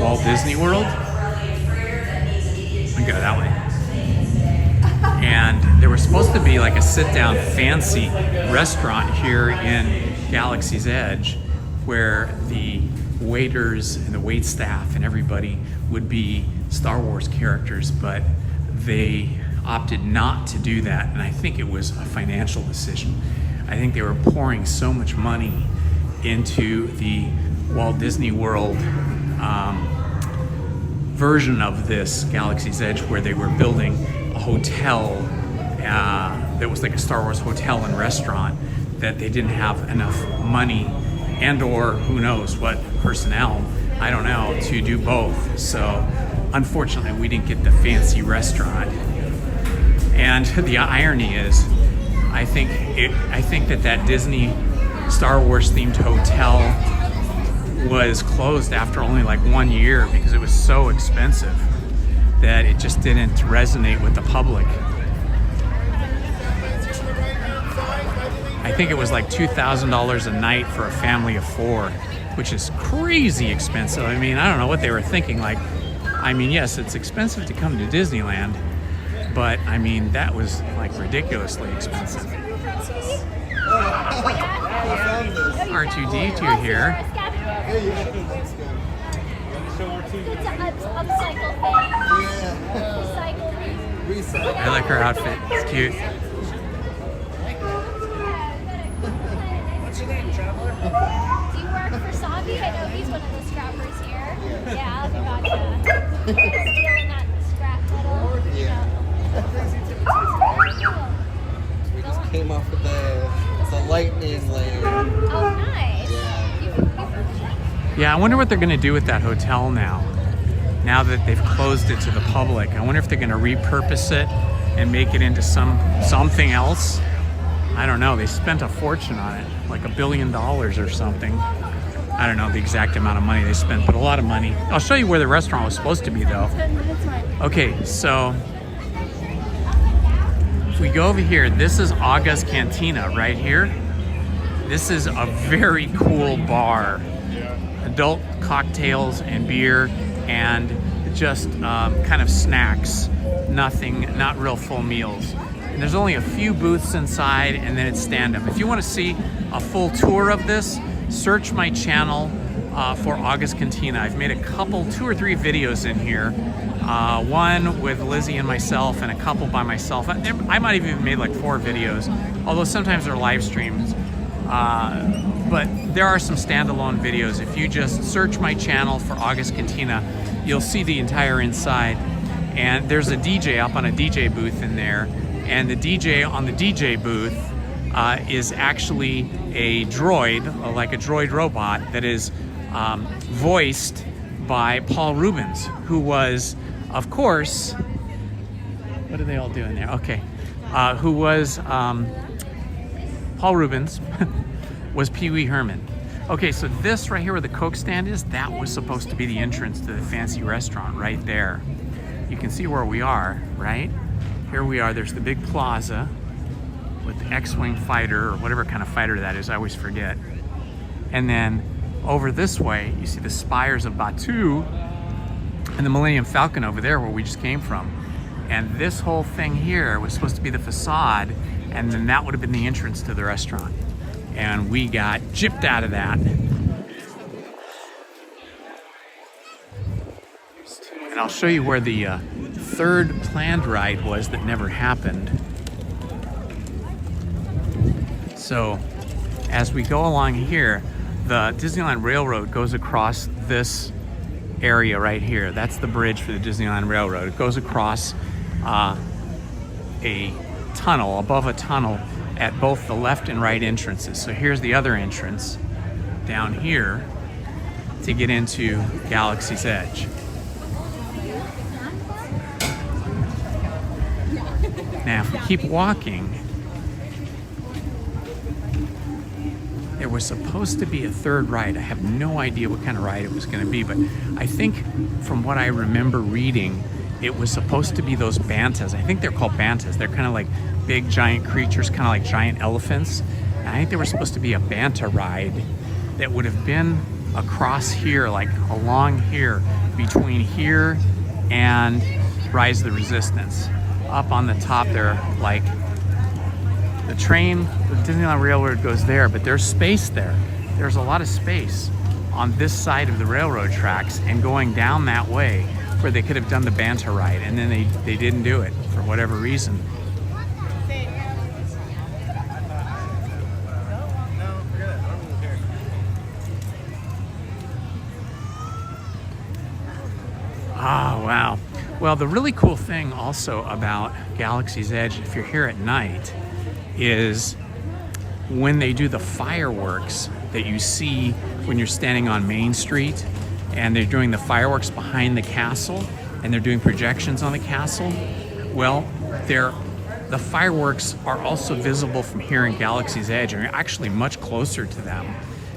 Walt Disney World. We go that way. And there was supposed to be like a sit-down fancy restaurant here in Galaxy's Edge where the waiters and the wait staff and everybody would be Star Wars characters, but they opted not to do that, and I think it was a financial decision. I think they were pouring so much money into the Walt Disney World version of this Galaxy's Edge, where they were building a hotel that was like a Star Wars hotel and restaurant, that they didn't have enough money and or who knows what personnel, I don't know, to do both. So unfortunately we didn't get the fancy restaurant. And the irony is, I think that Disney Star Wars themed hotel was closed after only like 1 year because it was so expensive that it just didn't resonate with the public. I think it was like $2,000 a night for a family of 4, which is crazy expensive. I mean, I don't know what they were thinking. Like, I mean, yes, it's expensive to come to Disneyland, but I mean, that was like ridiculously expensive. R2-D2 here. I like her outfit. It's cute. What's your name, traveler? Do you work for Savi? I know he's one of the scrappers here. Yeah, we gotcha. Stealing that scrap metal. Yeah. We just came off of the lightning lane. Oh, nice. Yeah, I wonder what they're going to do with that hotel now that they've closed it to the public. I wonder if they're going to repurpose it and make it into something else. I don't know. They spent a fortune on it, like $1 billion or something. I don't know the exact amount of money they spent, but a lot of money. I'll show you where the restaurant was supposed to be, though. Okay, so if we go over here, this is Aga's Cantina right here. This is a very cool bar. Adult cocktails and beer and just kind of snacks. Nothing, not real full meals. And there's only a few booths inside, and then it's stand-up. If you want to see a full tour of this, search my channel for Aga's Cantina. I've made a couple, 2 or 3 videos in here one with Lizzie and myself, and a couple by myself. I might have even made like 4 videos, although sometimes they're live streams. But there are some standalone videos. If you just search my channel for August Cantina, you'll see the entire inside. And there's a DJ up on a DJ booth in there. And the DJ on the DJ booth is actually a droid, like a droid robot, that is voiced by Paul Rubens, who was, of course, what are they all doing there? Okay. Who was, Paul Rubens was Pee Wee Herman. Okay, so this right here where the Coke stand is, that was supposed to be the entrance to the fancy restaurant right there. You can see where we are, right? Here we are, there's the big plaza with the X-Wing fighter, or whatever kind of fighter that is, I always forget. And then over this way, you see the spires of Batuu and the Millennium Falcon over there where we just came from. And this whole thing here was supposed to be the facade, and then that would have been the entrance to the restaurant. And we got gypped out of that. And I'll show you where the third planned ride was that never happened. So as we go along here, the Disneyland Railroad goes across this area right here. That's the bridge for the Disneyland Railroad. It goes across a tunnel, above a tunnel, at both the left and right entrances. So here's the other entrance down here to get into Galaxy's Edge. Now, if we keep walking, there was supposed to be a third ride. I have no idea what kind of ride it was going to be, but I think from what I remember reading, it was supposed to be those bantas. I think they're called bantas. They're kind of like big giant creatures, kind of like giant elephants. And I think there was supposed to be a banta ride that would have been across here, like along here, between here and Rise of the Resistance. Up on the top there, like the train, the Disneyland Railroad goes there, but there's space there. There's a lot of space on this side of the railroad tracks, and going down that way where they could have done the banta ride, and then they didn't do it for whatever reason. Ah, wow. Well, the really cool thing also about Galaxy's Edge, if you're here at night, is when they do the fireworks that you see when you're standing on Main Street, and they're doing the fireworks behind the castle, and they're doing projections on the castle. Well, the fireworks are also visible from here in Galaxy's Edge, and you're actually much closer to them.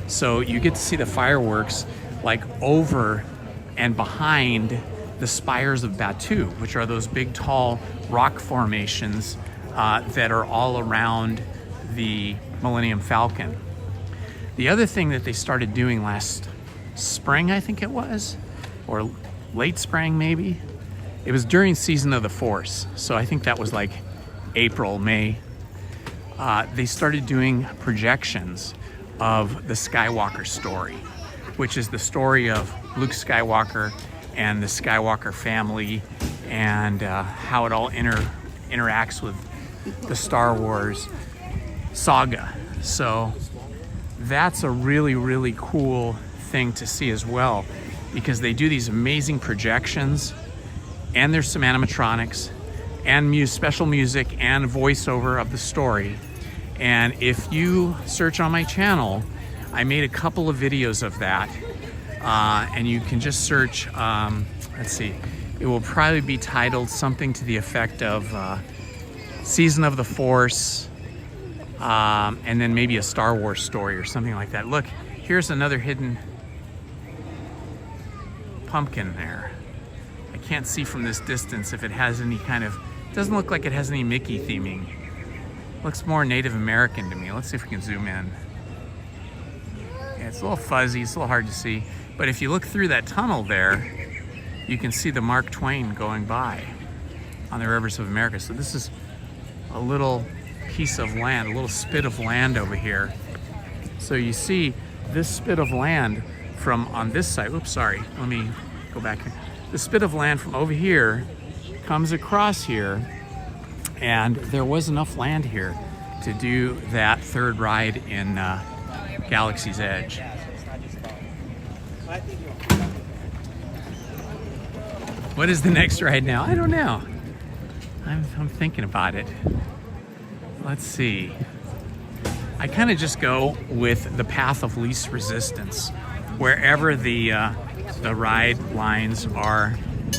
So you get to see the fireworks like over and behind the spires of Batuu, which are those big tall rock formations that are all around the Millennium Falcon. The other thing that they started doing last spring, I think it was, or late spring maybe, it was during Season of the Force, so I think that was like April, May. They started doing projections of the Skywalker story, which is the story of Luke Skywalker and the Skywalker family, and how it all interacts with the Star Wars saga. So that's a really, really cool thing to see as well, because they do these amazing projections, and there's some animatronics and special music and voiceover of the story. And if you search on my channel, I made a couple of videos of that. And you can just search, let's see, it will probably be titled something to the effect of Season of the Force, and then maybe a Star Wars story or something like that. Look, here's another hidden pumpkin there. I can't see from this distance if it has any kind of, doesn't look like it has any Mickey theming. Looks more Native American to me. Let's see if we can zoom in. Yeah, it's a little fuzzy, it's a little hard to see. But if you look through that tunnel there, you can see the Mark Twain going by on the rivers of America. So this is a little piece of land, a little spit of land over here. So you see this spit of land from on this side. Oops, sorry. Let me go back here. the spit of land from over here comes across here, and there was enough land here to do that third ride in Galaxy's Edge. What is the next ride now? I don't know. I'm thinking about it. Let's see. I kind of just go with the path of least resistance. Wherever the ride lines are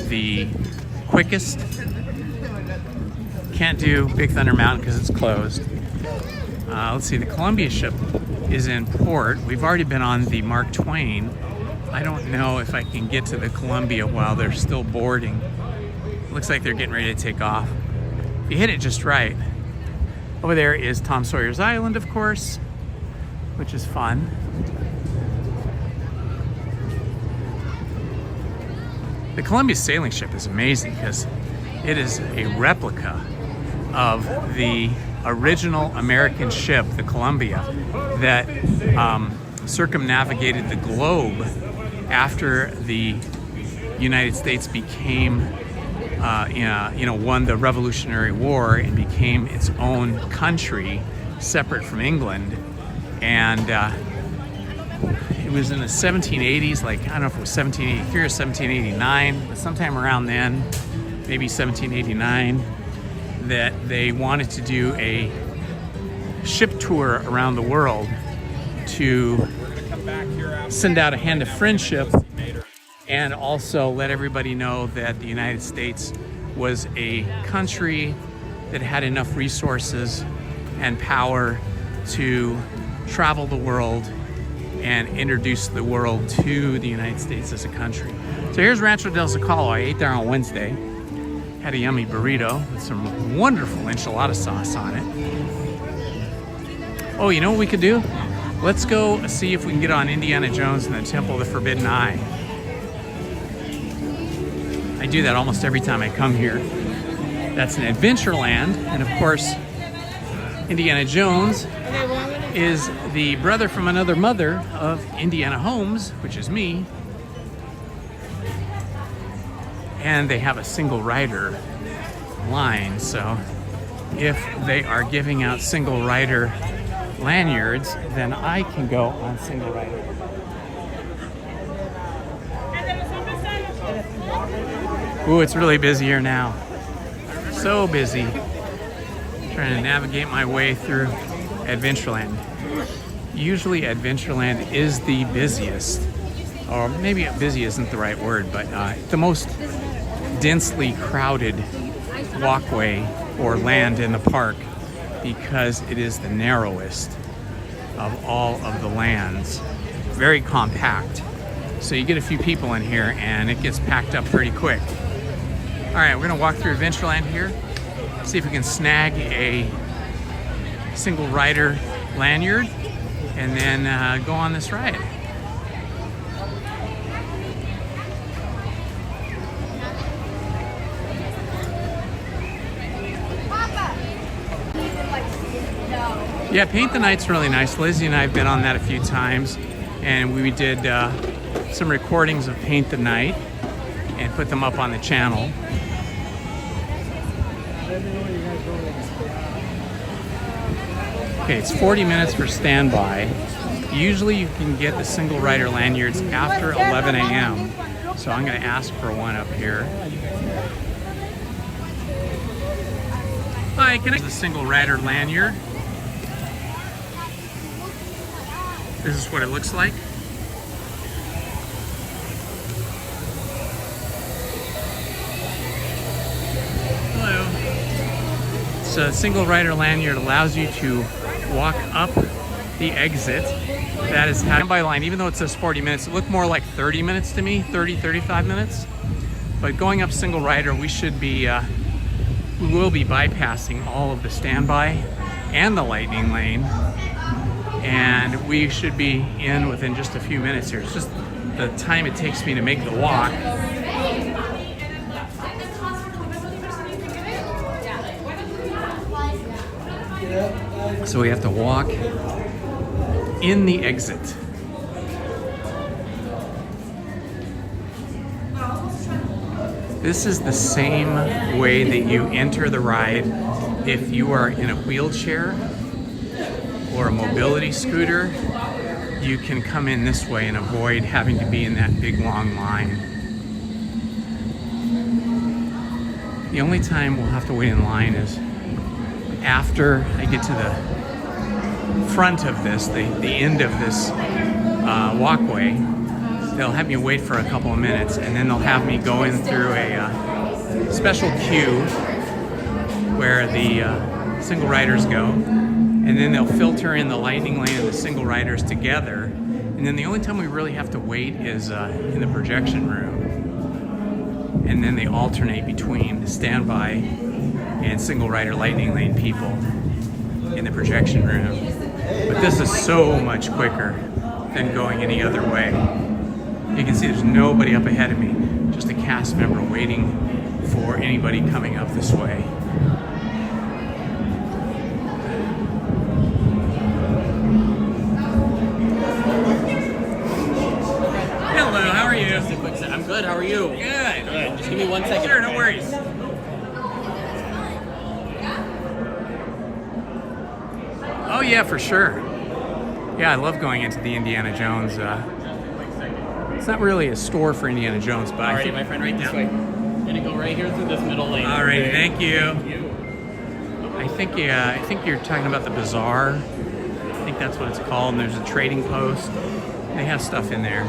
the quickest. Can't do Big Thunder Mountain because it's closed. Let's see, the Columbia ship is in port. We've already been on the Mark Twain. I don't know if I can get to the Columbia while they're still boarding. Looks like they're getting ready to take off. If you hit it just right. Over there is Tom Sawyer's Island, of course, which is fun. The Columbia sailing ship is amazing because it is a replica of the original American ship, the Columbia, that circumnavigated the globe after the United States became, won the Revolutionary War and became its own country, separate from England. And it was in the 1780s, like, I don't know if it was 1783 or 1789, but sometime around then, maybe 1789, that they wanted to do a ship tour around the world to send out a hand of friendship and also let everybody know that the United States was a country that had enough resources and power to travel the world and introduce the world to the United States as a country. So here's Rancho del Zocalo. I ate there on Wednesday. Had a yummy burrito with some wonderful enchilada sauce on it. Oh, you know what we could do? Let's go see if we can get on Indiana Jones and the Temple of the Forbidden Eye. I do that almost every time I come here. That's in Adventureland, and of course, Indiana Jones is the brother from another mother of Indiana Holmes, which is me. And they have a single rider line, so if they are giving out single rider lanyards, then I can go on single rider. Ooh, it's really busy here now. So busy. Trying to navigate my way through Adventureland. Usually Adventureland is the busiest, or maybe busy isn't the right word, but the most densely crowded walkway or land in the park because it is the narrowest of all of the lands. Very compact. So you get a few people in here and it gets packed up pretty quick. All right, we're gonna walk through Adventureland here, see if we can snag a single rider lanyard and then go on this ride. Yeah, Paint the Night's really nice. Lizzie and I have been on that a few times, and we did some recordings of Paint the Night and put them up on the channel. Okay, it's 40 minutes for standby. Usually you can get the single rider lanyards after 11 a.m. So I'm gonna ask for one up here. Hi, can I get the single rider lanyard? This is what it looks like. Hello. So a single rider lanyard allows you to walk up the exit. That is standby line. Even though it says 40 minutes, it looked more like 30 minutes to me, 30, 35 minutes. But going up single rider, we should be, we will be bypassing all of the standby and the lightning lane. And we should be in within just a few minutes here. It's just the time it takes me to make the walk. So we have to walk in the exit. This is the same way that you enter the ride if you are in a wheelchair or a mobility scooter. You can come in this way and avoid having to be in that big long line. The only time we'll have to wait in line is after I get to the front of this, the end of this walkway. They'll have me wait for a couple of minutes, and then they'll have me go in through a special queue where the single riders go, and then they'll filter in the lightning lane and the single riders together. And then the only time we really have to wait is in the projection room. And then they alternate between the standby and single rider lightning lane people in the projection room. But this is so much quicker than going any other way. You can see there's nobody up ahead of me, just a cast member waiting for anybody coming up this way. Hello, how are you? I'm good, how are you? Good. Good. Just give me 1 second. Sure, no worries. Oh yeah, for sure. Yeah, I love going into the Indiana Jones. It's not really a store for Indiana Jones, but I Alrighty, think my friend, right this way. Gonna go right here through this middle lane. Alright, thank you. I think you're talking about the bazaar. I think that's what it's called. And there's a trading post. They have stuff in there.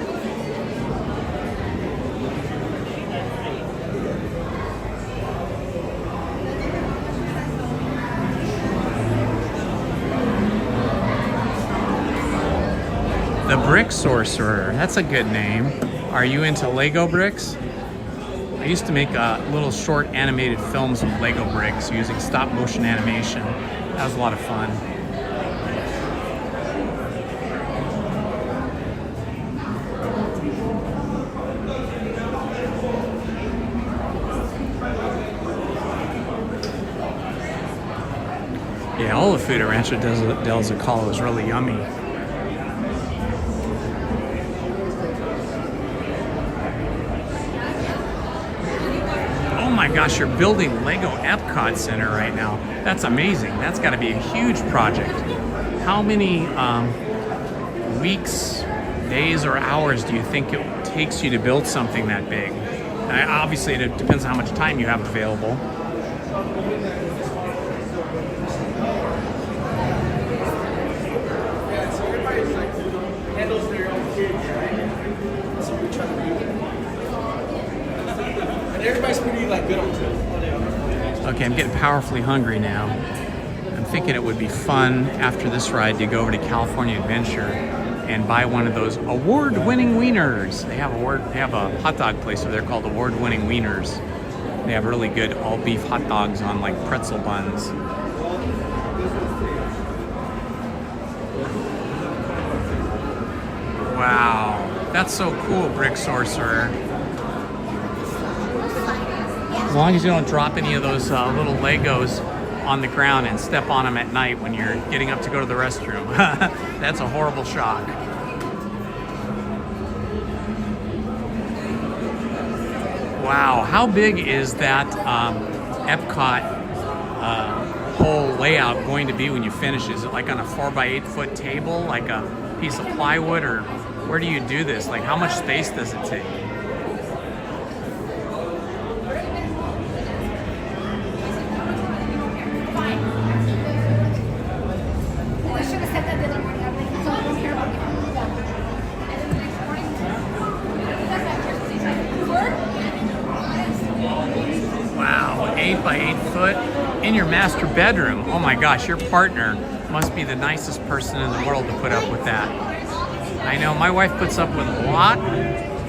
The Brick Sorcerer, that's a good name. Are you into Lego bricks? I used to make little short animated films with Lego bricks using stop motion animation. That was a lot of fun. Yeah, all the food at Rancho del Zocalo is really yummy. Oh my gosh, you're building Lego Epcot Center right now. That's amazing. That's got to be a huge project. How many weeks, days, or hours do you think it takes you to build something that big? Obviously, it depends on how much time you have available. Everybody's pretty like good on it. Okay, I'm getting powerfully hungry now. I'm thinking it would be fun after this ride to go over to California Adventure and buy one of those award-winning wieners. They have a hot dog place over there called Award-Winning Wieners. They have really good all-beef hot dogs on like pretzel buns. Wow, that's so cool, Brick Sorcerer. As long as you don't drop any of those little Legos on the ground and step on them at night when you're getting up to go to the restroom. That's a horrible shock. Wow, how big is that Epcot whole layout going to be when you finish? Is it like on a 4x8 foot table, like a piece of plywood, or where do you do this? Like, how much space does it take? Wow, 8x8 foot in your master bedroom. Oh my gosh, your partner must be the nicest person in the world to put up with that. I know my wife puts up with a lot,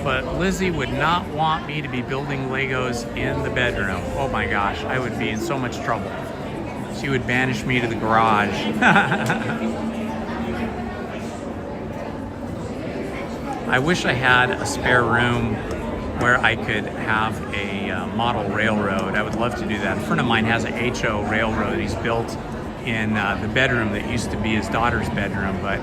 but Lizzie would not want me to be building Legos in the bedroom. Oh my gosh, I would be in so much trouble. She would banish me to the garage. I wish I had a spare room where I could have a model railroad. I would love to do that. A friend of mine has a HO railroad he's built in the bedroom that used to be his daughter's bedroom, but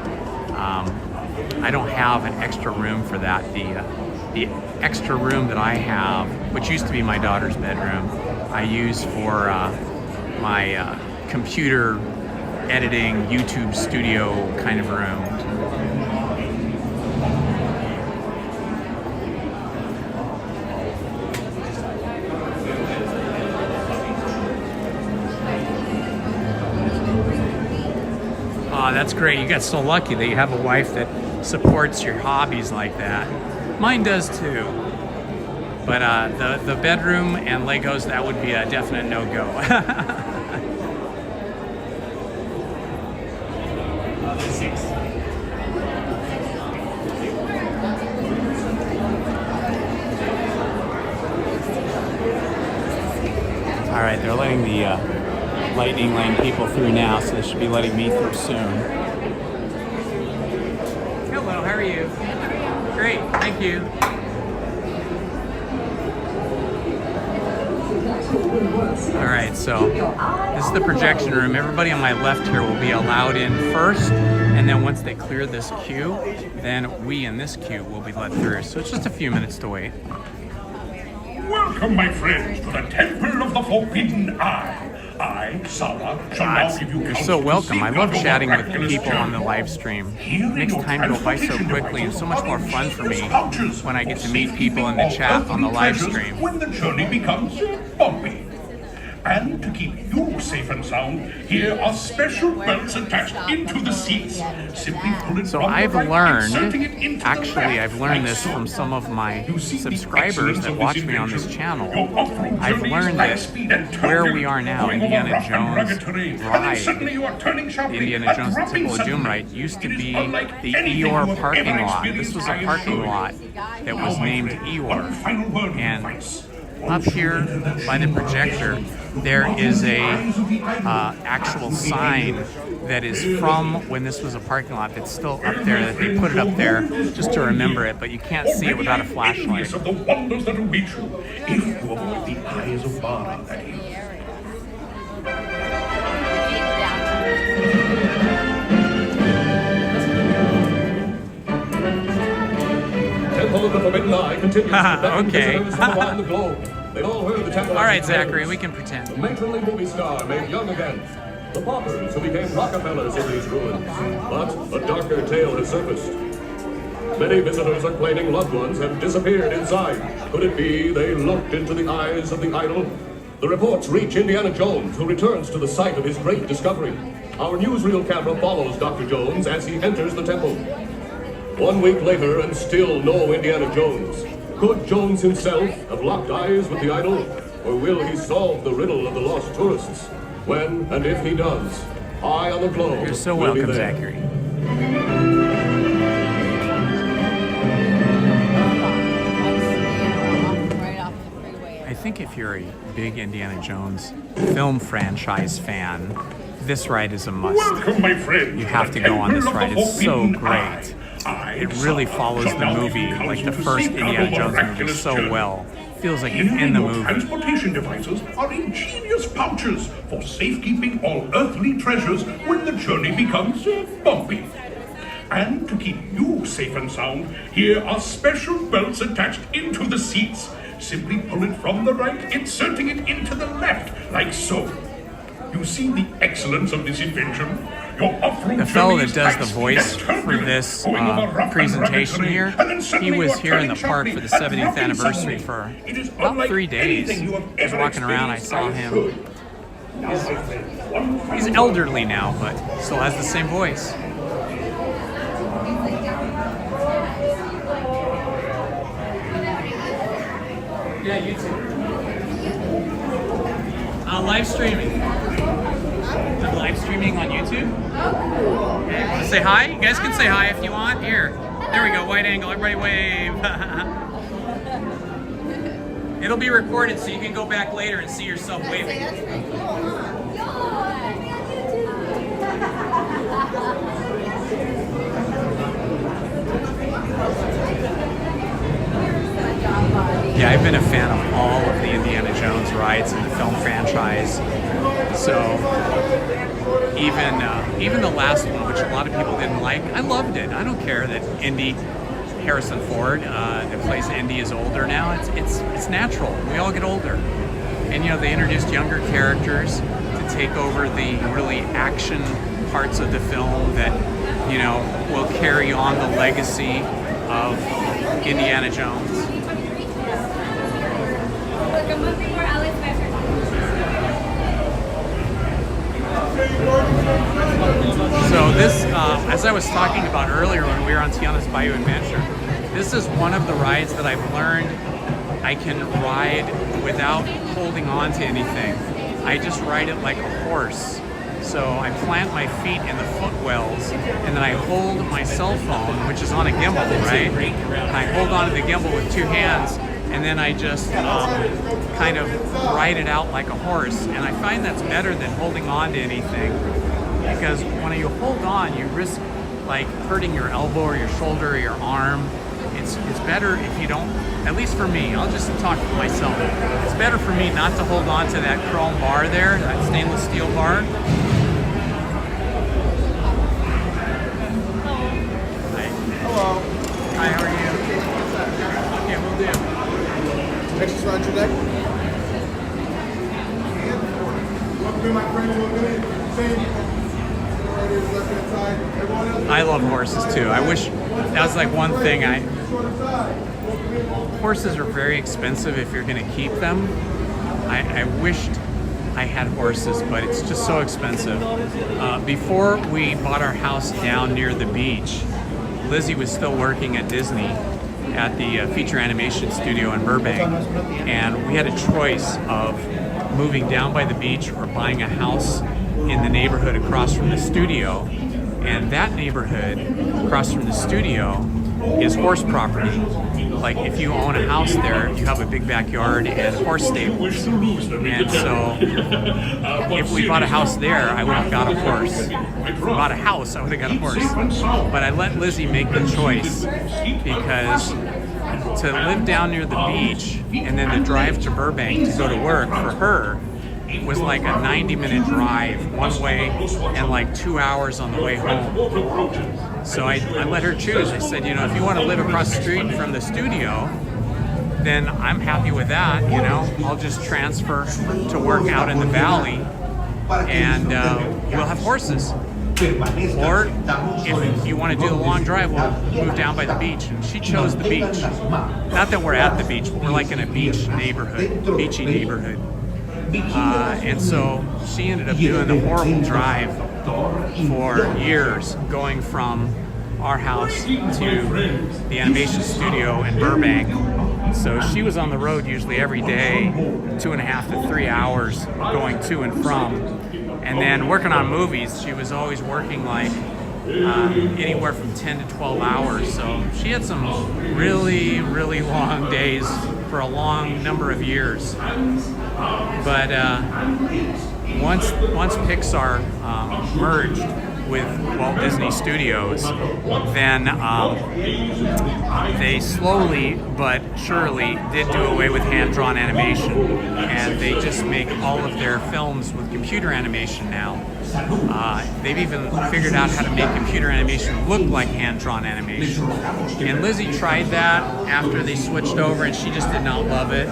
I don't have an extra room for that. The extra room that I have, which used to be my daughter's bedroom, I use for my computer editing, YouTube studio kind of room. That's great. You got so lucky that you have a wife that supports your hobbies like that. Mine does too. But the bedroom and Legos, that would be a definite no-go. All right, they're letting the Lightning Lane people through now, so they should be letting me through soon. Hello, how are you? Great, thank you. All right, so this is the projection room. Everybody on my left here will be allowed in first, and then once they clear this queue, then we in this queue will be let through. So it's just a few minutes to wait. Welcome, my friends, to the Temple of the Forbidden Eye. I, Asada, shall now give you You're so welcome. I love chatting with people on the live stream. It makes time go by so quickly and so much more fun for me when I get to meet people in the chat on the live stream. When the journey becomes bumpy. And to keep you safe and sound, here are special belts attached into the seats. Simply pull it So from I've the right, learned, inserting it into actually the I've learned this from some of my subscribers that watch me on this channel. I've learned that where we are now, Indiana Jones ride, the Indiana Jones and Temple of Doom ride, used to be the Eeyore parking lot. This was a parking lot that was named Eeyore. And up here by the projector, there is a actual sign that is from when this was a parking lot that's still up there, that they put it up there just to remember it, but you can't see it without a flashlight. Of the wonders that await you, if you avoid the eyes of Bara, that is. Temple of the Forbidden Eye continues to beckon Okay. visitors from around the globe. They've all heard the temple. All right, Zachary, we can pretend. The matronly movie star made young again. The paupers who became Rockefellers in these ruins. But a darker tale has surfaced. Many visitors are claiming loved ones have disappeared inside. Could it be they looked into the eyes of the idol? The reports reach Indiana Jones, who returns to the site of his great discovery. Our newsreel camera follows Dr. Jones as he enters the temple. 1 week later, and still no Indiana Jones. Could Jones himself have locked eyes with the idol? Or will he solve the riddle of the lost tourists? When and if he does, eye on the globe. You're so will be welcome, there. Zachary. I think if you're a big Indiana Jones film franchise fan, this ride is a must. Welcome, my friend. You have to go on this ride. It's so great. It really follows the movie, like the first Indiana Jones movie, so well. Feels like you're in the movie. Transportation devices are ingenious pouches for safekeeping all earthly treasures when the journey becomes bumpy. And to keep you safe and sound, here are special belts attached into the seats. Simply pull it from the right, inserting it into the left, like so. You see the excellence of this invention? The fellow that does the voice for this presentation here, he was here in the park for the 70th anniversary for about 3 days. I was walking around, I saw him. He's elderly now, but still has the same voice. Yeah, YouTube. Live streaming. I'm live streaming on YouTube. Okay, want to say hi? You guys can say hi if you want. Here. There we go, wide angle. Everybody wave. It'll be recorded so you can go back later and see yourself waving. Yeah, I've been a fan of all of the Indiana Jones rides in the film franchise. So even the last one, which a lot of people didn't like, I loved it. I don't care that Indy Harrison Ford that plays Indy is older now. It's natural. We all get older, and they introduced younger characters to take over the really action parts of the film that will carry on the legacy of Indiana Jones. So this, as I was talking about earlier when we were on Tiana's Bayou Adventure, this is one of the rides that I've learned I can ride without holding on to anything. I just ride it like a horse. So I plant my feet in the footwells, and then I hold my cell phone, which is on a gimbal, right? And I hold onto the gimbal with two hands, and then I just kind of ride it out like a horse. And I find that's better than holding on to anything, because when you hold on, you risk like hurting your elbow or your shoulder or your arm. It's better if you don't, at least for me, I'll just talk for myself. It's better for me not to hold on to that chrome bar there, that stainless steel bar. Hello. Hi, how are you? Yeah, we'll do. Next around your neck. I love horses too. I wish that was like one thing. Horses are very expensive if you're going to keep them. I wished I had horses, but it's just so expensive. Before we bought our house down near the beach, Lizzie was still working at Disney at the feature animation studio in Burbank, and we had a choice of moving down by the beach or buying a house in the neighborhood across from the studio. And that neighborhood across from the studio is horse property. Like if you own a house there, you have a big backyard and horse stables. And so if we bought a house there, I would have got a horse. If we bought a house, I would have got a horse. But I let Lizzie make the choice, because to live down near the beach and then to drive to Burbank to go to work for her was like a 90-minute drive one way and like 2 hours on the way home. So I let her choose. I said, if you want to live across the street from the studio, then I'm happy with that. I'll just transfer to work out in the valley, and we'll have horses. Or if you want to do the long drive, we'll move down by the beach. And she chose the beach. Not that we're at the beach, but we're like in a beach neighborhood, beachy neighborhood. And so she ended up doing a horrible drive for years, going from our house to the animation studio in Burbank. So she was on the road usually every day, 2.5 to 3 hours going to and from. And then working on movies, she was always working like anywhere from 10 to 12 hours. So she had some really, really long days for a long number of years. But once Pixar merged with Walt Disney Studios, then they slowly but surely did do away with hand-drawn animation, and they just make all of their films with computer animation now. They've even figured out how to make computer animation look like hand-drawn animation. And Lizzie tried that after they switched over, and she just did not love it.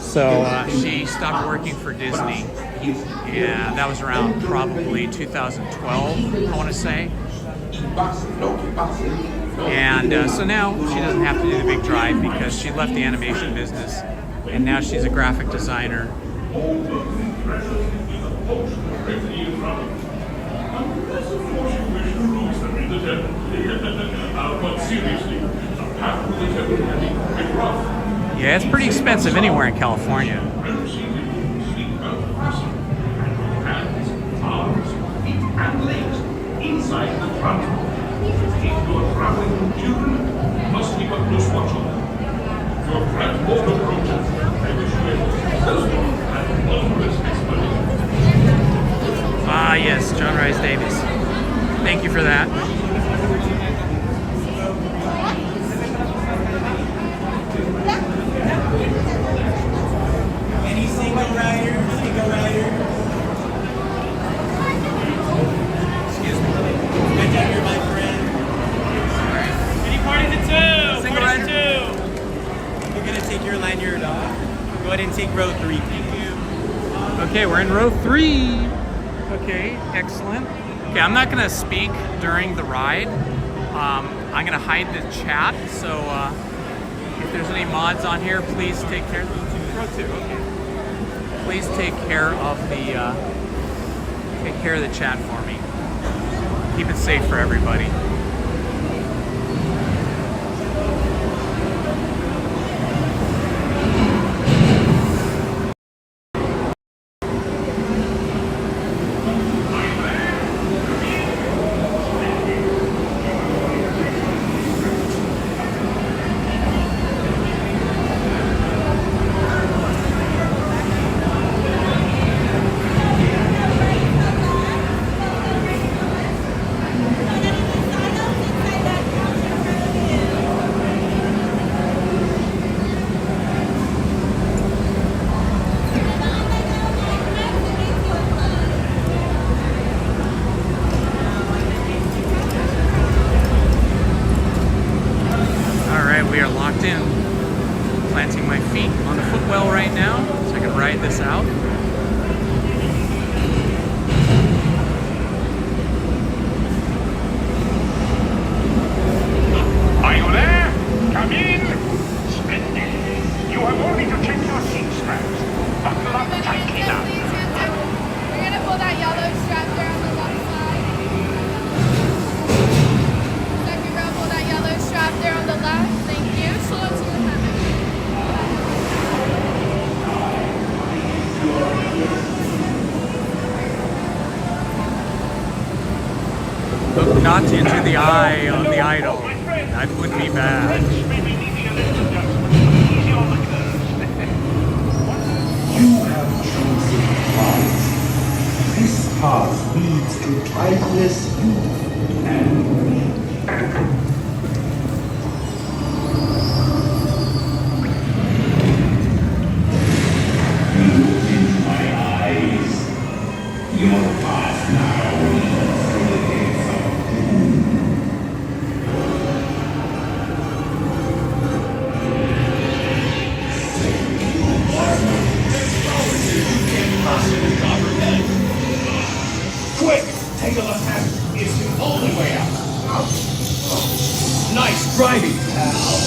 So she stopped working for Disney, and that was around probably 2012, I want to say. And so now she doesn't have to do the big drive because she left the animation business, and now she's a graphic designer. Yeah, it's pretty expensive anywhere in California. Inside the front. If you're traveling with children, you must keep a close watch on them. Your friend won't approach it. I wish you a successful and wondrous expedition. Ah, yes, John Rhys Davies. Thank you for that. Any single rider? Excuse me. Good to hear, my friend. Any party to two? Okay, we're in row 3. Okay, excellent. Okay, I'm not gonna speak during the ride. I'm gonna hide the chat, so if there's any mods on here, please take care. Row 2, okay. Please take care of the chat for me. Keep it safe for everybody. We are locked in, planting my feet on the footwell right now so I can ride this out. Are you there? Come in. Splendid. You have only to check your seat straps. Buckle up tightly now. We're gonna pull that yellow strap there on the left side. Second row, pull that yellow strap there on the left. Thank you. Slow to the left. Look not into the eye of the idol. That would be bad. You have chosen life. This path leads to timeless youth and look into my eyes. Your path now leads through the gates of doom. Quick! Take a left hand. It's the only way out. Nice driving, pal.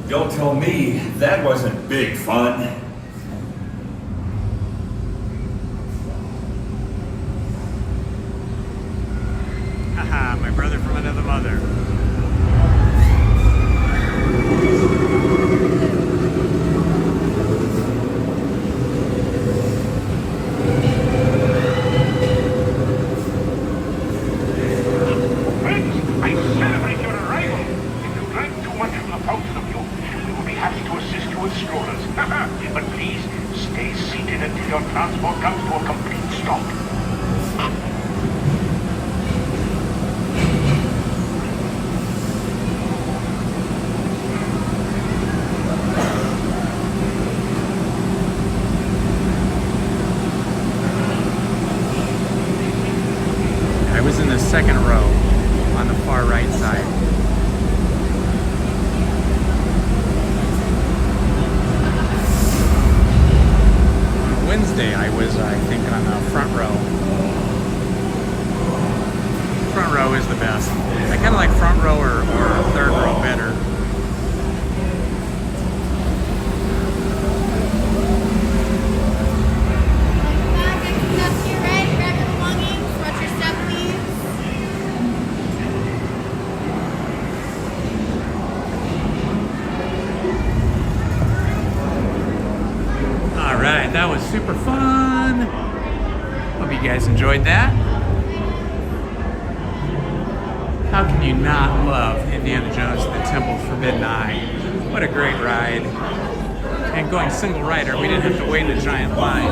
Don't tell me that wasn't big fun. Haha, my brother from another mother. But please, stay seated until your transport comes to a complete stop. I was in the second row on the far right side. Wednesday, I was, I think, on the front row. Front row is the best. I kind of like front row or third row better. Alright, that was super fun. Hope you guys enjoyed that. How can you not love Indiana Jones and the Temple of Forbidden Eye? What a great ride. And going single rider, we didn't have to wait in a giant line.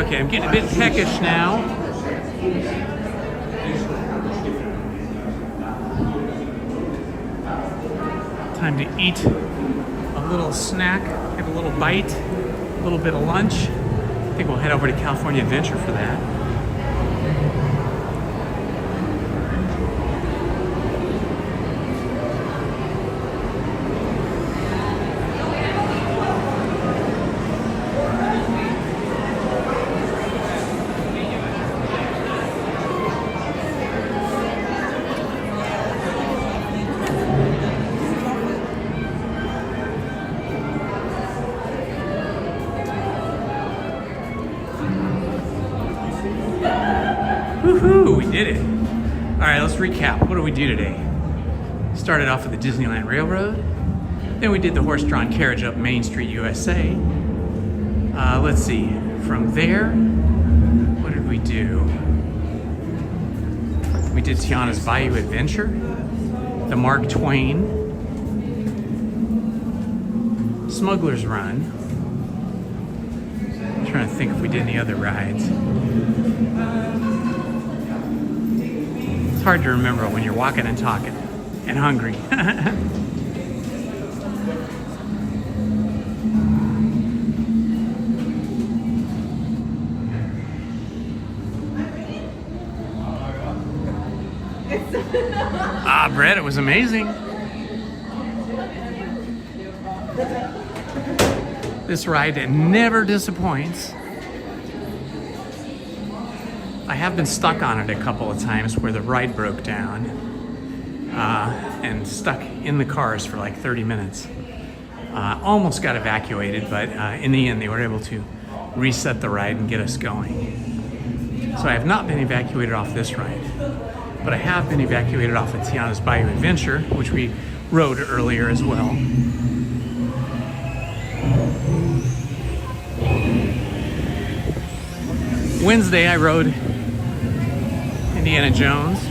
Okay, I'm getting a bit peckish now. Time to eat a little snack, get a little bite, a little bit of lunch. I think we'll head over to California Adventure for that. Woohoo, we did it. All right, let's recap. What did we do today? Started off with the Disneyland Railroad. Then we did the horse-drawn carriage up Main Street, USA. Let's see, from there, what did we do? We did Tiana's Bayou Adventure, the Mark Twain, Smugglers Run. I'm trying to think if we did any other rides. It's hard to remember when you're walking and talking and hungry. Brett, it was amazing. This ride never disappoints. I have been stuck on it a couple of times where the ride broke down and stuck in the cars for like 30 minutes. Almost got evacuated, but in the end they were able to reset the ride and get us going. So I have not been evacuated off this ride, but I have been evacuated off of Tiana's Bayou Adventure, which we rode earlier as well. Wednesday I rode Indiana Jones,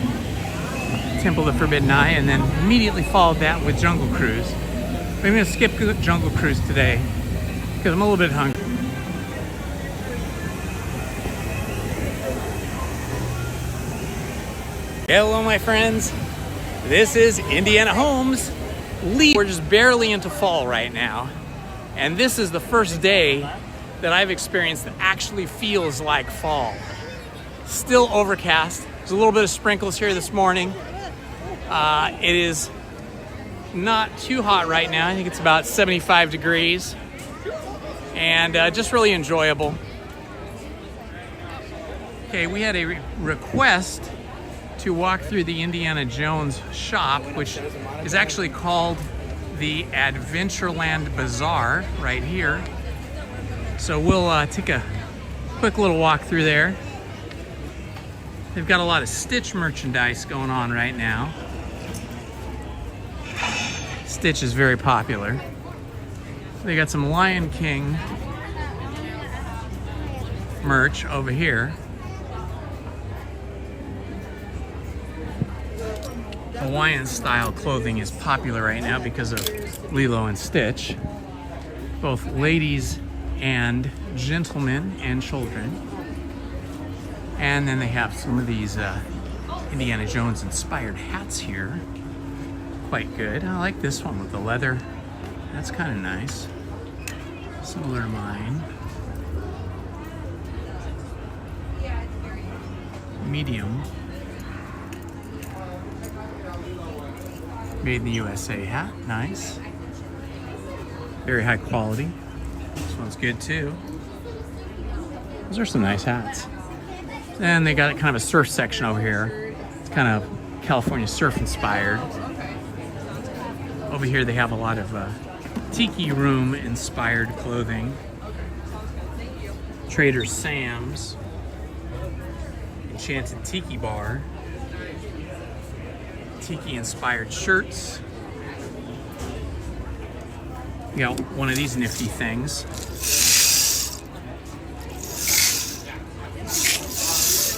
Temple of the Forbidden Eye, and then immediately followed that with Jungle Cruise. I'm going to skip Jungle Cruise today because I'm a little bit hungry. Hello my friends, this is Indiana Holmes. We're just barely into fall right now, and this is the first day that I've experienced that actually feels like fall. Still overcast. There's a little bit of sprinkles here this morning. It is not too hot right now. I think it's about 75 degrees, and just really enjoyable. Okay, we had a request to walk through the Indiana Jones shop, which is actually called the Adventureland Bazaar right here. So we'll take a quick little walk through there. They've got a lot of Stitch merchandise going on right now. Stitch is very popular. They got some Lion King merch over here. Hawaiian style clothing is popular right now because of Lilo and Stitch. Both ladies and gentlemen and children. And then they have some of these Indiana Jones inspired hats here. Quite good. I like this one with the leather. That's kind of nice. Similar to mine. Medium. Made in the USA hat. Nice. Very high quality. This one's good too. Those are some nice hats. And they got kind of a surf section over here. It's kind of California surf inspired. Over here they have a lot of tiki room inspired clothing. Trader Sam's. Enchanted Tiki Bar. Tiki inspired shirts. You got one of these nifty things.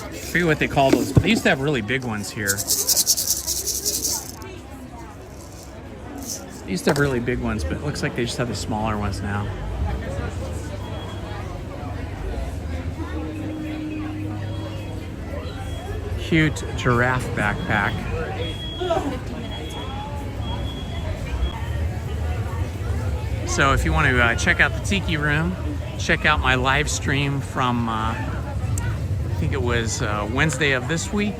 I forget what they call those, but they used to have really big ones here. They used to have really big ones, but it looks like they just have the smaller ones now. Cute giraffe backpack. So if you want to check out the Tiki Room, check out my live stream from I think it was Wednesday of this week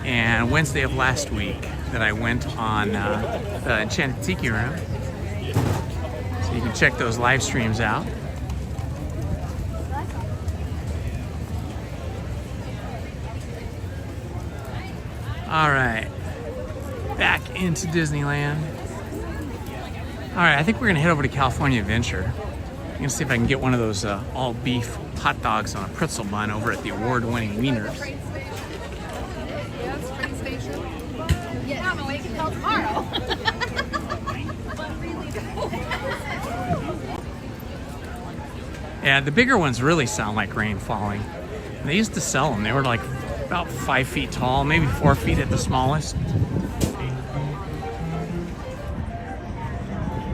and Wednesday of last week that I went on the Enchanted Tiki Room. So you can check those live streams out. All right, back into Disneyland. All right, I think we're gonna head over to California Adventure. I'm gonna see if I can get one of those all beef hot dogs on a pretzel bun over at the award-winning Wieners. Yeah, but wait until tomorrow. Yeah, the bigger ones really sound like rain falling. And they used to sell them. They were like about 5 feet tall, maybe 4 feet at the smallest.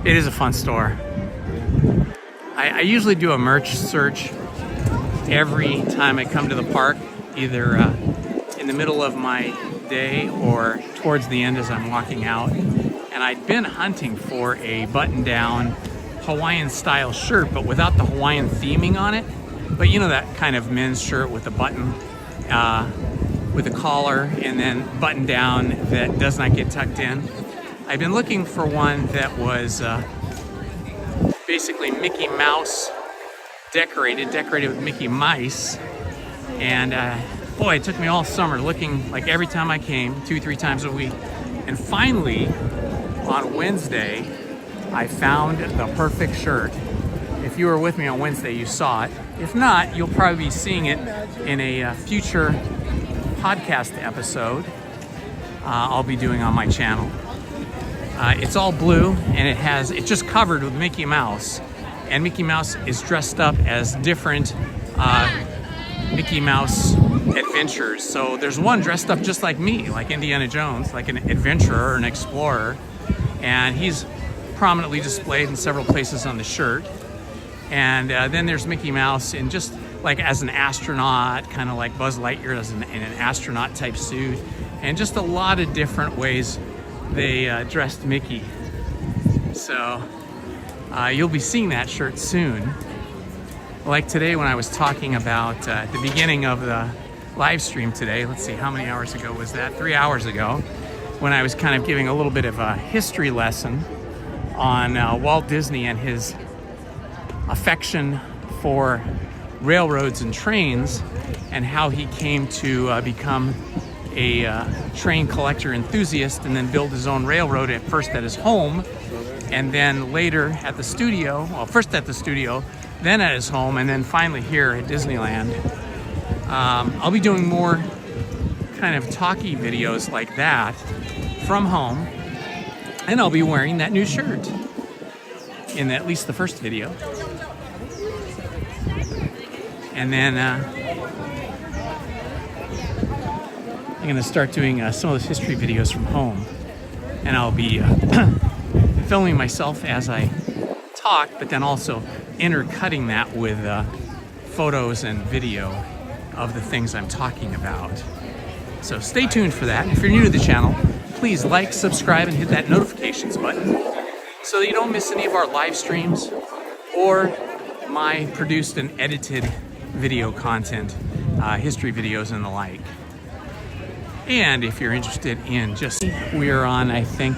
It is a fun store. I usually do a merch search every time I come to the park, either in the middle of my day or towards the end as I'm walking out. And I'd been hunting for a button-down Hawaiian style shirt, but without the Hawaiian theming on it. But you know, that kind of men's shirt with a button, with a collar and then button down that does not get tucked in. I've been looking for one that was basically Mickey Mouse decorated with Mickey Mice. And boy, it took me all summer looking, like every time I came, 2-3 times a week. And finally, on Wednesday, I found the perfect shirt. If you were with me on Wednesday, you saw it. If not, you'll probably be seeing it in a future podcast episode I'll be doing on my channel. It's all blue and it's just covered with Mickey Mouse, and Mickey Mouse is dressed up as different Mickey Mouse adventures. So there's one dressed up just like me, like Indiana Jones, like an adventurer or an explorer, and he's prominently displayed in several places on the shirt. And then there's Mickey Mouse in just like as an astronaut, kind of like Buzz Lightyear as in an astronaut type suit, and just a lot of different ways they dressed Mickey. So you'll be seeing that shirt soon. Like today when I was talking about at the beginning of the live stream today, let's see, how many hours ago was that? 3 hours ago, when I was kind of giving a little bit of a history lesson on Walt Disney and his affection for railroads and trains, and how he came to become a train collector enthusiast and then build his own railroad, at first at his home, and then later at the studio. Well, first at the studio, then at his home, and then finally here at Disneyland. I'll be doing more kind of talky videos like that from home, and I'll be wearing that new shirt in at least the first video. And then I'm gonna start doing some of those history videos from home, and I'll be filming myself as I talk, but then also intercutting that with photos and video of the things I'm talking about. So stay tuned for that. If you're new to the channel, please like, subscribe, and hit that notifications button so that you don't miss any of our live streams or my produced and edited video content, history videos and the like. And if you're interested in just, we're on, I think,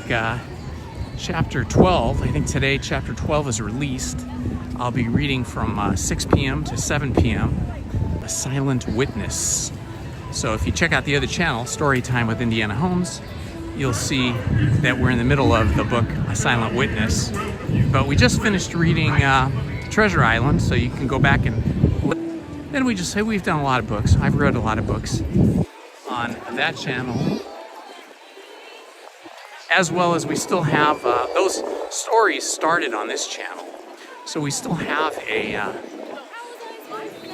chapter 12. I think today chapter 12 is released. I'll be reading from 6 p.m. to 7 p.m. A Silent Witness. So if you check out the other channel, Storytime with Indiana Holmes, you'll see that we're in the middle of the book A Silent Witness. But we just finished reading Treasure Island, so you can go back and then we just say we've done a lot of books. I've read a lot of books on that channel, as well as we still have those stories started on this channel. So we still have a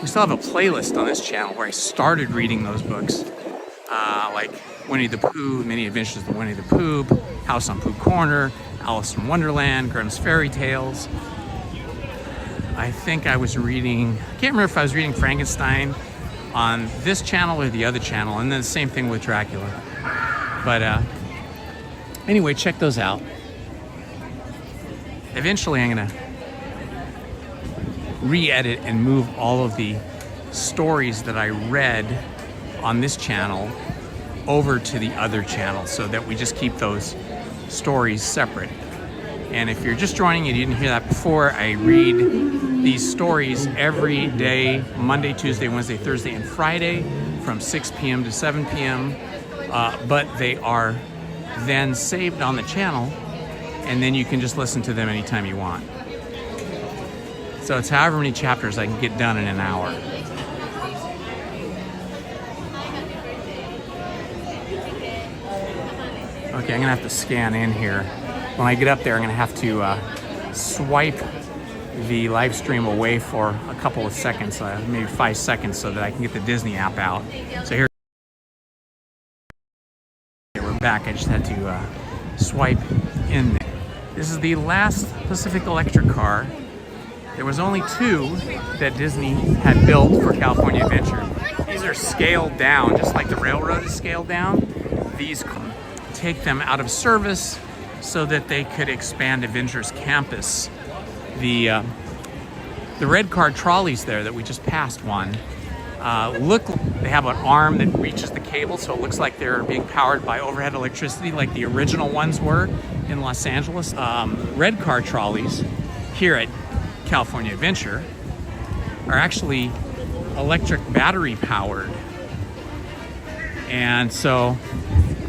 playlist on this channel where I started reading those books, like Winnie the Pooh, Many Adventures of Winnie the Pooh, House on Pooh Corner, Alice in Wonderland, Grimm's Fairy Tales. I think I was reading, I can't remember if I was reading Frankenstein on this channel or the other channel, and then the same thing with Dracula. But anyway, check those out. Eventually I'm gonna re-edit and move all of the stories that I read on this channel over to the other channel so that we just keep those stories separate. And if you're just joining, you didn't hear that before, I read these stories every day, Monday, Tuesday, Wednesday, Thursday, and Friday from 6 p.m. to 7 p.m. But they are then saved on the channel, and then you can just listen to them anytime you want. So it's however many chapters I can get done in an hour. Okay, I'm gonna have to scan in here. When I get up there, I'm gonna have to swipe the live stream away for a couple of seconds, maybe 5 seconds, so that I can get the Disney app out. So here, we're back. I just had to swipe in there. This is the last Pacific Electric car. There was only 2 that Disney had built for California Adventure. These are scaled down, just like the railroad is scaled down. These take them out of service so that they could expand Avengers Campus. The red car trolleys there that we just passed one, they have an arm that reaches the cable, so it looks like they're being powered by overhead electricity like the original ones were in Los Angeles. Red car trolleys here at California Adventure are actually electric battery powered. And so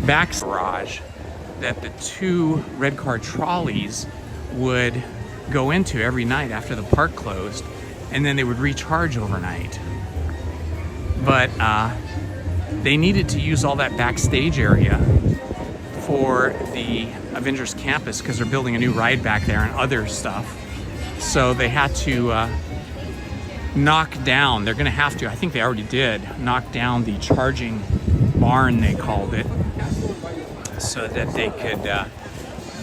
back garage that the 2 red car trolleys would go into every night after the park closed, and then they would recharge overnight. But they needed to use all that backstage area for the Avengers Campus because they're building a new ride back there and other stuff. So they had to knock down, they're gonna have to, I think they already did, knock down the charging barn, they called it, so that they could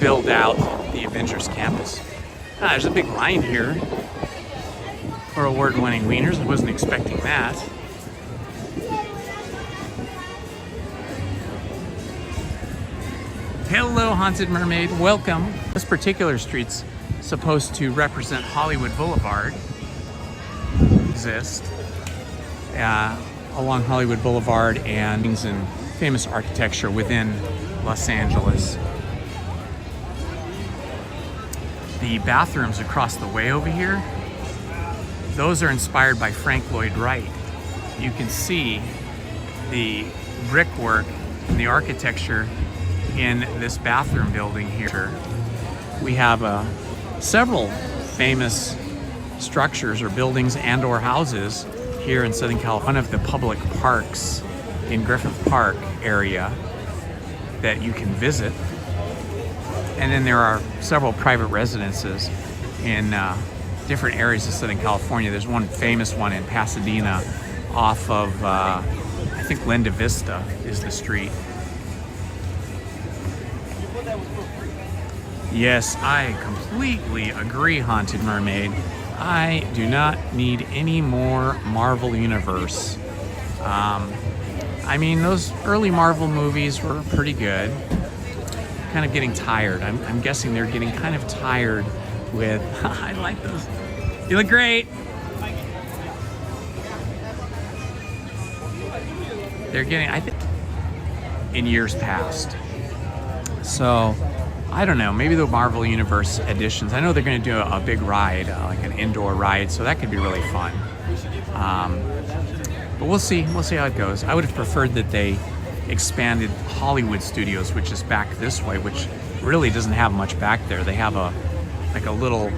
build out the Avengers Campus. There's a big line here for award-winning wieners. I wasn't expecting that. Hello, Haunted Mermaid, welcome. This particular street's supposed to represent Hollywood Boulevard. Exist along Hollywood Boulevard and famous architecture within Los Angeles. The bathrooms across the way over here, those are inspired by Frank Lloyd Wright. You can see the brickwork And the architecture in this bathroom building here, we have several famous structures or buildings and or houses here in Southern California. One of the public parks in Griffith Park area that you can visit. And then there are several private residences in different areas of Southern California. There's one famous one in Pasadena off of, I think Linda Vista is the street. Yes, I completely agree, Haunted Mermaid. I do not need any more Marvel Universe. I mean, those early Marvel movies were pretty good. Kind of getting tired. I'm guessing they're getting kind of tired with, I like those. You look great. They're getting, I think, in years past. So, I don't know, maybe the Marvel Universe editions. I know they're going to do a big ride, like an indoor ride, so that could be really fun. But we'll see how it goes. I would have preferred that they expanded Hollywood Studios, which is back this way, which really doesn't have much back there. They have a little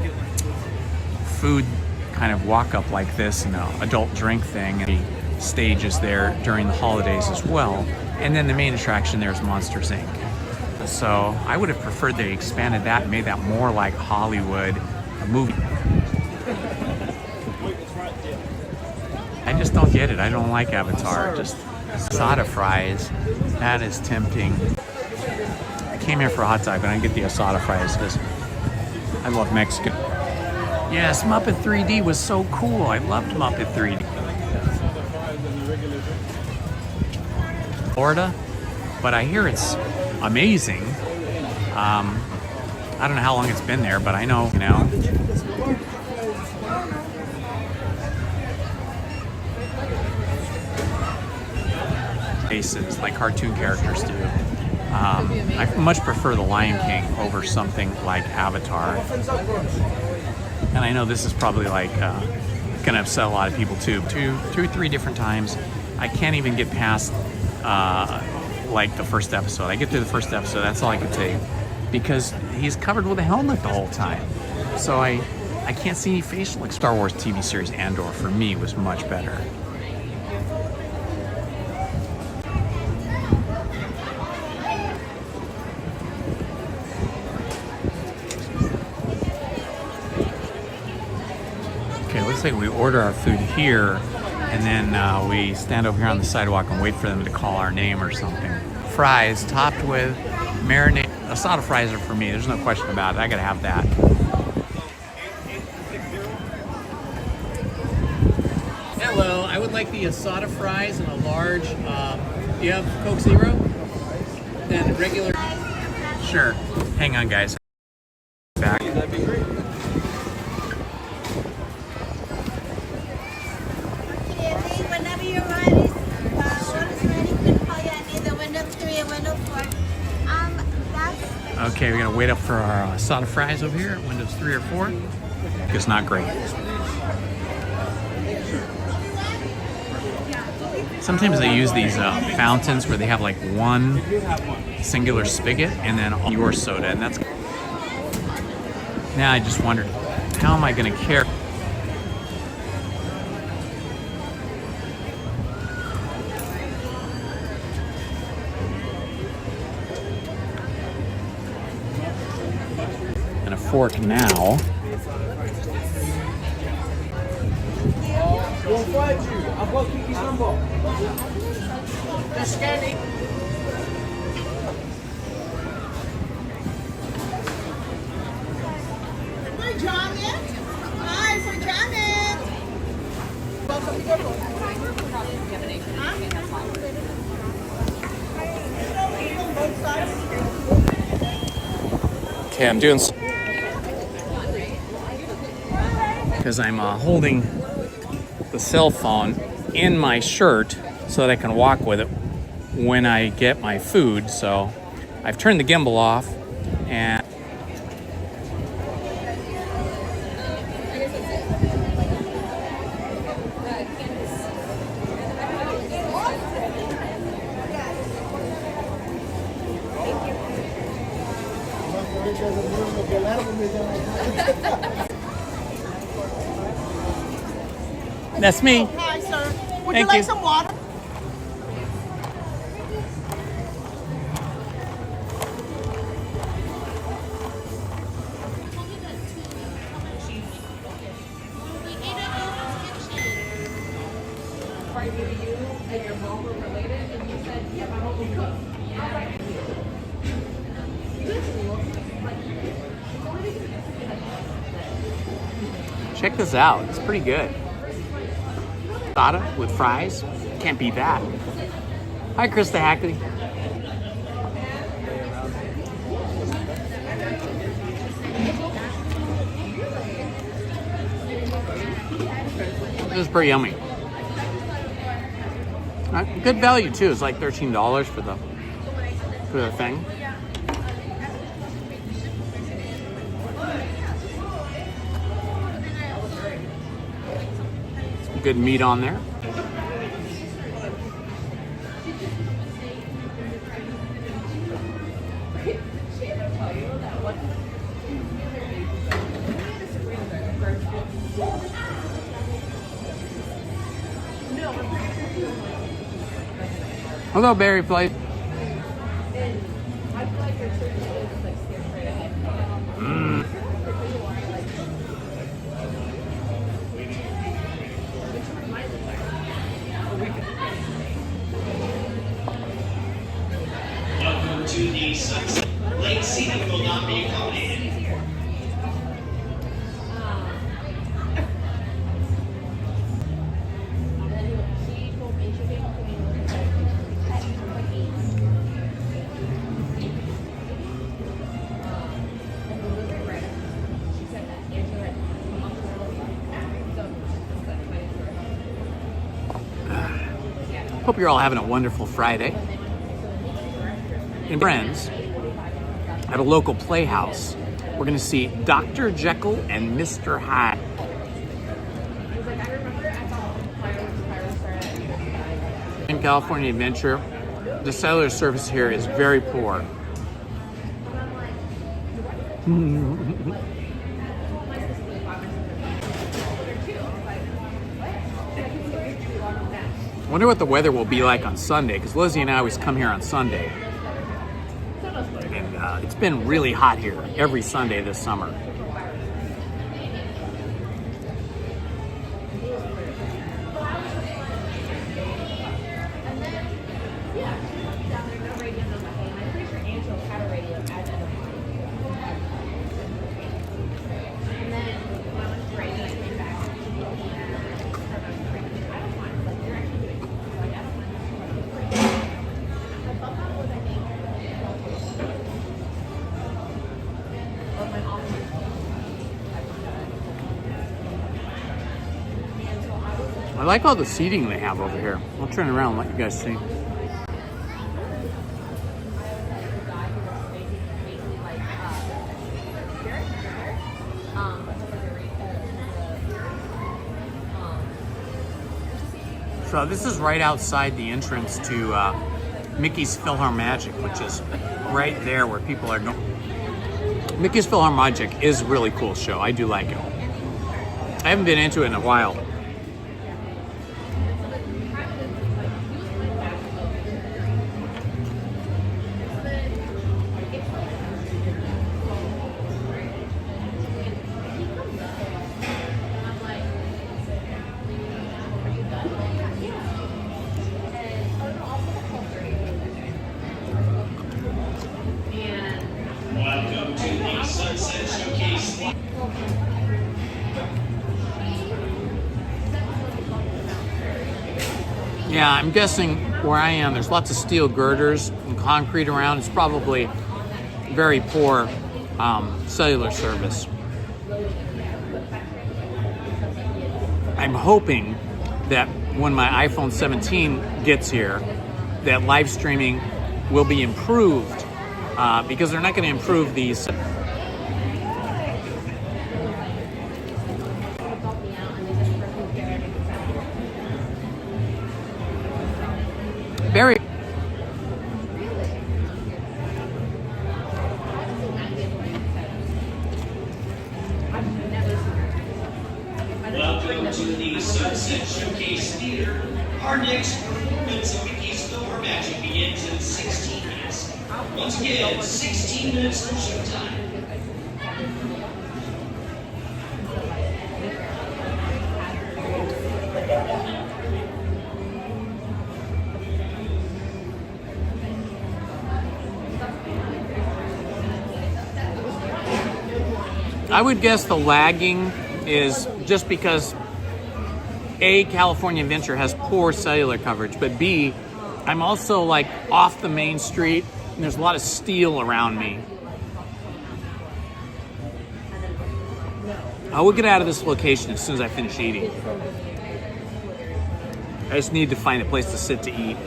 food kind of walk up like this, and an adult drink thing, and the stage is there during the holidays as well. And then the main attraction there is Monsters Inc. So I would have preferred they expanded that and made that more like Hollywood movie. I just don't get it. I don't like Avatar. Just Asada fries. That is tempting. I came here for a hot dog, but I didn't get the Asada fries because I love Mexican. Yes, Muppet 3D was so cool. I loved Muppet 3D. Florida, but I hear it's amazing. I don't know how long it's been there, but I know, you know. Faces like cartoon characters do. I much prefer The Lion King over something like Avatar. And I know this is probably like gonna upset a lot of people too. Two or three different times, I can't even get past like the first episode. I get through the first episode, that's all I can take, because he's covered with a helmet the whole time. So I can't see any facial. Like Star Wars TV series Andor for me was much better. Okay, looks like we order our food here, and then we stand over here on the sidewalk and wait for them to call our name or something. Fries topped with marinade. Asada fries are for me, there's no question about it. I gotta have that. Hello, I would like the Asada fries and a large, do you have Coke Zero? Then regular. Sure, hang on guys. Back. That'd be great. Whenever you're ready, order is ready. You can call you at either window 3 or window 4. Okay, we're gonna wait up for our Asada fries over here at windows 3 or 4. It's not great. Sometimes they use these fountains where they have like one singular spigot and then your soda, and that's. Now I just wondered, how am I gonna care? And a fork now. We'll find you. I've got Kiki's number. They're scanning. For Janet. Hi, for Janet. Okay, I'm doing. Because I'm holding the cell phone in my shirt so that I can walk with it when I get my food. So I've turned the gimbal off and That's me. Hi, sir. Would Thank you like you. some water? Check this out. It's pretty good. Asada with fries. Can't beat that. Hi, Krista Hackley. This is pretty yummy. Good value too. It's like $13 for the thing. Good meat on there. Hello, Berry Plate. Welcome to the sunset. Late seating will not be accommodated. Hope you're all having a wonderful Friday. And friends, at a local playhouse, we're going to see Dr. Jekyll and Mr. Hyde. In California Adventure, the cellular service here is very poor. I wonder what the weather will be like on Sunday, because Lizzie and I always come here on Sunday. And it's been really hot here every Sunday this summer. I like all the seating they have over here. I'll turn around and let you guys see. So this is right outside the entrance to Mickey's PhilharMagic, which is right there where people are going. Mickey's PhilharMagic is a really cool show. I do like it. I haven't been into it in a while. Welcome to the Sunset Showcase. Yeah, I'm guessing where I am, there's lots of steel girders and concrete around. It's probably very poor cellular service. I'm hoping that when my iPhone 17 gets here, that live streaming will be improved because they're not going to improve these. Very. to the Sunset Showcase Theater. Our next performance of Mickey's Silver Magic begins in 16 minutes. Once again, 16 minutes for showtime. I would guess the lagging is just because A, California Adventure has poor cellular coverage, but B, I'm also like off the main street and there's a lot of steel around me. I will get out of this location as soon as I finish eating. I just need to find a place to sit to eat.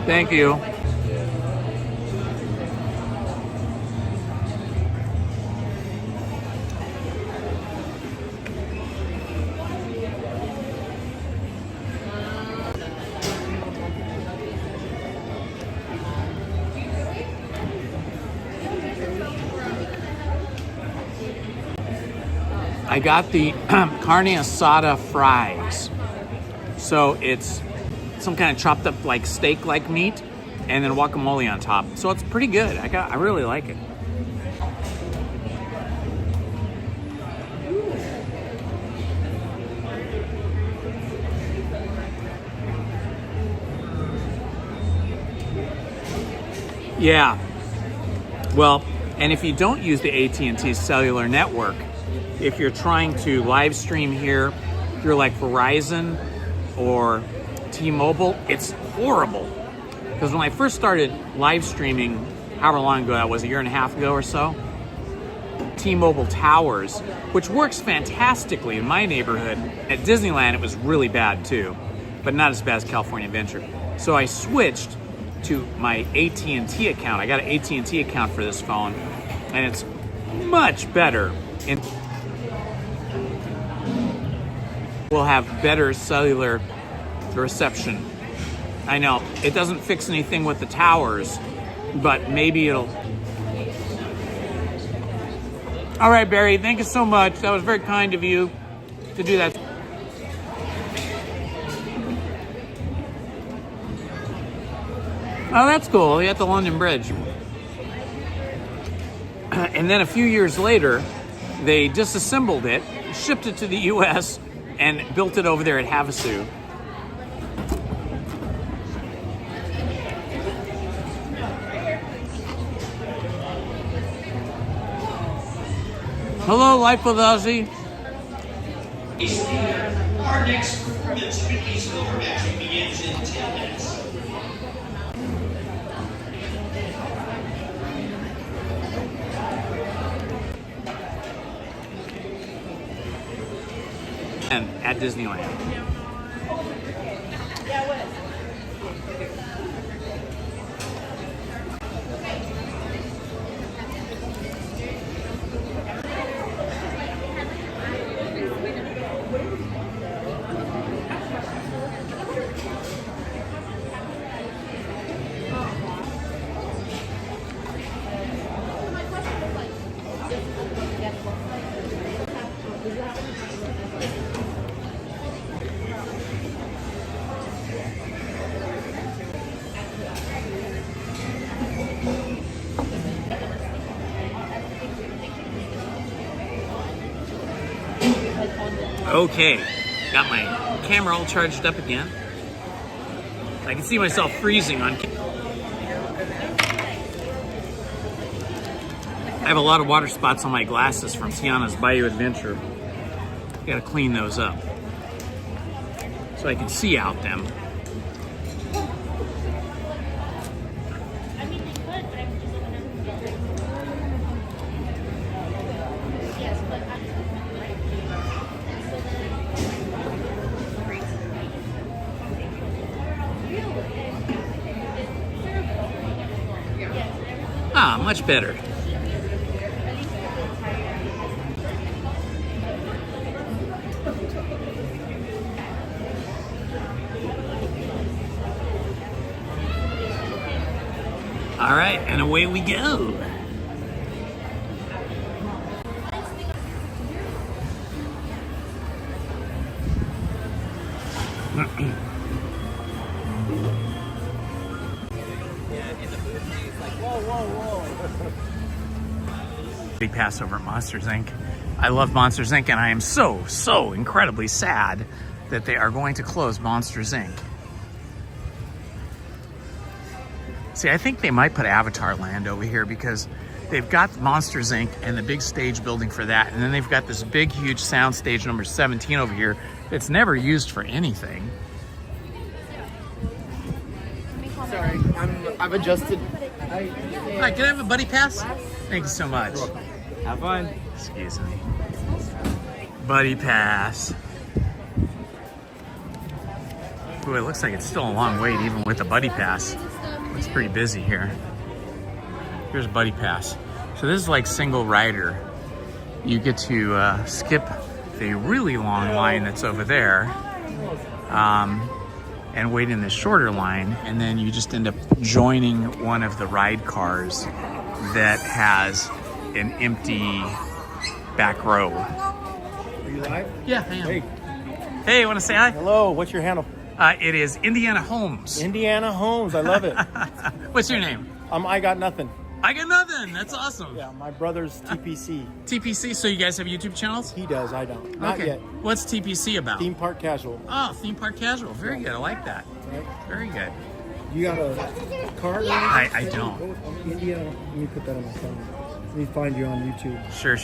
Thank you. I got the carne asada fries. So it's some kind of chopped up like steak like meat and then guacamole on top. So it's pretty good. I really like it. Yeah. Well, and if you don't use the AT&T cellular network, if you're trying to live stream here, if you're like Verizon or T-Mobile, it's horrible. Because when I first started live streaming, however long ago that was, a year and a half ago or so, T-Mobile towers, which works fantastically in my neighborhood. At Disneyland, it was really bad too, but not as bad as California Adventure. So I switched to my AT&T account. I got an AT&T account for this phone, and it's much better. We'll have better cellular reception. I know it doesn't fix anything with the towers, but maybe it'll. All right, Barry, thank you so much. That was very kind of you to do that. Oh, that's cool. You at the London Bridge. And then a few years later, they disassembled it, shipped it to the US, and built it over there at Havasu. Hello, Life with Ozzy. Our next performance of Mickey's Silver Magic begins in 10 minutes. And at Disneyland. Okay, got my camera all charged up again. I can see myself freezing on camera. I have a lot of water spots on my glasses from Tiana's Bayou Adventure. Gotta clean those up so I can see out them. Ah, much better. All right, and away we go. Big pass over at Monsters Inc. I love Monsters Inc. and I am so incredibly sad that they are going to close Monsters Inc. See, I think they might put Avatar Land over here because they've got Monsters Inc. and the big stage building for that, and then they've got this big huge sound stage number 17 over here that's never used for anything. Sorry, I've adjusted. Hi, can I have a buddy pass? Thank you so much. Have fun. Excuse me. Buddy pass. Ooh, it looks like it's still a long wait even with the buddy pass. It's pretty busy here. Here's a buddy pass. So this is like single rider. You get to skip the really long line that's over there and wait in the shorter line, and then you just end up joining one of the ride cars that has an empty back row. Are you live? Yeah, I am. Hey. Hey, want to say hi? Hello, what's your handle? It is Indiana Holmes. Indiana Holmes, I love it. What's your name? I got nothing. I got nothing. That's awesome. Yeah, my brother's TPC. TPC, so you guys have YouTube channels? He does, I don't. Not yet. What's TPC about? Theme Park Casual. Oh, Theme Park Casual. Very good. I like that. Right. Very good. You got a card? I don't. Indiana, let me put that on my phone. Let me find you on YouTube. Sure.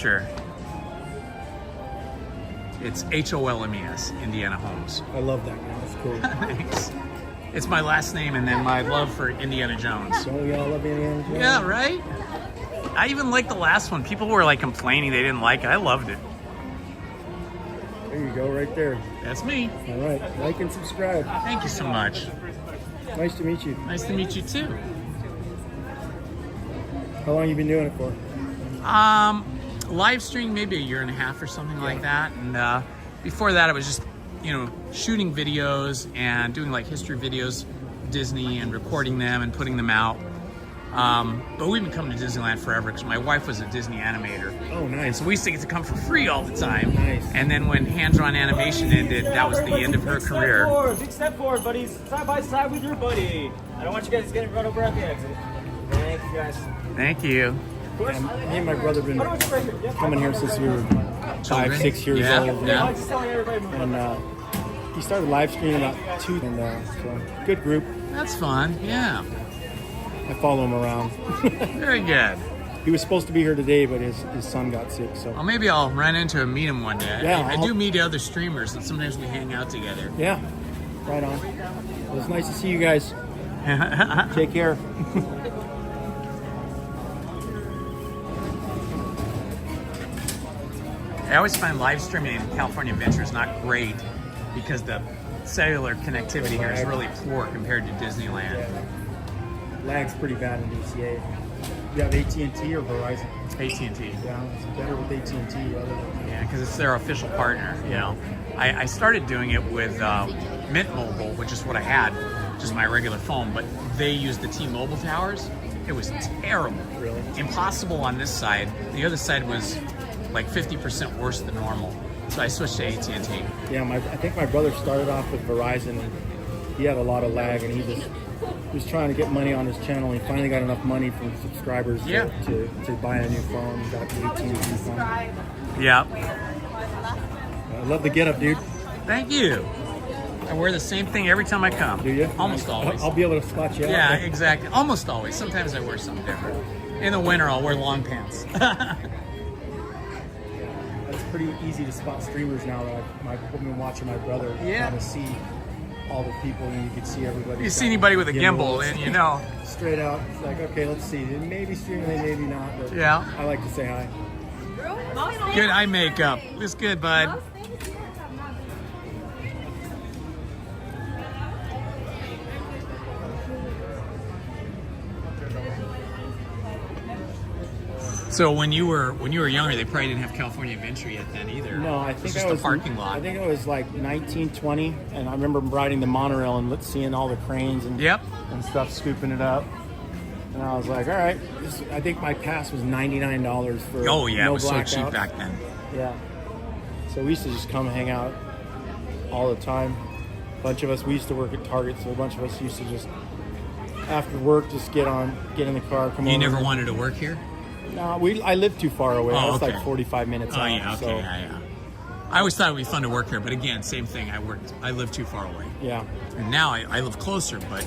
It's Holmes, Indiana Holmes. I love that, man. That's cool. Thanks. It's my last name and then my love for Indiana Jones. Don't we all love Indiana Jones? Yeah, right? I even liked the last one. People were like complaining they didn't like it. I loved it. There you go, right there. That's me. All right. Like and subscribe. Thank you so much. Nice to meet you. Nice to meet you too. How long you been doing it for? Live stream maybe a year and a half or something like that. And before that, I was just, shooting videos and doing like history videos, Disney, and recording them and putting them out. But we've been coming to Disneyland forever because my wife was a Disney animator. Oh, nice. And so we used to get to come for free all the time. Nice. And then when hand-drawn animation ended, that was the end of her career. Big step forward, buddies. Side by side with your buddy. I don't want you guys getting run over at the exit. Thank you, guys. Thank you. Yeah, me and my brother have been coming here since we were 5, 6 years old. Yeah. And he started live streaming about 2, and so good group. That's fun, yeah. I follow him around. Very good. He was supposed to be here today, but his son got sick. So Well, maybe I'll run into him, meet him one day. Yeah, I do meet other streamers, and sometimes we hang out together. yeah, right on. It was nice to see you guys. Take care. I always find live streaming in California Adventure is not great because the cellular connectivity here is really poor compared to Disneyland. Yeah. Lag's pretty bad in DCA. You have AT&T or Verizon? AT&T. Yeah, it's better with AT&T. Yeah, because it's their official partner. I started doing it with Mint Mobile, which is what I had, just my regular phone. But they used the T-Mobile towers. It was terrible. Really? Impossible on this side. The other side was like 50% worse than normal. So I switched to AT&T. Yeah, I think my brother started off with Verizon, and he had a lot of lag, and he was trying to get money on his channel. He finally got enough money from subscribers to buy a new phone. He got the AT&T phone. Yeah. I love the getup, dude. Thank you. I wear the same thing every time I come. Do you? Almost always. I'll be able to spot you out. Yeah, exactly. Almost always. Sometimes I wear something different. In the winter, I'll wear long pants. It's pretty easy to spot streamers now that I've been watching my brother kind of see all the people, and you can see everybody. You see anybody with a gimbal, and you know. Straight out, it's like, okay, let's see. They may be streaming, they maybe not, but yeah. I like to say hi. Good eye makeup. It's good, bud. So when you were younger, they probably didn't have California Adventure yet then either. No, I think it was just a parking lot. I think it was like 1920, and I remember riding the monorail and seeing all the cranes and stuff, scooping it up. And I was like, all right. I think my pass was $99 for Oh yeah, no it was so cheap blackouts. back then. Yeah. So we used to just come hang out all the time. A bunch of us, we used to work at Target, so a bunch of us used to just, after work, just get in the car, come You over. never wanted to work here? No, I lived too far away. Oh, I was okay. like 45 minutes out. Yeah, okay, so, yeah. I always thought it would be fun to work here, but again, same thing. I lived too far away. Yeah. And now I live closer, but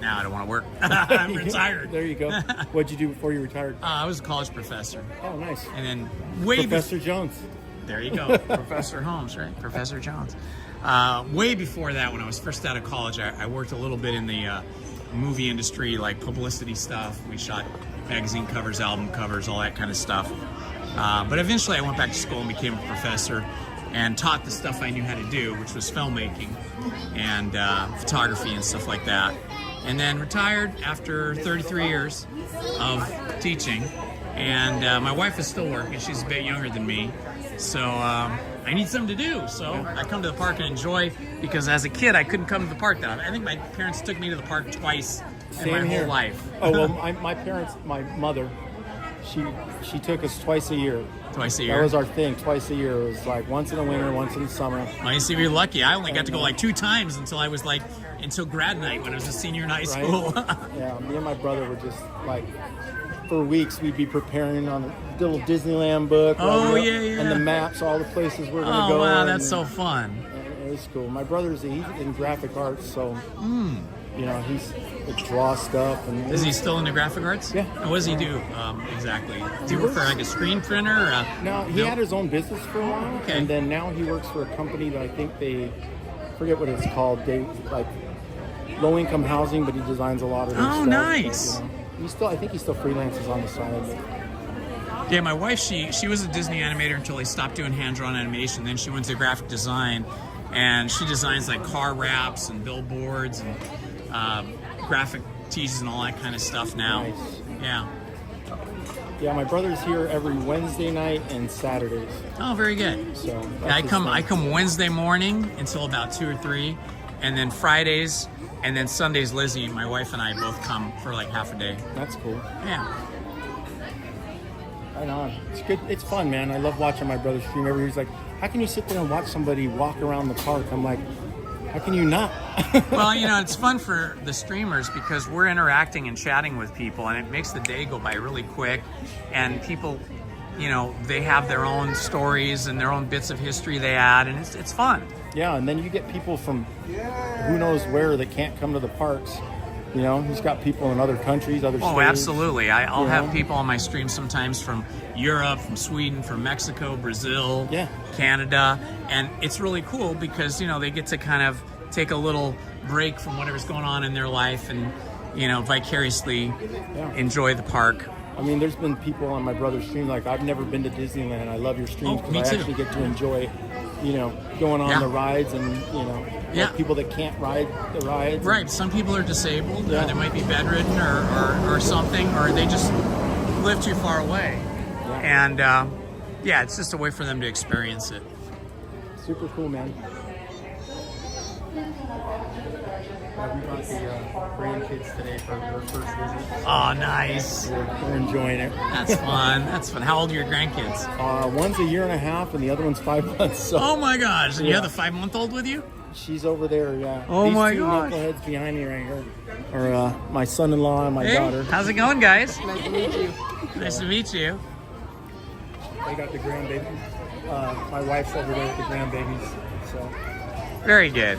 now I don't want to work. I'm retired. There you go. What'd you do before you retired? I was a college professor. Oh, nice. And then Professor Jones. There you go. Professor Holmes, right? Professor Jones. Way before that, when I was first out of college, I worked a little bit in the movie industry, like publicity stuff. We shot magazine covers, album covers, all that kind of stuff. But eventually I went back to school and became a professor and taught the stuff I knew how to do, which was filmmaking and photography and stuff like that. And then retired after 33 years of teaching. And my wife is still working. She's a bit younger than me. So I need something to do. So I come to the park and enjoy, because as a kid, I couldn't come to the park that often. I think my parents took me to the park twice in my whole life. Oh, well, my parents, my mother, she took us twice a year. Twice a year? That was our thing, twice a year. It was like once in the winter, once in the summer. Well, you see, you're lucky. I only got to go like 2 times until grad night when I was a senior in high school. Yeah, me and my brother were just like, for weeks, we'd be preparing on a little Disneyland book. Oh, like, yeah. And the maps, all the places we're going to go. Oh, wow, that's so fun. It was cool. My brother's he's in graphic arts, so, you know, he's draw stuff. And Is he still into graphic arts? Yeah. And what does he do exactly? Do you work for like a screen printer? No, he had his own business for a while, Okay. and then now he works for a company that I think forget what it's called. They like low-income housing, but he designs a lot of their stuff. Nice. You know. I think he still freelances on the side. Yeah, my wife, she was a Disney animator until they stopped doing hand-drawn animation. Then she went to graphic design, and she designs like car wraps and billboards and graphic tees and all that kind of stuff now. Nice. Yeah. Yeah, my brother's here every Wednesday night and Saturdays. Oh, very good. So Yeah, I come Wednesday morning until about 2 or 3, and then Fridays, and then Sundays, Lizzie, my wife, and I both come for like half a day. That's cool. Yeah. Right on. It's good. It's fun, man. I love watching my brother stream. He's like, how can you sit there and watch somebody walk around the park? I'm like, how can you not? Well, you know, it's fun for the streamers because we're interacting and chatting with people, and it makes the day go by really quick. And people, you know, they have their own stories and their own bits of history they add, and it's fun. Yeah, and then you get people from who knows where that can't come to the parks. You know, he's got people in other countries, other states. Oh, absolutely. I'll you have know? people on my stream sometimes from Europe, from Sweden, from Mexico, Brazil, Yeah. Canada. And it's really cool because, you know, they get to kind of take a little break from whatever's going on in their life and, you know, vicariously enjoy the park. I mean, there's been people on my brother's stream, like, I've never been to Disneyland. I love your streams Oh, me because I too. actually get to enjoy, you know, going on Yeah. the rides and, you know, Yeah. people that can't ride the rides. Right. Some people are disabled. Yeah. They might be bedridden or something, or they just live too far away. And, yeah, it's just a way for them to experience it. Super cool, man. We brought the grandkids today for their first visit. Oh, nice. They're enjoying it. That's fun. That's fun. How old are your grandkids? One's a year and a half, and the other one's 5 months. So. Oh my gosh! And you Yeah. have the 5-month-old with you? She's over there, yeah. Oh These my two gosh. knuckleheads behind me right here are my son-in-law and my Hey, daughter. how's it going, guys? Nice to meet you. Nice to meet you. They got the grandbaby. My wife's over there with the grandbabies. So Very good.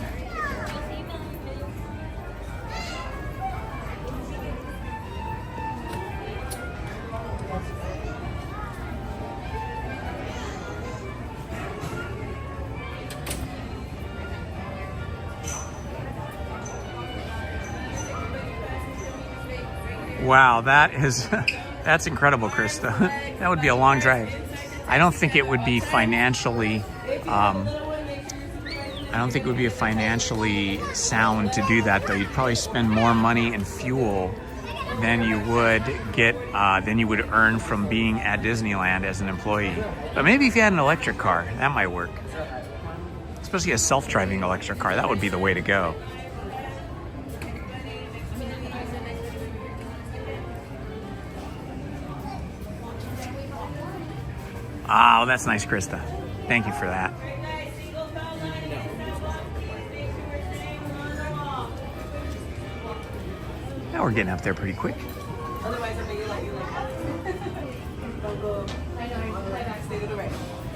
Wow, that's incredible, Krista. That would be a long drive. I don't think it would be financially sound to do that, though. You'd probably spend more money in fuel than you would earn from being at Disneyland as an employee. But maybe if you had an electric car, that might work. Especially a self-driving electric car, that would be the way to go. Oh, that's nice, Krista. Thank you for that. Now we're getting up there pretty quick. Otherwise, I'm gonna let you like don't go. Stay to the right.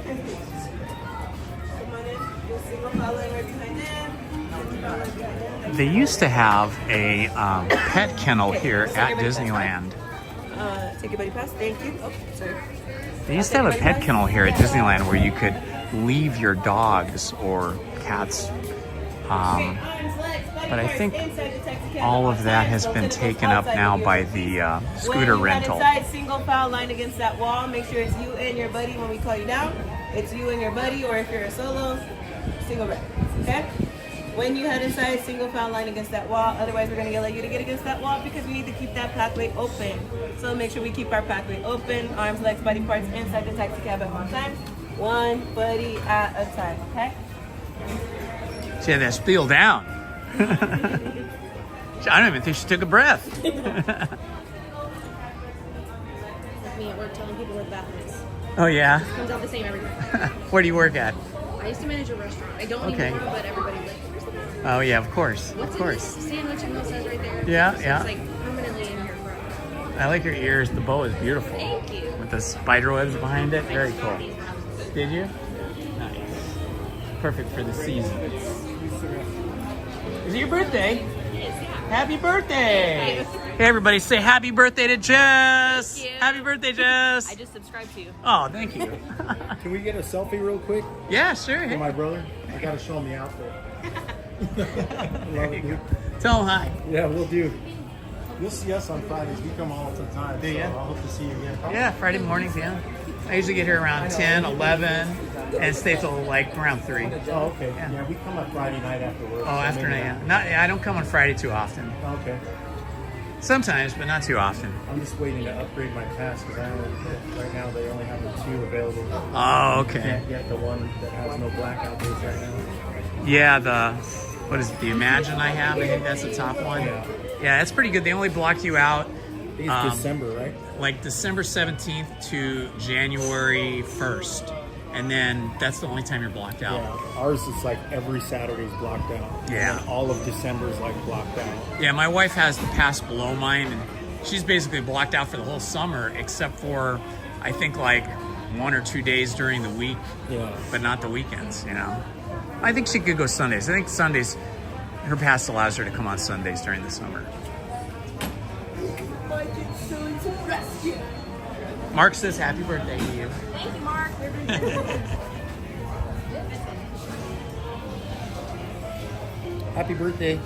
Come on in. You'll single file line right behind them. They used to have a pet kennel here at Disneyland. Take your buddy pass. Thank you. Oh, sorry. They used to have a pet kennel here at Disneyland where you could leave your dogs or cats. But I think all of that has been taken up now by the scooter rental. Inside, single file line against that wall. Make sure it's you and your buddy when we call you down. It's you and your buddy, or if you're a solo, single red. Okay? When you head inside, single file line against that wall. Otherwise, we're going to yell at you to get against that wall because we need to keep that pathway open. So make sure we keep our pathway open. Arms, legs, body parts inside the taxi cab at one time. One buddy at a time, okay? She had that spiel down. I don't even think she took a breath. Like me at work telling people where the bathroom is. Oh, yeah? It comes out the same everywhere. Where do you work at? I used to manage a restaurant. I don't anymore, but everybody like, where's the bathroom? Oh, yeah, of course. What's Of course. in this sandwich and says right there? Yeah, So yeah. It's like permanently in here forever. I like your ears. The bow is beautiful. Thank you. With the spider webs behind it. Very cool. Did you? Nice. Perfect for the season. Is it your birthday? It is, yeah. Happy birthday! Hey, everybody, say happy birthday to Jess! Thank you. Happy birthday, Jess! I just subscribed to you. Oh, thank you. Can we get a selfie real quick? Yeah, sure. For my brother? I gotta show him the outfit. Love it, dude. Tell him hi. Yeah, we'll do. You'll see us on Fridays. We come all the time. Do so ya? I hope to see you again. Yeah, Friday mornings, yeah. I usually get here around 10, 11, and stay till like around 3. Oh, okay. Yeah, we come on Friday night after work. Oh, after night, yeah. I don't come on Friday too often. Okay. Sometimes, but not too often. I'm just waiting to upgrade my pass because right now they only have the 2 available. Oh, okay. Can't get the one that has no blackout days right now. Yeah, what is it, the Imagine I have? I think that's the top one. Yeah, that's pretty good. They only block you out. It's December, right? Like December 17th to January 1st. And then that's the only time you're blocked out. Yeah, ours is like every Saturday's blocked out. Yeah. And all of December is like blocked out. Yeah, my wife has the pass below mine, and she's basically blocked out for the whole summer, except for, I think, like 1 or 2 days during the week, but not the weekends, you know. I think she could go Sundays. I think Sundays, her pass allows her to come on Sundays during the summer. Mark says happy birthday to you. Thank you, Mark. Happy birthday.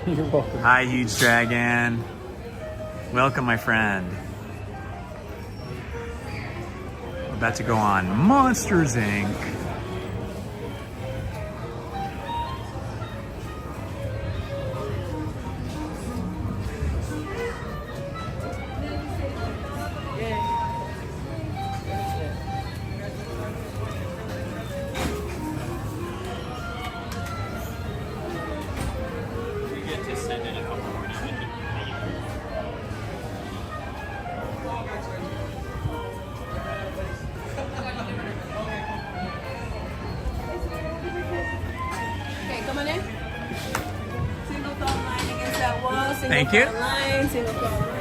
You're welcome. Hi, Huge Dragon. Welcome, my friend. We're about to go on Monsters, Inc. Okay, come on in. Single file line against that wall. Single Thank you. file line. Single file line.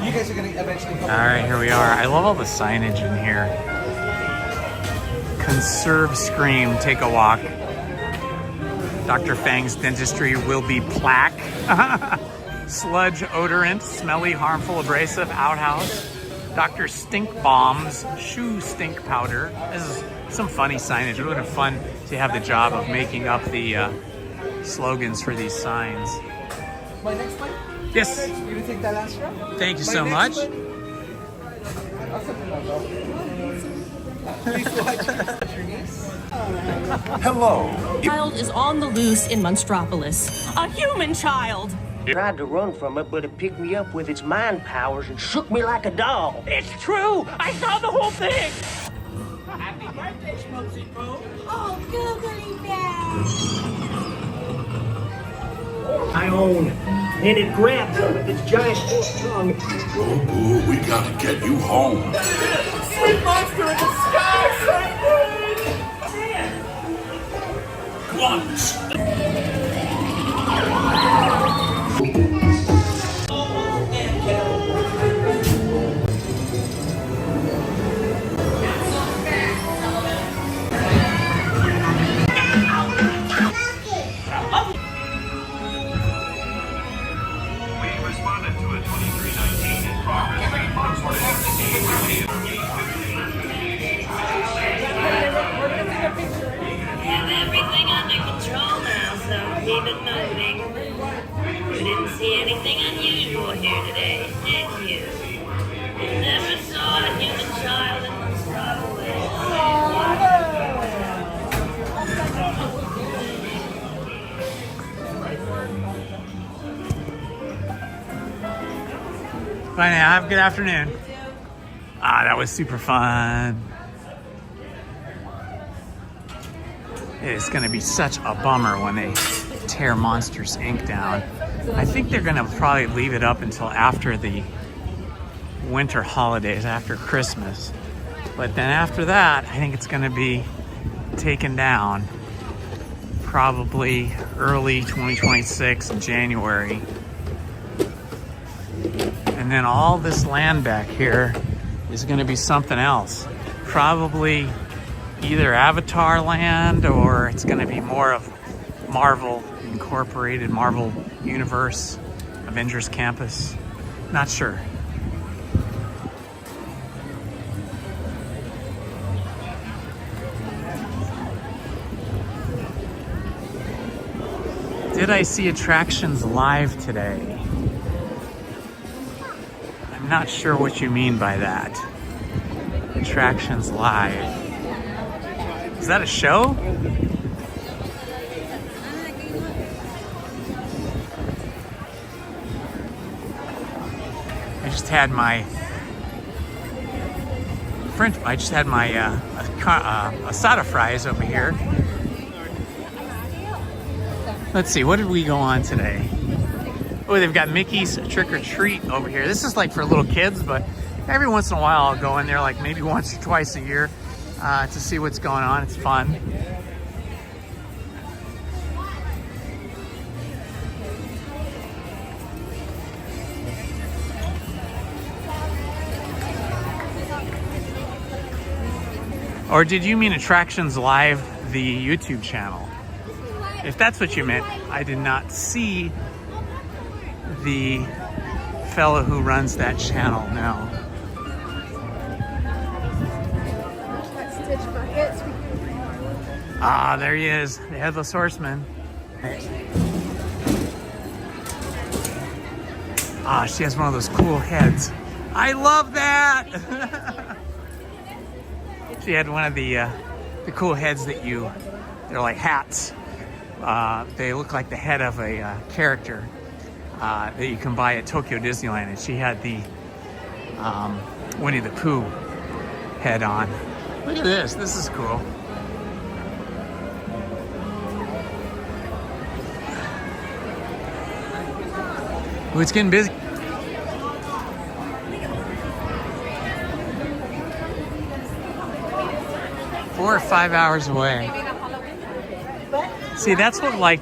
You guys are going to eventually come. All right, here we are. I love all the signage in here. Conserve, scream, take a walk. Dr. Fang's dentistry will be plaque. Sludge, odorant, smelly, harmful, abrasive, outhouse. Dr. Stink Bombs, shoe stink powder. This is some funny signage. It would have been fun to have the job of making up the slogans for these signs. My next one? Yes. You gonna take that last round? Thank you My so next much. one- Please watch your niece. Hello. Child is on the loose in Monstropolis. A human child. Tried to run from it, but it picked me up with its mind powers and shook me like a doll. It's true! I saw the whole thing! Happy birthday, Schmokesy Pooh. Oh, googly bear. I own. And it grabbed her with its giant forked tongue. Oh, Boo, we gotta get you home. Sweet monster in the sky, Come on. Everything under control now, so keep it moving. You didn't see anything unusual here today, did you? Never saw a human child in Monstrobel. Bye now. Have a good afternoon. Ah, that was super fun. It's going to be such a bummer when they tear Monsters, Inc. down. I think they're going to probably leave it up until after the winter holidays, after Christmas. But then after that, I think it's going to be taken down probably early 2026 in January. And then all this land back here is going to be something else. Probably either Avatar land, or it's going to be more of Marvel Incorporated, Marvel Universe, Avengers Campus. Not sure. Did I see attractions live today? I'm not sure what you mean by that. Attractions live. Is that a show? I just had my Asada fries over here. Let's see, what did we go on today? Oh, they've got Mickey's Trick or Treat over here. This is like for little kids, but every once in a while I'll go in there, like maybe once or twice a year, to see what's going on. It's fun. Or did you mean Attractions Live, the YouTube channel? If that's what you meant, I did not see the fellow who runs that channel now. Ah, there he is, the Headless Horseman. Ah, she has one of those cool heads. I love that! She had one of the cool heads that they're like hats. They look like the head of a character that you can buy at Tokyo Disneyland. And she had the Winnie the Pooh head on. Look at this, this is cool. Ooh, it's getting busy. Four or 5 hours away. See, that's what like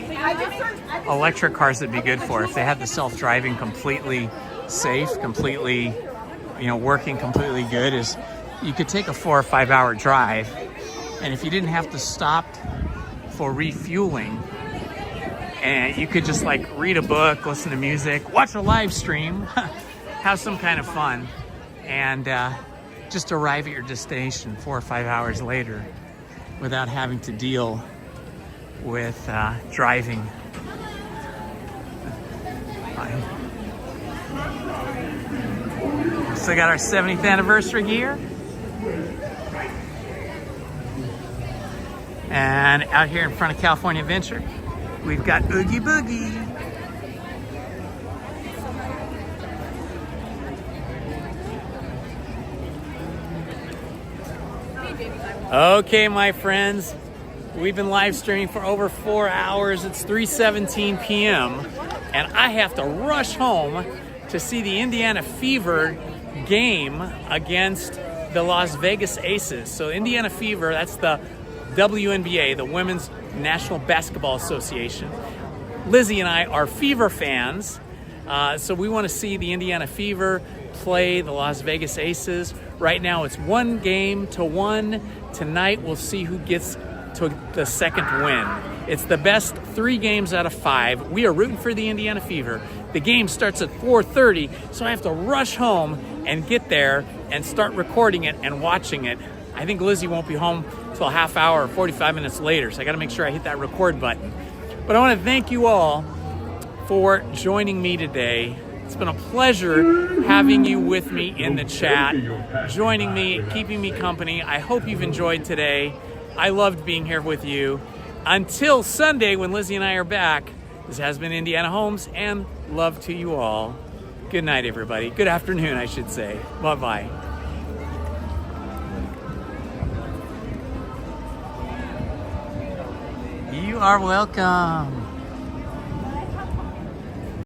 electric cars would be good for. If they had the self-driving completely safe, completely, working completely good, is you could take a 4 or 5 hour drive, and if you didn't have to stop for refueling, and you could just like read a book, listen to music, watch a live stream, have some kind of fun, and just arrive at your destination 4 or 5 hours later without having to deal with driving. So we got our 70th anniversary here. And out here in front of California Adventure, we've got Oogie Boogie. Okay, my friends, We've been live streaming for over 4 hours. It's 3:17 p.m. and I have to rush home to see the Indiana Fever game against the Las Vegas Aces. So Indiana Fever, that's the WNBA, the Women's National Basketball Association. Lizzie and I are Fever fans, so we want to see the Indiana Fever play the Las Vegas Aces. Right now it's 1-1. Tonight we'll see who gets to the second win. It's the best 3 games out of 5. We are rooting for the Indiana Fever. The game starts at 4:30, so I have to rush home and get there and start recording it and watching it. I think Lizzie won't be home till a half hour or 45 minutes later, so I got to make sure I hit that record button. But I want to thank you all for joining me today. It's been a pleasure having you with me in the chat, joining me, keeping me company. I hope you've enjoyed today. I loved being here with you. Until Sunday when Lizzie and I are back, this has been Indiana Holmes, and love to you all. Good night, everybody. Good afternoon, I should say. Bye-bye. You are welcome.